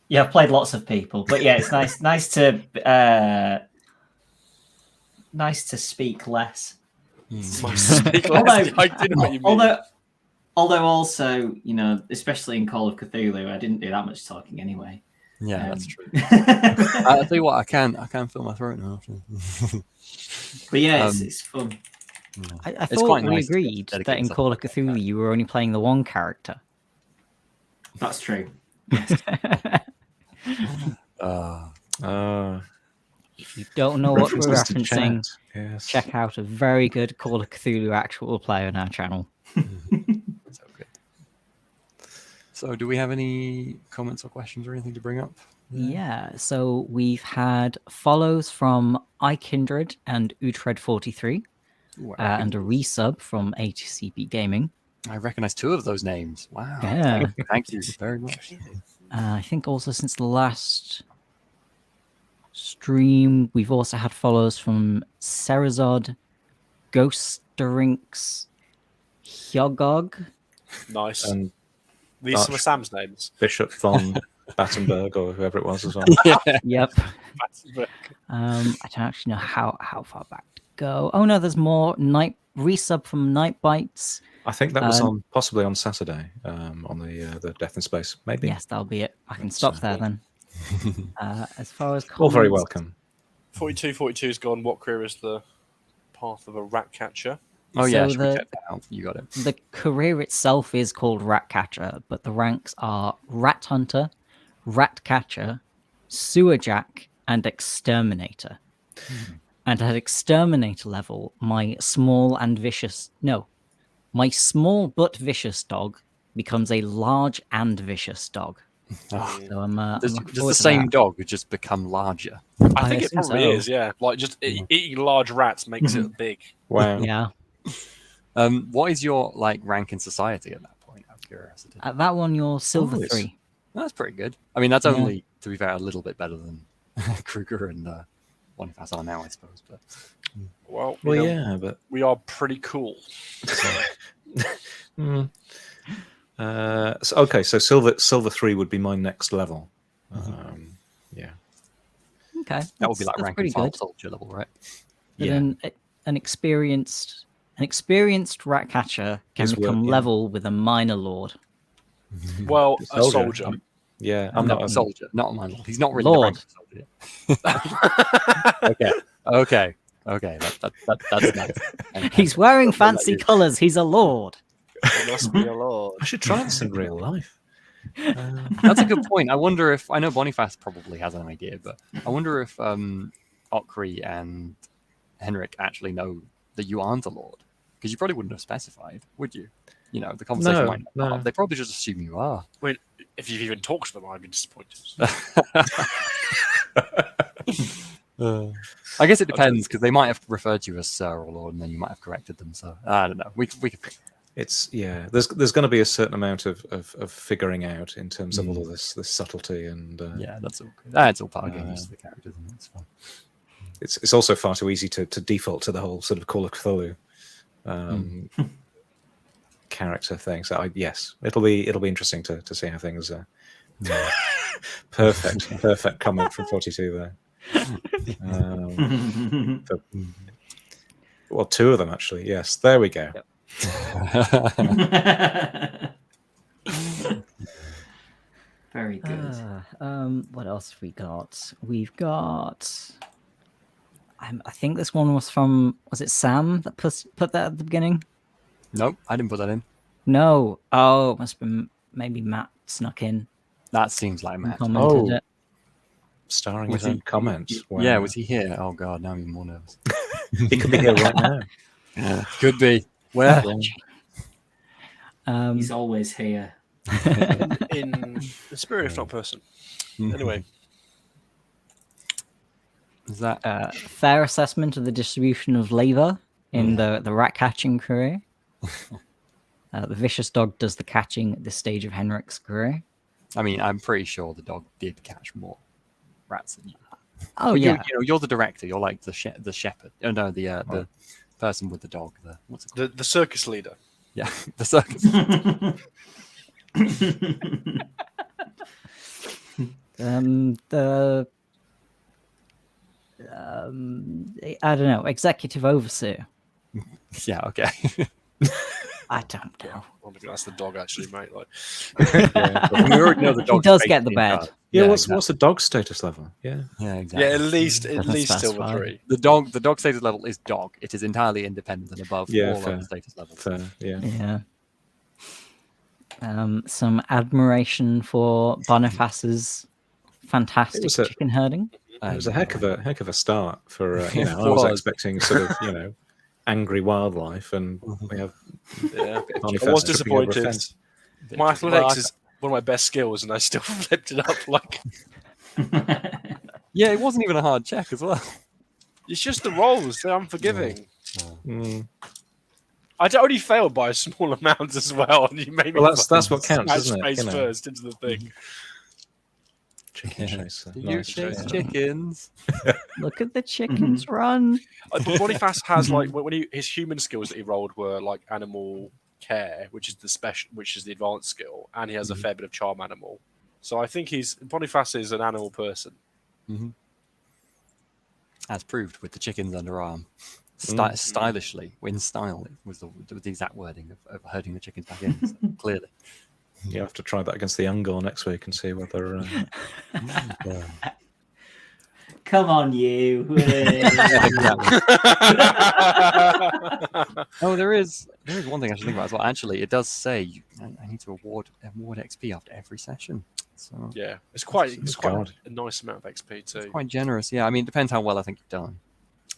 Yeah, I've played lots of people, but yeah, it's nice to speak less. I didn't know what you mean. Although also, especially in Call of Cthulhu, I didn't do that much talking anyway. Yeah, that's true. I'll tell you what, I can feel my throat now. But yeah, it's fun. I thought we agreed that in Call of Cthulhu you were only playing the one character. That's true. If you don't know what we're referencing, Yes. check out a very good Call of Cthulhu actual play on our channel. So good. So, do we have any comments or questions or anything to bring up? Yeah, so we've had follows from iKindred and Utred43, and a resub from A2CP Gaming. I recognize two of those names. Wow. Yeah. Thank you very much. I think also since the last stream, we've also had follows from Serazod, Ghostarinx, Hyogog. Nice. And these are some of Sam's names. Bishop von Battenberg or whoever it was as well. Yep. I don't actually know how far back to go. Oh no, there's more. Resub from Night Bites. I think that was possibly on Saturday on the Death in Space. Maybe. Yes, that'll be it. I can stop there then. As far as all very comments- welcome. 42's gone. What career is the path of a rat catcher? Oh yeah, So should we check that out? You got it. The career itself is called Rat Catcher, but the ranks are Rat Hunter, Rat Catcher, Sewer Jack, and Exterminator. And at Exterminator level, my small but vicious dog becomes a large and vicious dog. Oh. So I'm Does looking the forward to same that. dog just become larger? I think it assume probably so. is, yeah. Like just eating large rats makes it big. Wow. Yeah. What is your rank in society at that point? Out of curiosity. At that one, you're Silver it's- 3. That's pretty good. I mean, that's Yeah. only, to be fair, a little bit better than Kruger and Boniface are now, I suppose. But Well, Yeah, but we are pretty cool. so Silver 3 would be my next level. Yeah. Okay. that would be like that's rank pretty and file good. soldier level, right? But Yeah. then an experienced rat catcher can Is become yeah. level with a minor lord. Well, A a soldier. soldier. Yeah, I'm I'm not not a soldier, not a minor. He's not really Lord. the rank soldier. Okay. That's nice. He's wearing Don't know about fancy you. colors. He's a lord. It must be a lord. I should try this in real life. That's a good point. I wonder if I know Boniface probably has an idea, but I wonder if Okri and Henrik actually know that you aren't a lord, because you probably wouldn't have specified, would you? The conversation No, might not come no. up. They probably just assume you are. Wait, if you've even talked to them, I'd be disappointed. I guess it depends, because they might have referred to you as Sir or Lord, and then you might have corrected them. So I don't know. We could. It's There's going to be a certain amount of figuring out in terms of all of this subtlety and Yeah, that's all good. It's all part of getting used to the characters, and it's fun. it's also far too easy to default to the whole sort of Call of Cthulhu character thing. So yes, it'll be interesting to see how things. Perfect comment from 42 there. Well, two of them actually. Yes, there we go. Yep. Very good. What else have we got? We've got. I think this one was from. Was it Sam that put that at the beginning? Nope, I didn't put that in. No. Oh, it must have been maybe Matt snuck in That seems like and Matt. commented Oh. it. Starring Was his own he- comments. Wow. Yeah, was he here? Oh god, now I'm even more nervous. He could be here right now. Yeah, could be. Where? He's always here. In spirit, if not person. Anyway, Is that fair assessment of the distribution of labor in the rat catching career. The vicious dog does the catching at this stage of Henrik's career. I mean, I'm pretty sure the dog did catch more rats than you. Oh But yeah, you're the director. You're like the shepherd. Oh no, the person with the dog. What's it called? the circus leader. Yeah, the circus. the I don't know, executive overseer. Yeah, okay. I don't know. I think that's the dog, actually, mate. Like, We already know the He dog does get the bed. Yeah, exactly. what's the dog status level? Yeah. Yeah, exactly. yeah, at least Doesn't silver specify. 3. The dog status level is dog. It is entirely independent and above Yeah, all fair. other status levels. Fair, yeah. Yeah. Some admiration for Boniface's fantastic It was a- chicken herding. It was a heck of a start for I was expecting sort of angry wildlife, and we have Yeah, I Boniface was tripping over a disappointed. fence. My athletics is one of my best skills, and I still flipped it up. Like, Yeah, it wasn't even a hard check as well. it's just the rolls. They're unforgiving. Mm. I only failed by a small amount as well, and you made me. Well, that's what counts, smash isn't it? face You know. first into the thing. Chicken chaser. Do you Nice chase chaser. chickens? Look at the chickens run. But Boniface has like when his human skills that he rolled were like animal care, which is the advanced skill, and he has a fair bit of charm animal. So I think Boniface is an animal person. As proved with the chickens underarm. Stylishly, in style, was the exact wording of herding the chickens back in. So, clearly. You have to try that against the Ungor next week and see whether. Come on, you. Oh, there is one thing I should think about as well. Actually, it does say I need to award XP after every session. So Yeah, it's quite God. a nice amount of XP too. it's quite generous. Yeah, I mean, it depends how well I think you've done.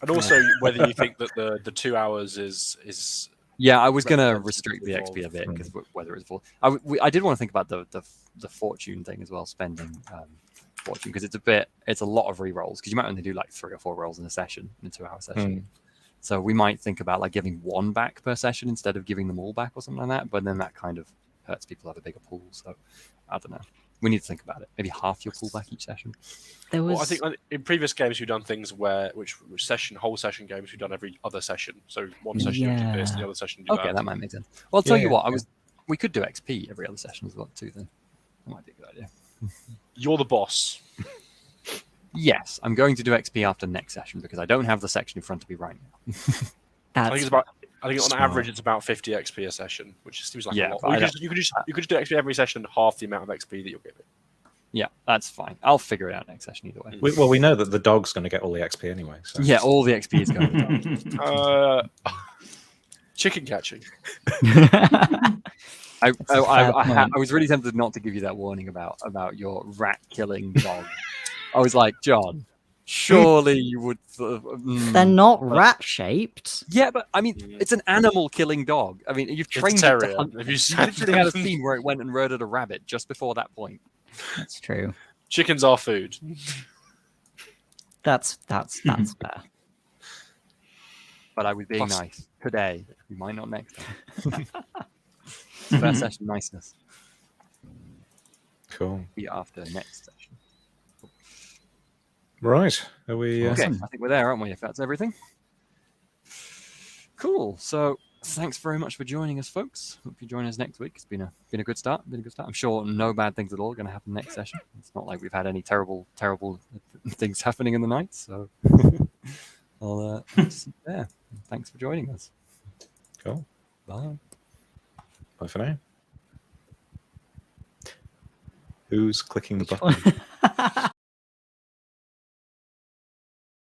And also whether you think that the 2 hours is Yeah, I was going to Representative restrict the of- XP a bit because whether it's full. I did want to think about the fortune thing as well, spending fortune, because it's a lot of re-rolls, because you might only do like 3 or 4 rolls in a session, in a 2-hour session. So we might think about like giving 1 back per session instead of giving them all back or something like that. But then that kind of hurts people who have a bigger pool. So I don't know. We need to think about it. Maybe half your pool back each session. There was Well, I think in previous games we've done things which whole session games we've done every other session. So one session you do this, Yeah. the other session you do Okay, that. that might make sense. Well, I'll tell you Yeah, what. We could do XP every other session as well too. Then that might be a good idea. You're the boss. Yes, I'm going to do XP after next session because I don't have the section in front of me right now. I think on Smart. average it's about 50 XP a session, which seems like Yeah, a lot. but Or I you could just do XP every session, half the amount of XP that you'll get. Yeah, that's fine. I'll figure it out next session either way. We know that the dog's going to get all the XP anyway. So. Yeah, all the XP is going to the dog. Chicken catching. I was really tempted not to give you that warning about your rat killing dog. I was like, John, surely you would. They're not rat shaped. Yeah, but I mean, it's an animal killing dog. I mean, you've It's a trained it terrier. to hunt. Have you You seen literally had a them? scene where it went and murdered a rabbit just before that point. That's true. Chickens are food. That's fair. But I was being Plus- nice today. You might not next time. First session niceness. Cool. Be after next session. Right. Are we? Okay, I think we're there, aren't we? If that's everything. Cool. So thanks very much for joining us, folks. Hope you join us next week. It's been a good start. I'm sure no bad things at all are going to happen next session. It's not like we've had any terrible things happening in the night. So I'll see you there. Thanks for joining us. Cool. Bye. Bye for now. Who's clicking the button?